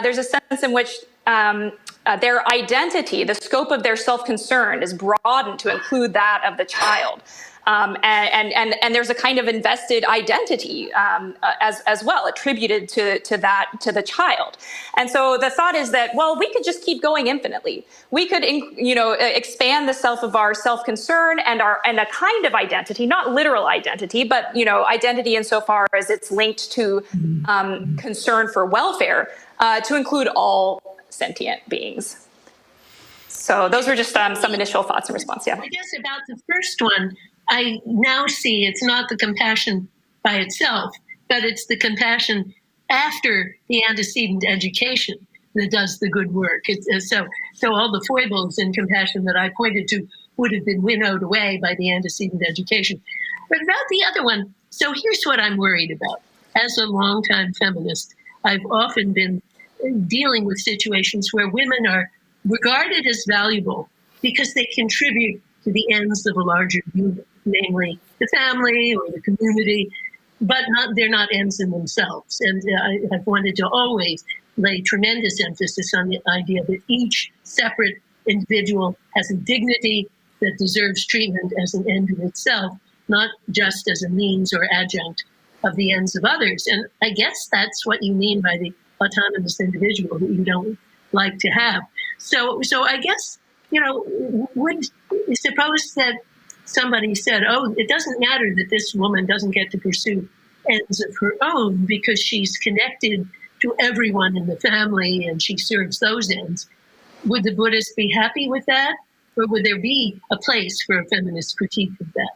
There's a sense in which their identity, the scope of their self-concern, is broadened to include that of the child. And there's a kind of invested identity as well attributed to the child. And so the thought is that, well, we could just keep going infinitely. We could expand the self of our self-concern and a kind of identity, not literal identity, but identity insofar as it's linked to concern for welfare, to include all sentient beings. So those were just some initial thoughts in response. Yeah. I guess about the first one, I now see it's not the compassion by itself, but it's the compassion after the antecedent education that does the good work. So all the foibles in compassion that I pointed to would have been winnowed away by the antecedent education. But about the other one, so here's what I'm worried about. As a longtime feminist, I've often been dealing with situations where women are regarded as valuable because they contribute to the ends of a larger unit, namely the family or the community, but they're not ends in themselves. And I've wanted to always lay tremendous emphasis on the idea that each separate individual has a dignity that deserves treatment as an end in itself, not just as a means or adjunct of the ends of others. And I guess that's what you mean by the autonomous individual who you don't like to have. So I guess, would suppose that somebody said, oh, it doesn't matter that this woman doesn't get to pursue ends of her own because she's connected to everyone in the family and she serves those ends. Would the Buddhists be happy with that? Or would there be a place for a feminist critique of that?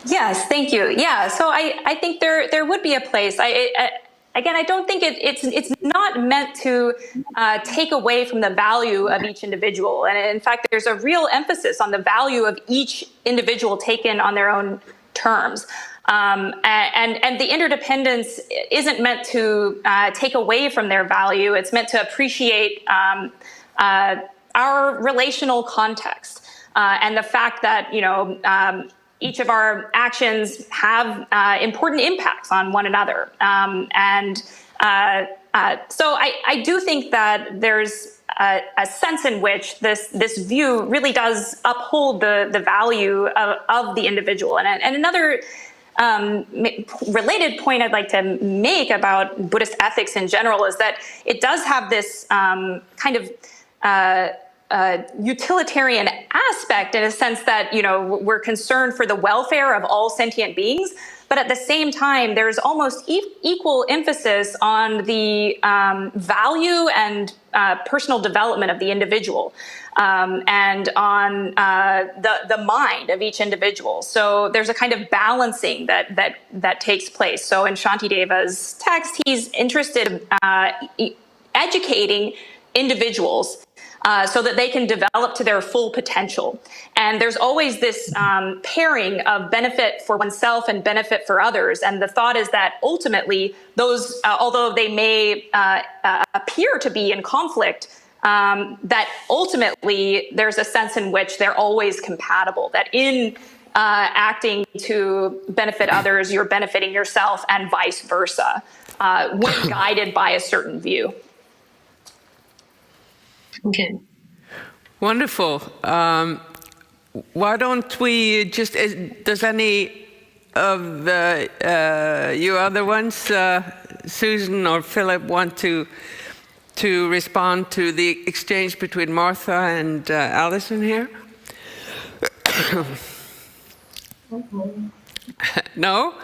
Yes, thank you. Yeah, so I think there would be a place. Again, I don't think it's not meant to take away from the value of each individual. And in fact, there's a real emphasis on the value of each individual taken on their own terms. And the interdependence isn't meant to take away from their value. It's meant to appreciate our relational context and the fact that, each of our actions have important impacts on one another. So I do think that there's a sense in which this view really does uphold the value of the individual. And another related point I'd like to make about Buddhist ethics in general is that it does have this kind of utilitarian aspect, in a sense that, you know, we're concerned for the welfare of all sentient beings, but at the same time, there's almost equal emphasis on the value and personal development of the individual, and on the mind of each individual. So there's a kind of balancing that takes place. So in Shantideva's text, he's interested in educating individuals so that they can develop to their full potential. And there's always this pairing of benefit for oneself and benefit for others. And the thought is that ultimately those, although they may appear to be in conflict, that ultimately there's a sense in which they're always compatible, that in acting to benefit others, you're benefiting yourself, and vice versa, when guided by a certain view. Okay. Wonderful. Why don't we just, does any of the you other ones, Susan or Philip, want to respond to the exchange between Martha and Allison here? No?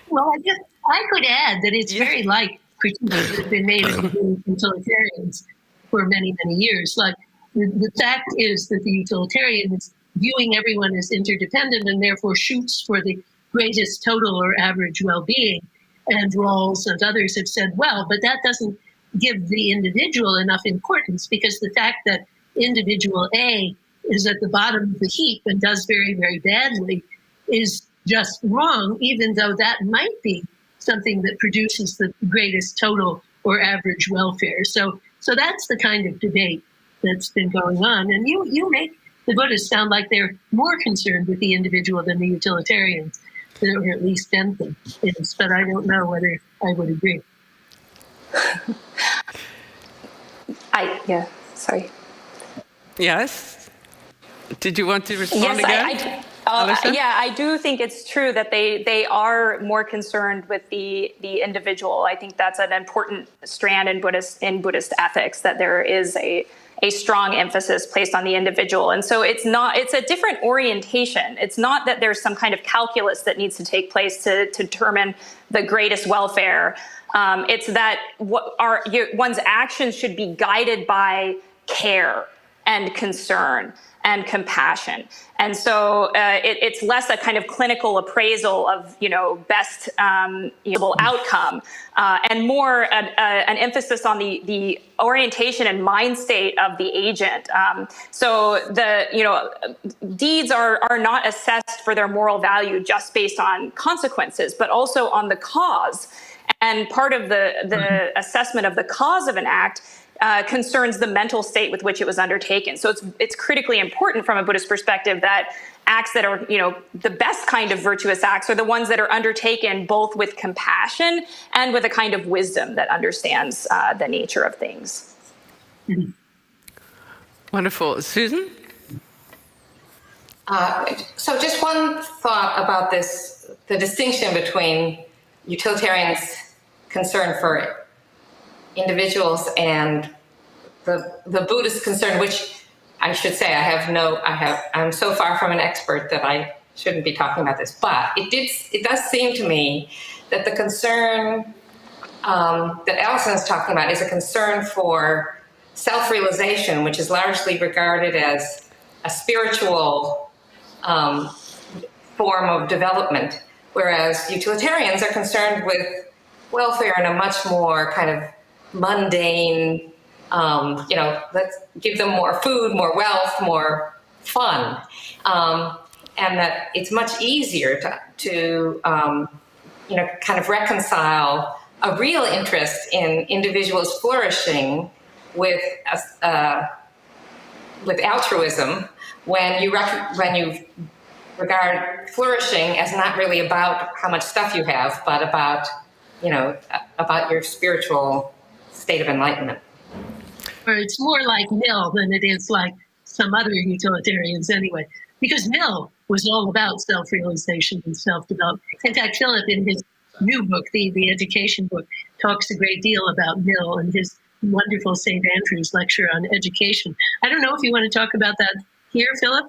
Well, I guess I could add that it's very like critiques that have been made of utilitarians for many, many years. Like the fact is that the utilitarian is viewing everyone as interdependent and therefore shoots for the greatest total or average well-being. And Rawls and others have said, well, but that doesn't give the individual enough importance, because the fact that individual A is at the bottom of the heap and does very, very badly is just wrong, even though that might be something that produces the greatest total or average welfare. So that's the kind of debate that's been going on. And you make the Buddhists sound like they're more concerned with the individual than the utilitarians, or at least Bentham is, but I don't know whether I would agree. Sorry. Yes? Did you want to respond again? I do think it's true that they are more concerned with the individual. I think that's an important strand in Buddhist ethics, that there is a strong emphasis placed on the individual. And so it's a different orientation. It's not that there's some kind of calculus that needs to take place to determine the greatest welfare. It's that one's actions should be guided by care and concern and compassion. And so it's less a kind of clinical appraisal of, best outcome, and more an emphasis on the orientation and mind state of the agent. So deeds are not assessed for their moral value just based on consequences, but also on the cause. And part of the assessment of the cause of an act concerns the mental state with which it was undertaken. So it's critically important from a Buddhist perspective that acts that are, the best kind of virtuous acts are the ones that are undertaken both with compassion and with a kind of wisdom that understands the nature of things. Mm-hmm. Wonderful. Susan? So just one thought about this, the distinction between utilitarians' concern for individuals and the Buddhist concern, which I should say I'm so far from an expert that I shouldn't be talking about this, but it does seem to me that the concern that Allison is talking about is a concern for self-realization, which is largely regarded as a spiritual form of development, whereas utilitarians are concerned with welfare in a much more kind of mundane, let's give them more food, more wealth, more fun. And that it's much easier to kind of reconcile a real interest in individuals flourishing with altruism when you regard flourishing as not really about how much stuff you have, but about your spiritual state of enlightenment. or it's more like Mill than it is like some other utilitarians anyway, because Mill was all about self-realization and self-development. In fact, Philip, in his new book, the education book, talks a great deal about Mill and his wonderful St. Andrew's lecture on education. I don't know if you want to talk about that here, Philip?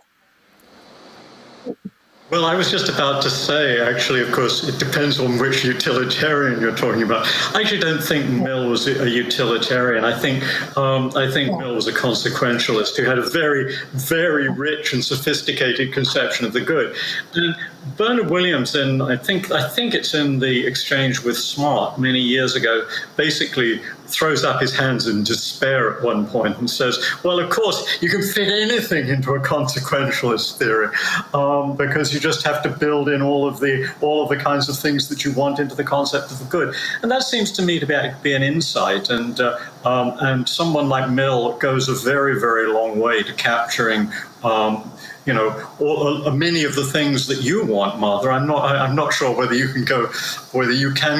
Well, I was just about to say, actually, of course, it depends on which utilitarian you're talking about. I actually don't think Mill was a utilitarian. I think Mill was a consequentialist who had a very, very rich and sophisticated conception of the good. And Bernard Williams, I think it's in the exchange with Smart many years ago, basically throws up his hands in despair at one point and says, well, of course, you can fit anything into a consequentialist theory because you just have to build in all of the kinds of things that you want into the concept of the good. And that seems to me to be an insight. And someone like Mill goes a very, very long way to capturing many of the things that you want, Martha. I'm not sure whether you can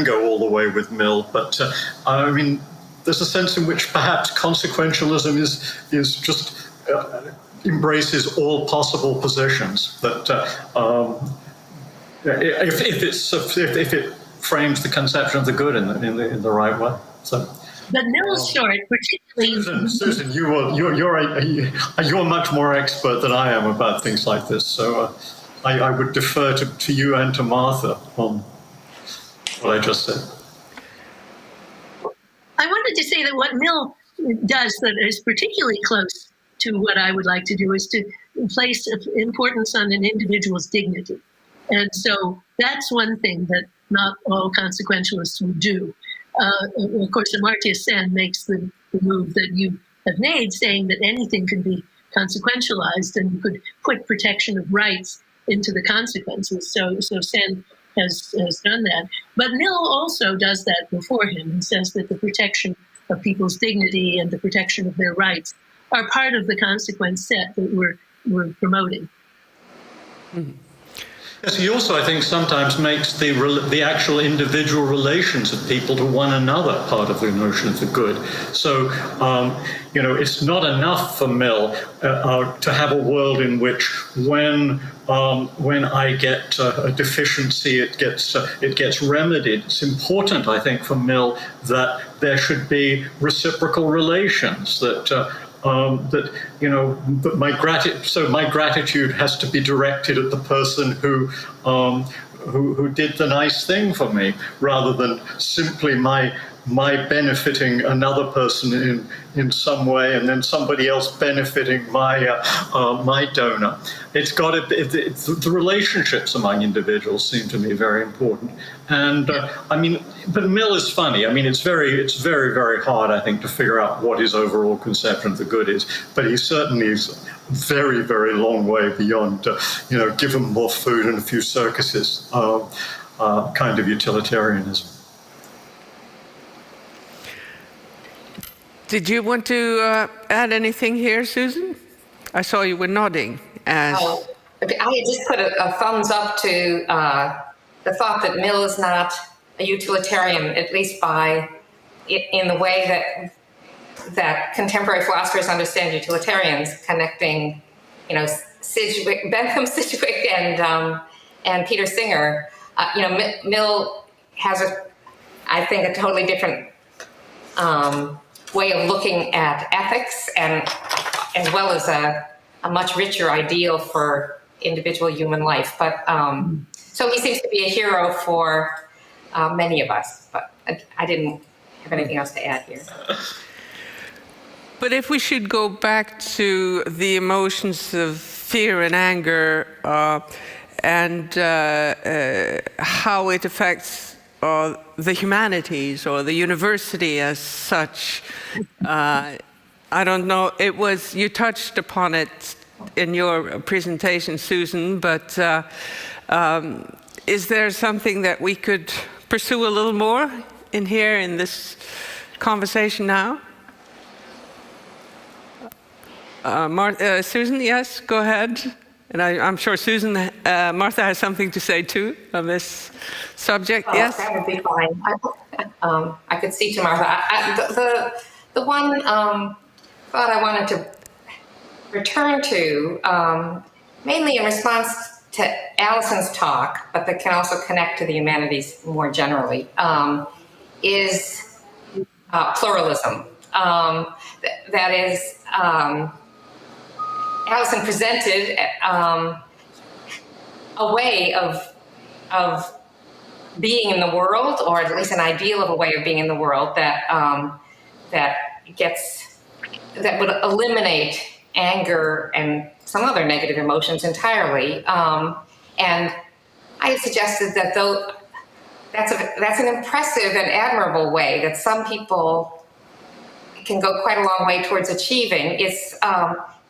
go all the way with Mill, but I mean, there's a sense in which perhaps consequentialism is just embraces all possible positions. That if it frames the conception of the good in the right way. So. But Mill's short, particularly Susan, you're much more expert than I am about things like this. So I would defer to you and to Martha on what I just said. I wanted to say that what Mill does that is particularly close to what I would like to do is to place importance on an individual's dignity. And so that's one thing that not all consequentialists would do. Of course, Amartya Sen makes the move that you have made, saying that anything can be consequentialized and you could put protection of rights into the consequences. So Sen has done that. But Mill also does that before him and says that the protection of people's dignity and the protection of their rights are part of the consequence set that we're promoting. Mm-hmm. Yes, he also, I think, sometimes makes the actual individual relations of people to one another part of the notion of the good. So, it's not enough for Mill to have a world in which when I get a deficiency, it gets remedied. It's important, I think, for Mill that there should be reciprocal relations. My gratitude has to be directed at the person who did the nice thing for me, rather than simply my benefiting another person in some way, and then somebody else benefiting my donor. It's got to be, the relationships among individuals seem to me very important. And but Mill is funny. I mean, it's very, very hard, I think, to figure out what his overall conception of the good is. But he certainly is a very, very long way beyond, give him more food and a few circuses kind of utilitarianism. Did you want to add anything here, Susan? I saw you were nodding. I had just put a thumbs up to the thought that Mill is not a utilitarian, at least in the way that contemporary philosophers understand utilitarians, connecting, Bentham, Sidgwick, and Peter Singer. Mill has I think, a totally different way of looking at ethics, and as well as a much richer ideal for individual human life. But so he seems to be a hero for many of us, but I didn't have anything else to add here. But if we should go back to the emotions of fear and anger and how it affects the humanities or the university as such, I don't know, you touched upon it in your presentation, Susan, but is there something that we could pursue a little more in here in this conversation now? Susan, yes, go ahead. And I'm sure Martha has something to say too on this subject. Yes? That would be fine. I could see to Martha. The one thought I wanted to return to, mainly in response to Allison's talk, but that can also connect to the humanities more generally, is pluralism. That is, Allison presented a way of being in the world, or at least an ideal of a way of being in the world that that would eliminate anger and some other negative emotions entirely. And I had suggested that though that's an impressive and admirable way that some people can go quite a long way towards achieving.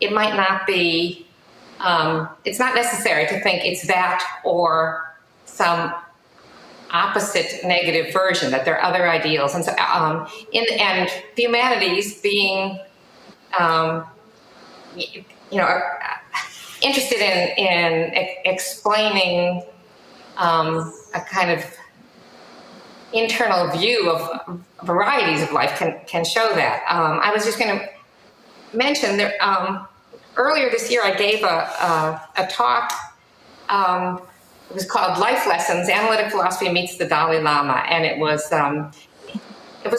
It might not be. It's not necessary to think it's that or some opposite negative version, that there are other ideals. And so, and the humanities being, interested in explaining a kind of internal view of varieties of life can show that. I was just going to mention that earlier this year I gave a talk. It was called Life Lessons: Analytic Philosophy Meets the Dalai Lama, and it was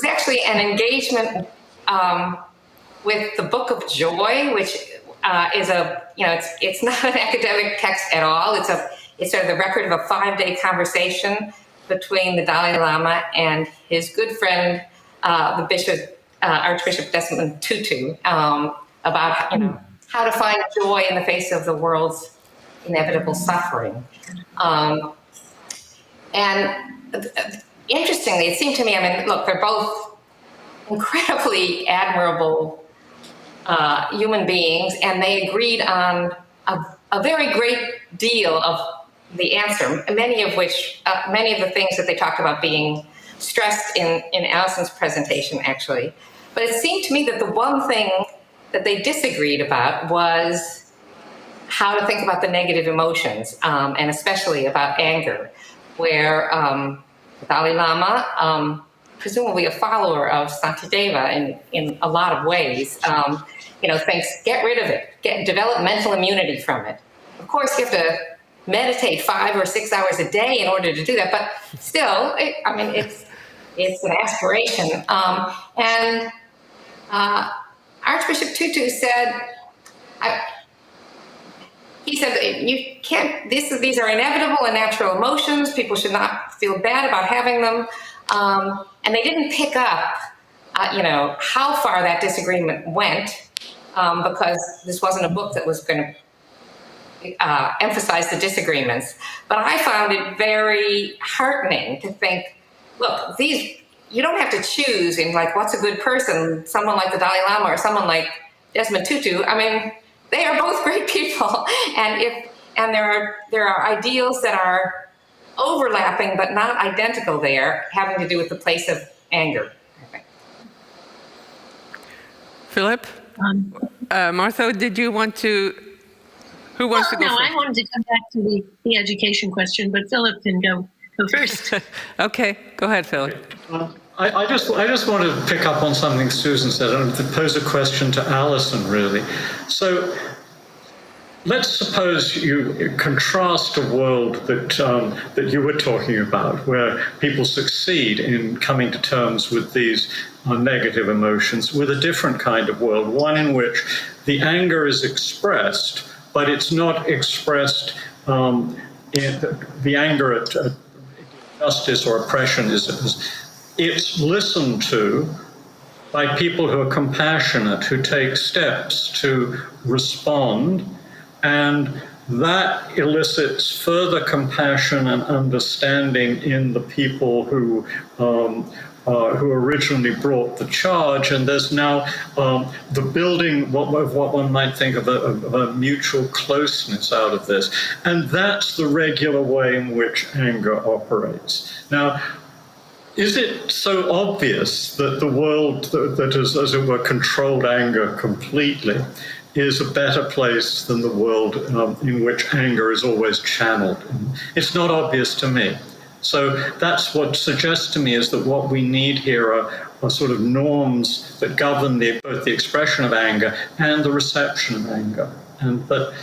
actually an engagement with the Book of Joy, which is it's not an academic text at all. It's sort of the record of a 5-day conversation between the Dalai Lama and his good friend, the Bishop, Archbishop Desmond Tutu, about how to find joy in the face of the world's inevitable suffering. And interestingly, it seemed to me, look, they're both incredibly admirable human beings, and they agreed on a very great deal of the answer, many of the things that they talked about being stressed in Allison's presentation, actually. But it seemed to me that the one thing that they disagreed about was how to think about the negative emotions, and especially about anger, where the Dalai Lama, presumably a follower of Santideva in a lot of ways, thinks get rid of it, develop mental immunity from it. Of course, you have to meditate 5 or 6 hours a day in order to do that, but still, it's an aspiration. And Archbishop Tutu said, he said, you can't, these are inevitable and natural emotions. People should not feel bad about having them. And they didn't pick up, how far that disagreement went, because this wasn't a book that was going to emphasize the disagreements. But I found it very heartening to think, look, you don't have to choose in what's a good person, someone like the Dalai Lama or someone like Desmond Tutu. They are both great people, and there are ideals that are overlapping but not identical there, having to do with the place of anger. Philip, Martha, did you want to? Who wants to go first? No, I wanted to come back to the education question, but Philip can go first. Okay, go ahead, Philip. I just wanted to pick up on something Susan said and to pose a question to Allison, really. So let's suppose you contrast a world that you were talking about, where people succeed in coming to terms with these negative emotions, with a different kind of world, one in which the anger is expressed, but it's not expressed in the anger at injustice or oppression it's listened to by people who are compassionate, who take steps to respond, and that elicits further compassion and understanding in the people who originally brought the charge, and there's now the building what one might think of a mutual closeness out of this, and that's the regular way in which anger operates. Now, is it so obvious that the world that is, as it were, controlled anger completely is a better place than the world in which anger is always channeled? It's not obvious to me. So that's what suggests to me is that what we need here are sort of norms that govern both the expression of anger and the reception of anger. And that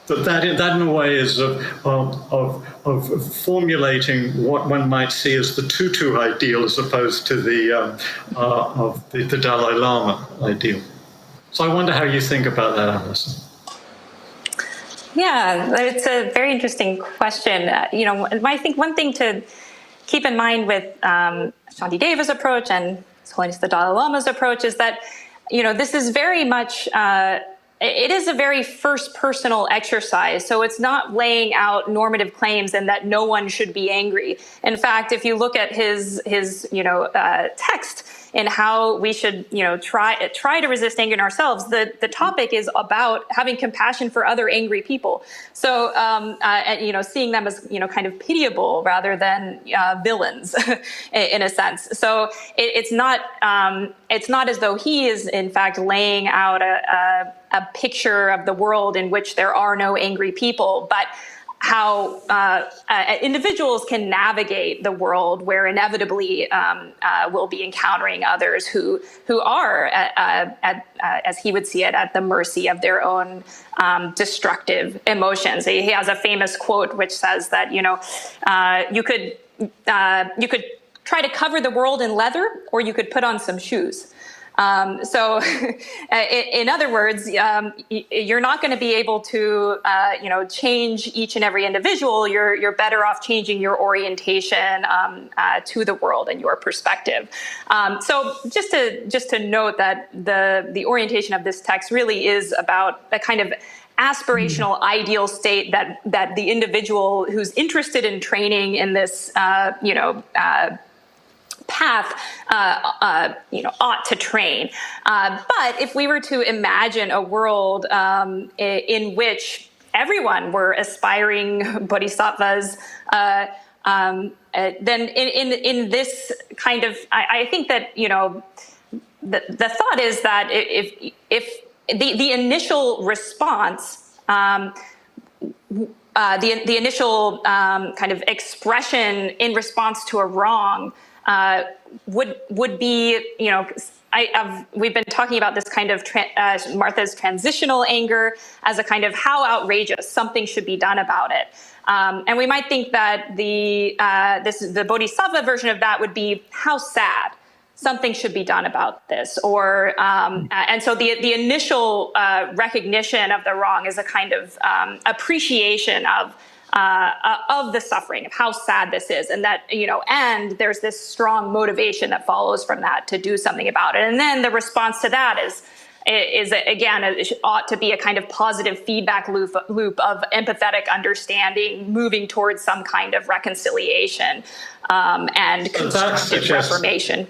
in a way is of formulating what one might see as the tutu ideal as opposed to the Dalai Lama ideal. So I wonder how you think about that, Allison. Yeah, it's a very interesting question. I think one thing to keep in mind with Shantideva's approach and His Holiness the Dalai Lama's approach is that, this is very much, it is a very first personal exercise. So it's not laying out normative claims and that no one should be angry. In fact, if you look at his text and how we should, try to resist anger in ourselves, the topic is about having compassion for other angry people. So, seeing them as, kind of pitiable rather than villains in a sense. So it's not as though he is in fact laying out a picture of the world in which there are no angry people, but how individuals can navigate the world where inevitably we'll be encountering others who are, as he would see it, at the mercy of their own destructive emotions. He has a famous quote which says that you could try to cover the world in leather, or you could put on some shoes. So, in other words, you're not going to be able to, change each and every individual. You're better off changing your orientation to the world and your perspective. So, just to note that the orientation of this text really is about a kind of aspirational ideal state that the individual who's interested in training in this, path, ought to train. But if we were to imagine a world in which everyone were aspiring bodhisattvas, then in this kind of, I think that the thought is that if the initial response, the initial kind of expression in response to a wrong would be, we've been talking about this kind of Martha's transitional anger as a kind of how outrageous, something should be done about it. And we might think that the bodhisattva version of that would be how sad, something should be done about this. Or and so the initial recognition of the wrong is a kind of appreciation of the suffering, of how sad this is, and that, and there's this strong motivation that follows from that to do something about it. And then the response to that is again, it ought to be a kind of positive feedback loop of empathetic understanding, moving towards some kind of reconciliation and constructive reformation.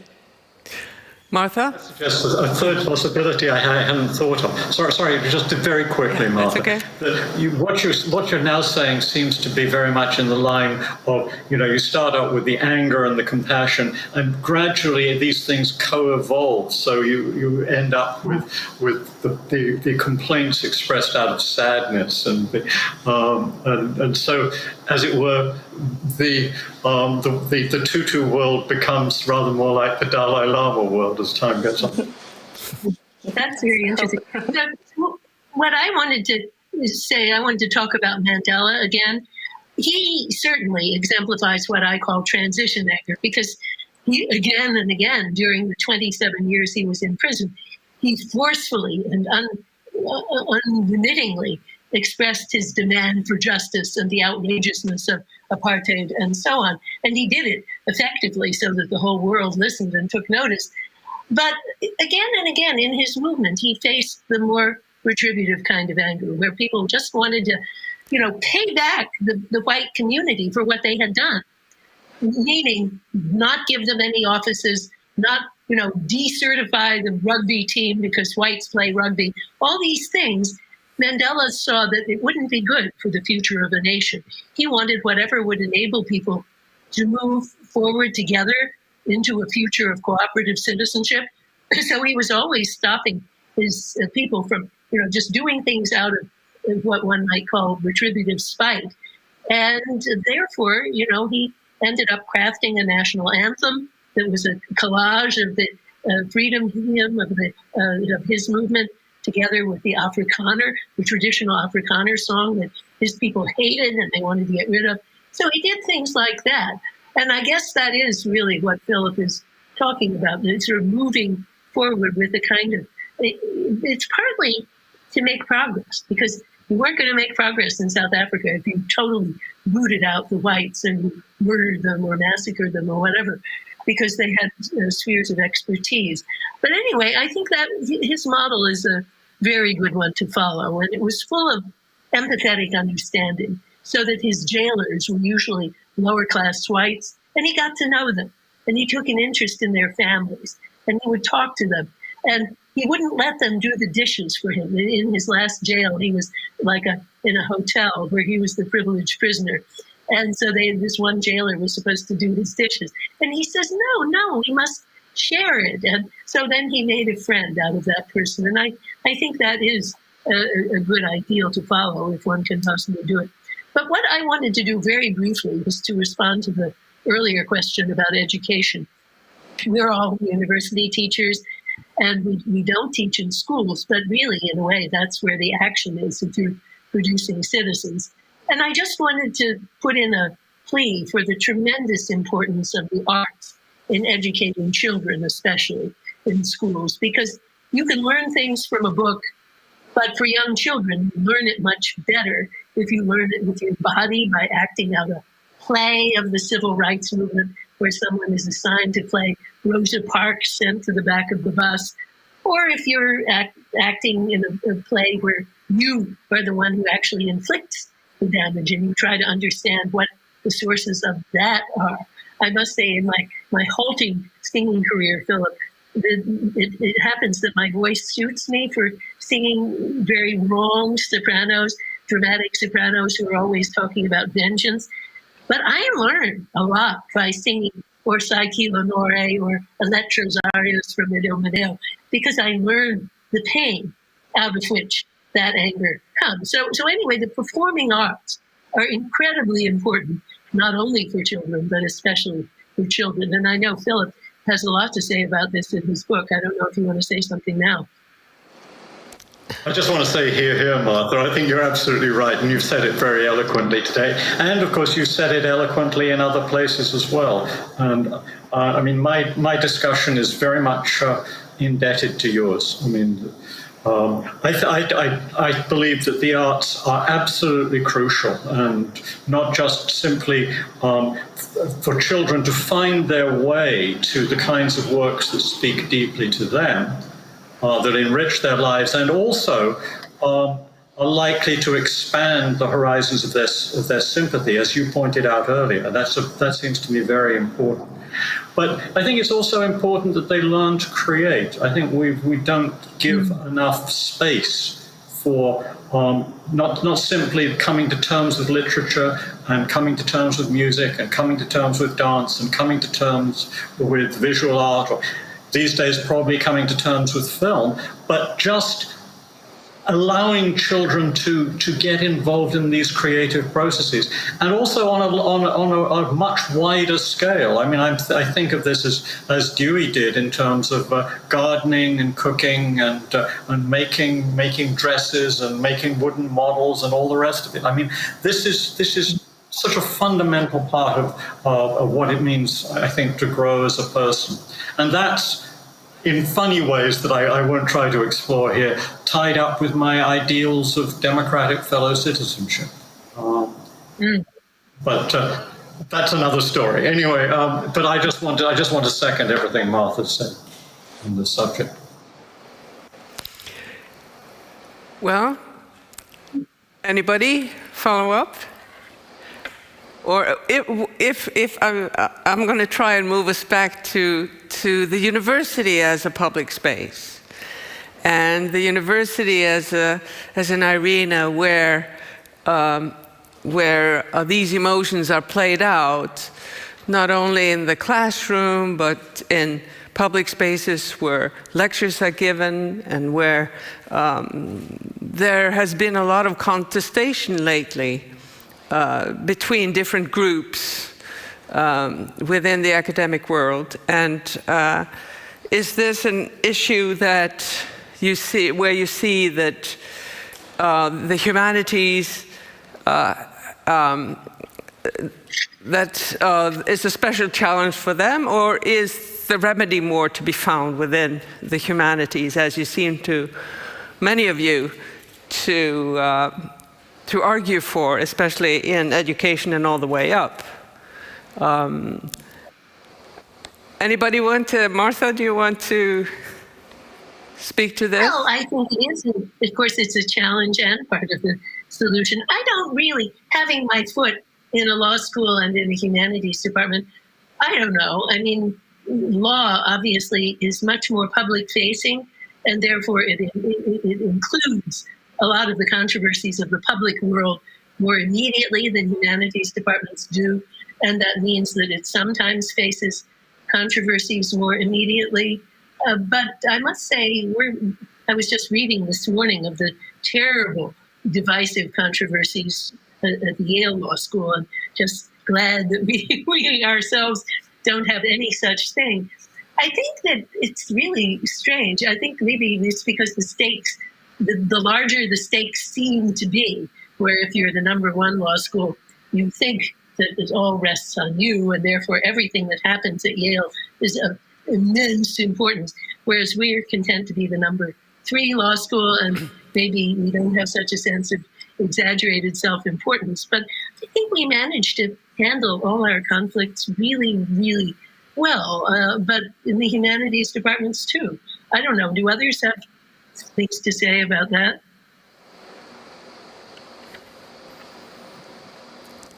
Martha? That suggests a third possibility I hadn't thought of. Sorry, just very quickly, Martha. That's okay. That what you're now saying seems to be very much in the line of, you start out with the anger and the compassion, and gradually these things co-evolve. So you end up with the complaints expressed out of sadness, and so, as it were, the tutu world becomes rather more like the Dalai Lama world as time goes on. That's very interesting. So, what I wanted to say, I wanted to talk about Mandela again. He certainly exemplifies what I call transition anger, because he, again and again, during the 27 years he was in prison, he forcefully and unremittingly expressed his demand for justice and the outrageousness of apartheid and so on. And he did it effectively so that the whole world listened and took notice. But again and again in his movement, he faced the more retributive kind of anger, where people just wanted to, pay back the white community for what they had done, meaning not give them any offices, not, decertify the rugby team because whites play rugby, all these things. Mandela saw that it wouldn't be good for the future of a nation. He wanted whatever would enable people to move forward together into a future of cooperative citizenship. So he was always stopping his people from, just doing things out of what one might call retributive spite. And therefore, he ended up crafting a national anthem that was a collage of the freedom hymn of his movement, together with the Afrikaner, the traditional Afrikaner song that his people hated and they wanted to get rid of. So he did things like that. And I guess that is really what Philip is talking about, sort of moving forward with a kind of, it's partly to make progress, because you weren't going to make progress in South Africa if you totally rooted out the whites and murdered them or massacred them or whatever, because they had spheres of expertise. But anyway, I think that his model is a very good one to follow, and it was full of empathetic understanding, so that his jailers were usually lower-class whites, and he got to know them, and he took an interest in their families, and he would talk to them, and he wouldn't let them do the dishes for him. In his last jail, he was like in a hotel where he was the privileged prisoner. And so this one jailer was supposed to do his dishes. And he says, no, we must share it. And so then he made a friend out of that person. And I think that is a good ideal to follow if one can possibly do it. But what I wanted to do very briefly was to respond to the earlier question about education. We're all university teachers, and we don't teach in schools, but really, in a way, that's where the action is, if you're producing citizens. And I just wanted to put in a plea for the tremendous importance of the arts in educating children, especially in schools, because you can learn things from a book, but for young children, you learn it much better if you learn it with your body by acting out a play of the civil rights movement, where someone is assigned to play Rosa Parks sent to the back of the bus, or if you're acting in a play where you are the one who actually inflicts the damage and you try to understand what the sources of that are. I must say, in my halting singing career, Philip, it happens that my voice suits me for singing very wrong sopranos, dramatic sopranos who are always talking about vengeance. But I learned a lot by singing Orsai L'Onore or Elettra's arias from Idomeneo, because I learned the pain out of which that anger comes. So anyway, the performing arts are incredibly important, not only for children, but especially for children. And I know Philip has a lot to say about this in his book. I don't know if you want to say something now. I just want to say here, Martha, I think you're absolutely right, and you've said it very eloquently today. And of course, you said it eloquently in other places as well. And I mean, my discussion is very much indebted to yours. I mean, I believe that the arts are absolutely crucial, and not just simply for children to find their way to the kinds of works that speak deeply to them, that enrich their lives, and also are likely to expand the horizons of their sympathy, as you pointed out earlier. That seems to me very important. But I think it's also important that they learn to create. I think we don't give enough space for not simply coming to terms with literature and coming to terms with music and coming to terms with dance and coming to terms with visual art, or these days probably coming to terms with film, but just allowing children to get involved in these creative processes, and also on a much wider scale. I mean, I think of this as Dewey did in terms of gardening and cooking and making dresses and making wooden models and all the rest of it. I mean, this is such a fundamental part of what it means, I think, to grow as a person. And that's, in funny ways that I won't try to explore here, tied up with my ideals of democratic fellow citizenship. But that's another story. Anyway, but I just want to second everything Martha said on this subject. Well, anybody follow up? Or if I'm going to try and move us back to the university as a public space, and the university as an arena where these emotions are played out, not only in the classroom but in public spaces where lectures are given, and where there has been a lot of contestation lately between different groups within the academic world. And is this an issue that you see, where you see that the humanities that is a special challenge for them, or is the remedy more to be found within the humanities, as you seem to, many of you, to argue for, especially in education and all the way up? Anybody want to, Martha, do you want to speak to this? Well, I think it is. Of course, it's a challenge and part of the solution. I don't really, having my foot in a law school and in the humanities department, I don't know. I mean, law obviously is much more public facing, and therefore it includes a lot of the controversies of the public world more immediately than humanities departments do. And that means that it sometimes faces controversies more immediately. But I must say, I was just reading this morning of the terrible divisive controversies at the Yale Law School, and just glad that we ourselves don't have any such thing. I think that it's really strange. I think maybe it's because the stakes, the larger the stakes seem to be, where if you're the #1 law school, you think that it all rests on you, and therefore everything that happens at Yale is of immense importance, whereas we're content to be the #3 law school, and maybe we don't have such a sense of exaggerated self-importance. But I think we managed to handle all our conflicts really, really well, but in the humanities departments too. I don't know, do others have things to say about that?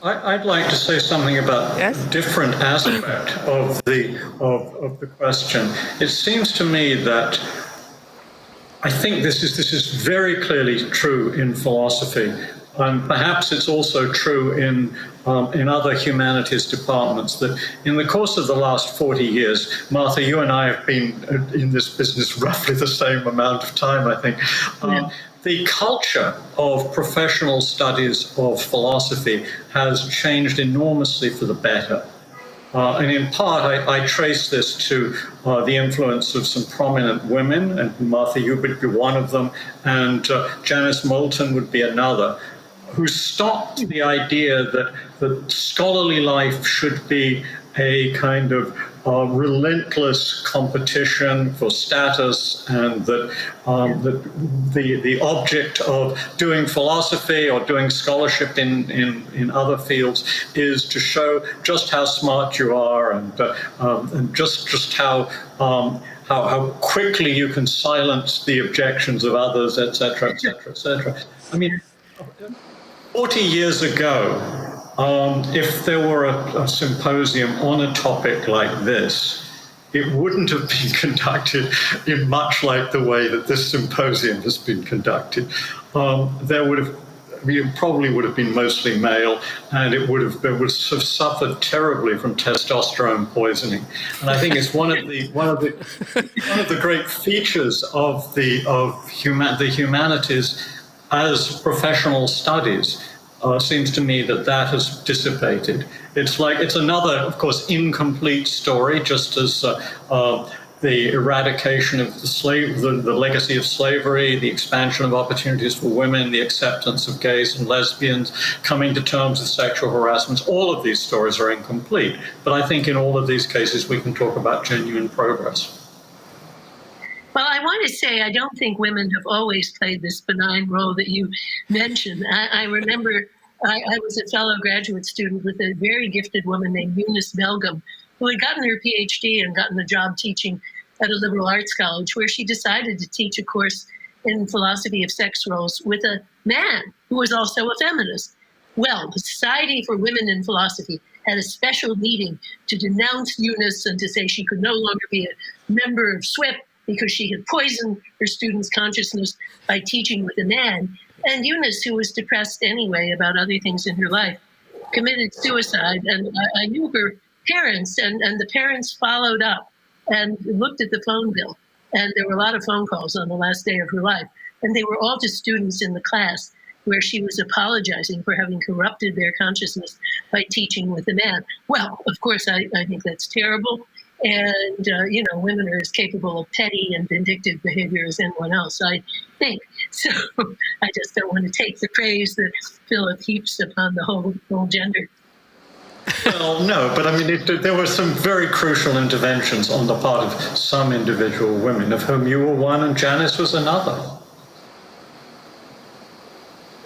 I'd like to say something about a different aspect of the question. It seems to me that I think this is very clearly true in philosophy. Perhaps it's also true in other humanities departments, that in the course of the last 40 years, Martha, you and I have been in this business roughly the same amount of time, I think. The culture of professional studies of philosophy has changed enormously for the better. And in part, I trace this to the influence of some prominent women, and Martha, you would be one of them, and Janice Moulton would be another, who stopped the idea that scholarly life should be a kind of relentless competition for status, and that the object of doing philosophy or doing scholarship in other fields is to show just how smart you are, and just how quickly you can silence the objections of others, etc., etc., etc. I mean, 40 years ago, if there were a symposium on a topic like this, it wouldn't have been conducted in much like the way that this symposium has been conducted. It probably would have been mostly male, and it would have suffered terribly from testosterone poisoning. And I think it's one of the great features of the humanities as professional studies. Seems to me that has dissipated. It's another, of course, incomplete story, just as the eradication of the legacy of slavery, the expansion of opportunities for women, the acceptance of gays and lesbians, coming to terms with sexual harassment. All of these stories are incomplete. But I think in all of these cases, we can talk about genuine progress. Well, I want to say I don't think women have always played this benign role that you mentioned. I remember I was a fellow graduate student with a very gifted woman named Eunice Belgum, who had gotten her PhD and gotten a job teaching at a liberal arts college, where she decided to teach a course in philosophy of sex roles with a man who was also a feminist. Well, the Society for Women in Philosophy had a special meeting to denounce Eunice and to say she could no longer be a member of SWIP, because she had poisoned her students' consciousness by teaching with a man. And Eunice, who was depressed anyway about other things in her life, committed suicide. And I knew her parents, and the parents followed up and looked at the phone bill. And there were a lot of phone calls on the last day of her life. And they were all just students in the class. where she was apologizing for having corrupted their consciousness by teaching with a man. Well, of course, I think that's terrible. And, women are as capable of petty and vindictive behavior as anyone else, I think. So I just don't want to take the praise that Philip heaps upon the whole gender. Well, no, but I mean, there were some very crucial interventions on the part of some individual women, of whom you were one and Janice was another.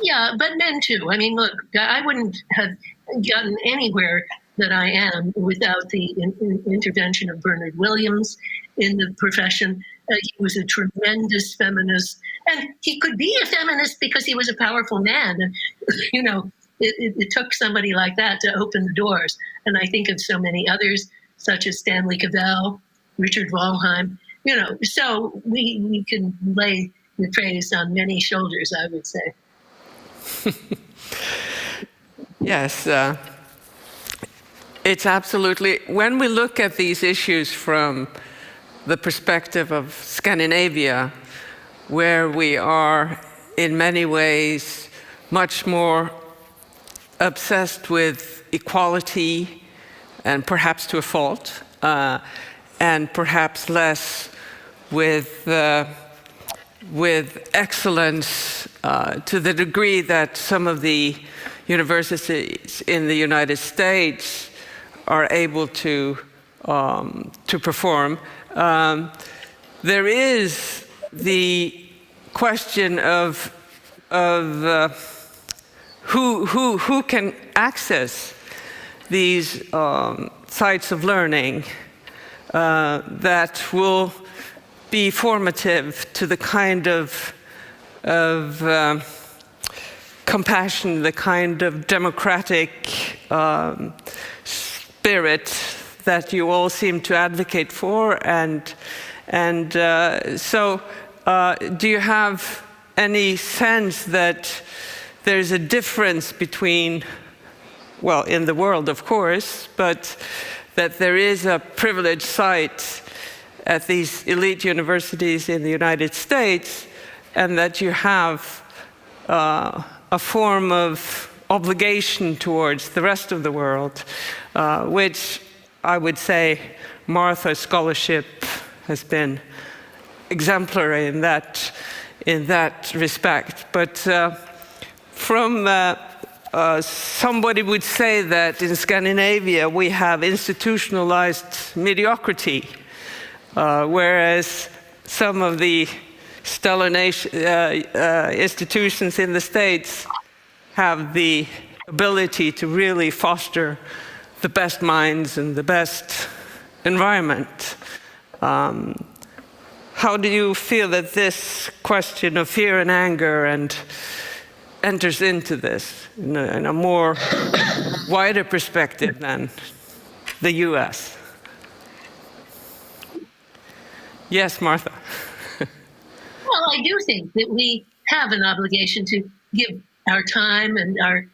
Yeah, but men too. I mean, look, I wouldn't have gotten anywhere that I am without the intervention of Bernard Williams in the profession. He was a tremendous feminist, and he could be a feminist because he was a powerful man. It took somebody like that to open the doors. And I think of so many others, such as Stanley Cavell, Richard Walheim. So we can lay the praise on many shoulders, I would say. Yes. It's absolutely, when we look at these issues from the perspective of Scandinavia, where we are in many ways much more obsessed with equality, and perhaps to a fault, and perhaps less with excellence to the degree that some of the universities in the United States are able to perform. There is the question of who can access these sites of learning that will be formative to the kind of compassion, the kind of democratic spirit that you all seem to advocate for, so do you have any sense that there's a difference between, well, in the world, of course, but that there is a privileged site at these elite universities in the United States, and that you have a form of obligation towards the rest of the world, which I would say Martha's scholarship has been exemplary in that respect. But somebody would say that in Scandinavia we have institutionalized mediocrity, whereas some of the stellar institutions in the States have the ability to really foster the best minds and the best environment. How do you feel that this question of fear and anger enters into this in a more wider perspective than the US? Yes, Martha. Well, I do think that we have an obligation to give our time and our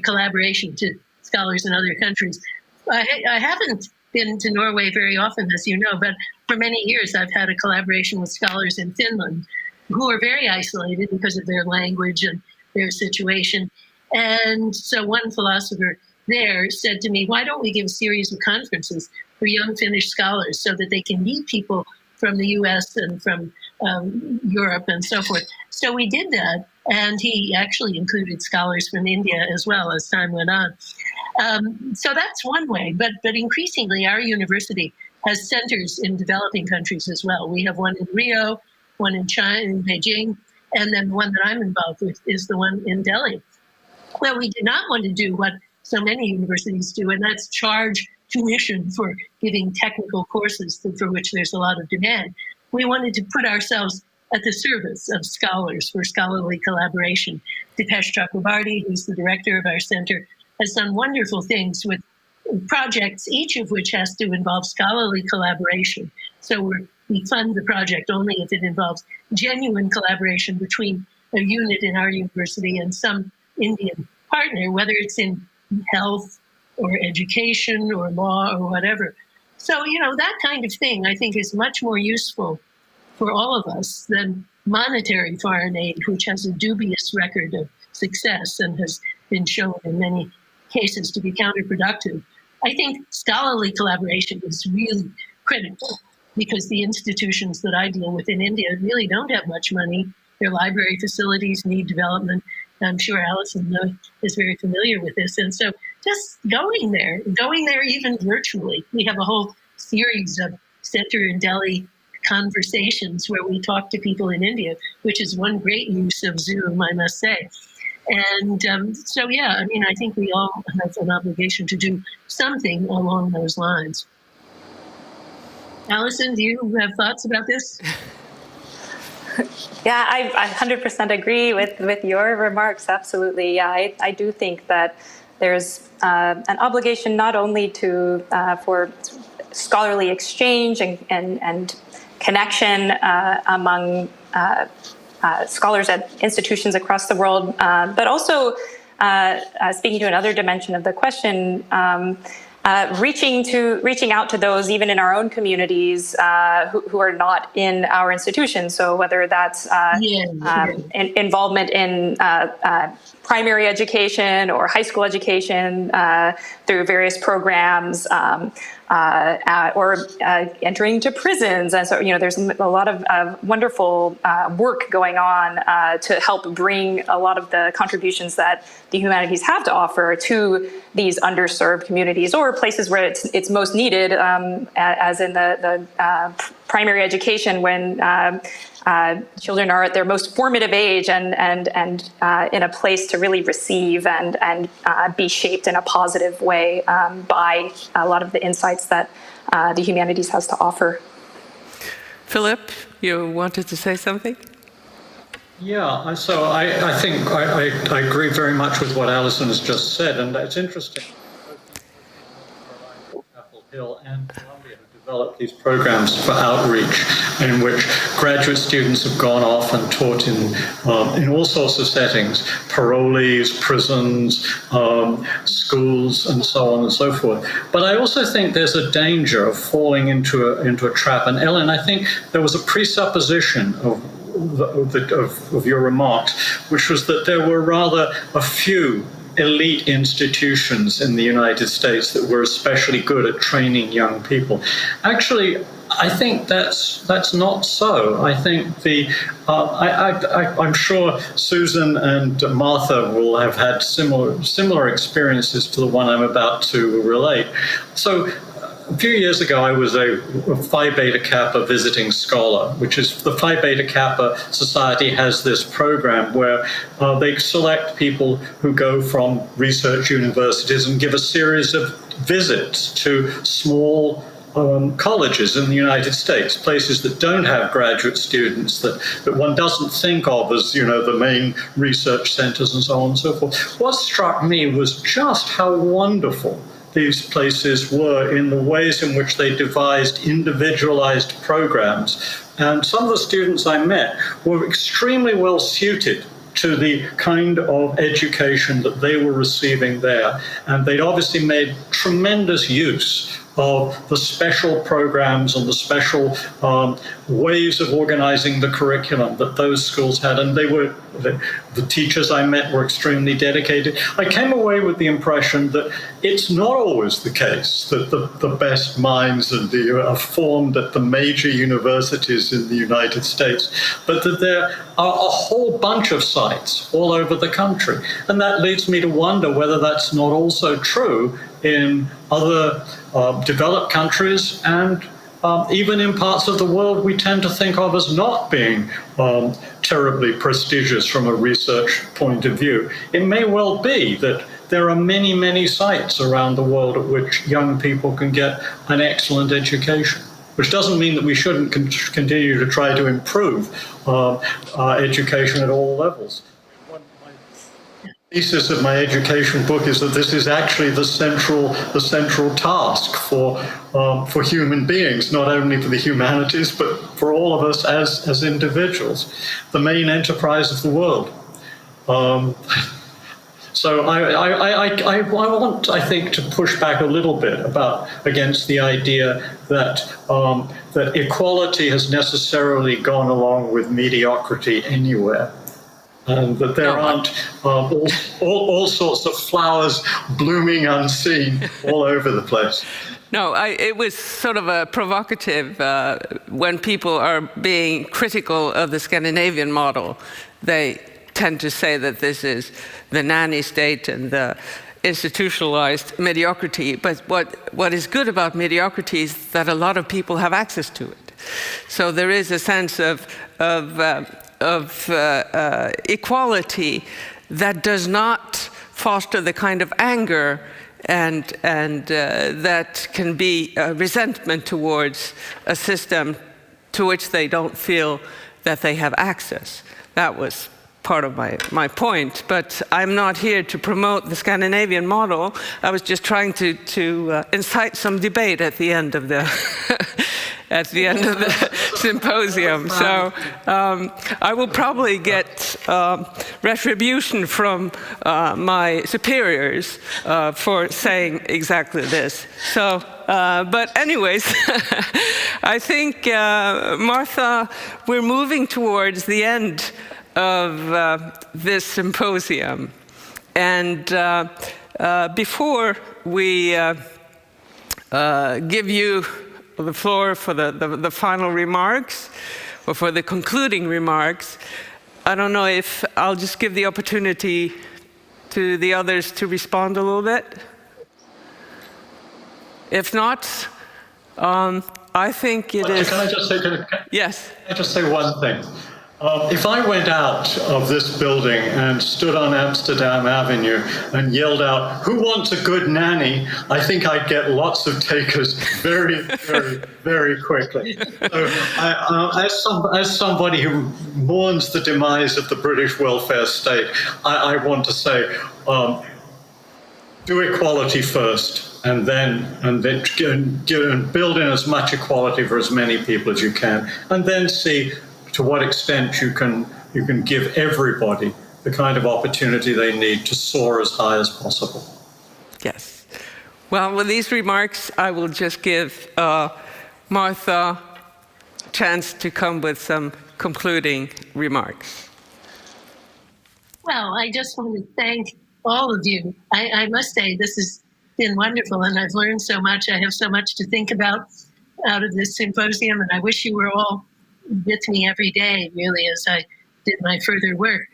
collaboration to scholars in other countries. I haven't been to Norway very often, as you know, but for many years I've had a collaboration with scholars in Finland who are very isolated because of their language and their situation. And so one philosopher there said to me, why don't we give a series of conferences for young Finnish scholars so that they can meet people from the US and from Europe and so forth. So we did that, and he actually included scholars from India as well as time went on. So that's one way, but increasingly our university has centers in developing countries as well. We have one in Rio, one in China, in Beijing, and then the one that I'm involved with is the one in Delhi. Well, we did not want to do what so many universities do, and that's charge tuition for giving technical courses for which there's a lot of demand. We wanted to put ourselves at the service of scholars for scholarly collaboration. Dipesh Chakrabarty, who's the director of our center, has done wonderful things with projects, each of which has to involve scholarly collaboration. So we fund the project only if it involves genuine collaboration between a unit in our university and some Indian partner, whether it's in health or education or law or whatever. So, that kind of thing, I think, is much more useful for all of us than monetary foreign aid, which has a dubious record of success and has been shown in many cases to be counterproductive. I think scholarly collaboration is really critical because the institutions that I deal with in India really don't have much money. Their library facilities need development. I'm sure Allison is very familiar with this. And so just going there even virtually. We have a whole series of Center in Delhi conversations where we talk to people in India, which is one great use of Zoom, I must say. And so, yeah, I mean, I think we all have an obligation to do something along those lines. Allison, do you have thoughts about this? Yeah, I 100% agree with your remarks. Absolutely. Yeah, I do think that there's an obligation not only to for scholarly exchange and connection among scholars at institutions across the world, but also speaking to another dimension of the question, reaching out to those even in our own communities who are not in our institutions. So whether that's involvement in primary education or high school education through various programs, or entering into prisons. And so, there's a lot of wonderful work going on to help bring a lot of the contributions that the humanities have to offer to these underserved communities or places where it's most needed, as in the primary education when children are at their most formative age and in a place to really receive and be shaped in a positive way by a lot of the insights that the humanities has to offer. Philip, you wanted to say something? Yeah, so I think I agree very much with what Allison has just said, and it's interesting. Apple Hill and Columbia have developed these programs for outreach in which graduate students have gone off and taught in all sorts of settings, parolees, prisons, schools, and so on and so forth. But I also think there's a danger of falling into a trap. And Ellen, I think there was a presupposition of your remarks, which was that there were rather a few elite institutions in the United States that were especially good at training young people. Actually, I think that's not so. I think I'm sure Susan and Martha will have had similar experiences to the one I'm about to relate. So a few years ago, I was a Phi Beta Kappa visiting scholar, which is the Phi Beta Kappa Society has this program where they select people who go from research universities and give a series of visits to small colleges in the United States, places that don't have graduate students, that one doesn't think of as, the main research centers and so on and so forth. What struck me was just how wonderful these places were in the ways in which they devised individualized programs. And some of the students I met were extremely well suited to the kind of education that they were receiving there. And they'd obviously made tremendous use of the special programs and the special ways of organizing the curriculum that those schools had. And the teachers I met were extremely dedicated. I came away with the impression that it's not always the case that the best minds are formed at the major universities in the United States, but that there are a whole bunch of sites all over the country. And that leads me to wonder whether that's not also true in other developed countries and even in parts of the world we tend to think of as not being terribly prestigious from a research point of view. It may well be that there are many, many sites around the world at which young people can get an excellent education, which doesn't mean that we shouldn't continue to try to improve education at all levels. The thesis of my education book is that this is actually the central task for human beings, not only for the humanities, but for all of us as individuals, the main enterprise of the world. So I want, I think, to push back a little bit against the idea that equality has necessarily gone along with mediocrity anywhere. and that there aren't all sorts of flowers blooming unseen all over the place. No, it was sort of a provocative. When people are being critical of the Scandinavian model, they tend to say that this is the nanny state and the institutionalized mediocrity. But what is good about mediocrity is that a lot of people have access to it. So there is a sense of equality that does not foster the kind of anger and that can be resentment towards a system to which they don't feel that they have access. That was part of my point, but I'm not here to promote the Scandinavian model. I was just trying to incite some debate at the end of the at the end of the symposium. So I will probably get retribution from my superiors for saying exactly this. So, but anyways, I think, Martha, we're moving towards the end of this symposium. And before we give you the floor for the final remarks, or for the concluding remarks, I don't know if I'll just give the opportunity to the others to respond a little bit. If not, I think it is... Can I just say, yes. Can I just say one thing? If I went out of this building and stood on Amsterdam Avenue and yelled out, "Who wants a good nanny?" I think I'd get lots of takers very, very, very quickly. So as somebody who mourns the demise of the British welfare state, I want to say, do equality first, and then build in as much equality for as many people as you can, and then see to what extent you can give everybody the kind of opportunity they need to soar as high as possible. Yes. Well, with these remarks, I will just give Martha a chance to come with some concluding remarks. Well, I just want to thank all of you. I must say this has been wonderful, and I've learned so much. I have so much to think about out of this symposium, and I wish you were all with me every day, really, as I did my further work.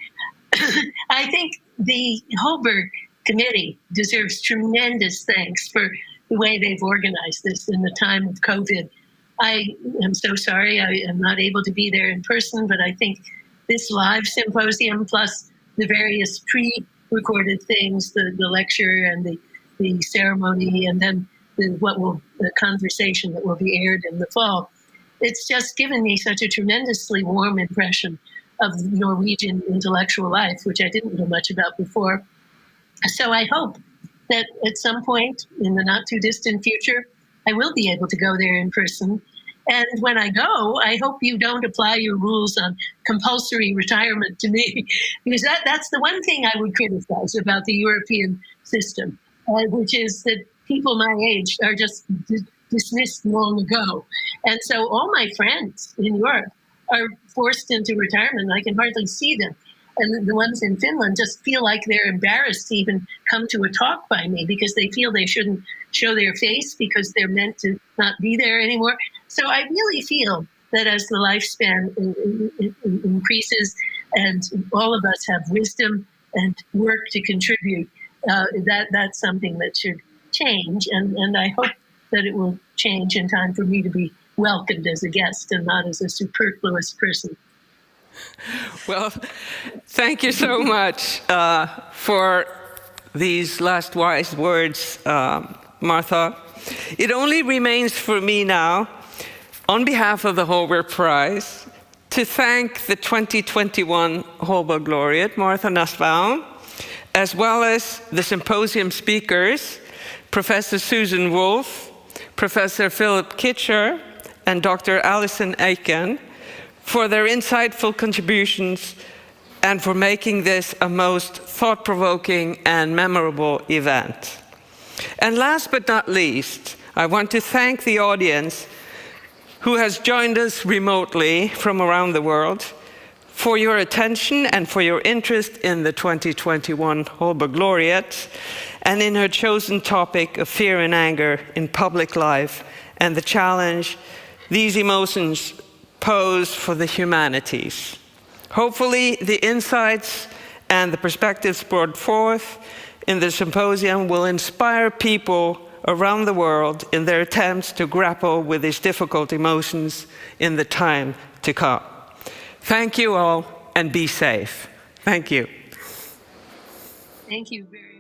I think the Holberg Committee deserves tremendous thanks for the way they've organized this in the time of COVID. I am so sorry I am not able to be there in person, but I think this live symposium, plus the various pre-recorded things, the lecture and the ceremony, and then the conversation that will be aired in the fall, it's just given me such a tremendously warm impression of Norwegian intellectual life, which I didn't know much about before. So I hope that at some point in the not too distant future, I will be able to go there in person. And when I go, I hope you don't apply your rules on compulsory retirement to me, because that's the one thing I would criticize about the European system, which is that people my age are just dismissed long ago. And so all my friends in Europe are forced into retirement. I can hardly see them. And the ones in Finland just feel like they're embarrassed to even come to a talk by me because they feel they shouldn't show their face because they're meant to not be there anymore. So I really feel that as the lifespan increases and all of us have wisdom and work to contribute, that's something that should change. And I hope that it will change in time for me to be welcomed as a guest and not as a superfluous person. Well, thank you so much for these last wise words, Martha. It only remains for me now, on behalf of the Holberg Prize, to thank the 2021 Holberg Laureate Martha Nussbaum, as well as the symposium speakers, Professor Susan Wolf, Professor Philip Kitcher, and Dr. Allison Aitken, for their insightful contributions and for making this a most thought-provoking and memorable event. And last but not least, I want to thank the audience who has joined us remotely from around the world for your attention and for your interest in the 2021 Holberg Laureate and in her chosen topic of fear and anger in public life and the challenge these emotions pose for the humanities. Hopefully, the insights and the perspectives brought forth in the symposium will inspire people around the world in their attempts to grapple with these difficult emotions in the time to come. Thank you all, and be safe. Thank you. Thank you very much.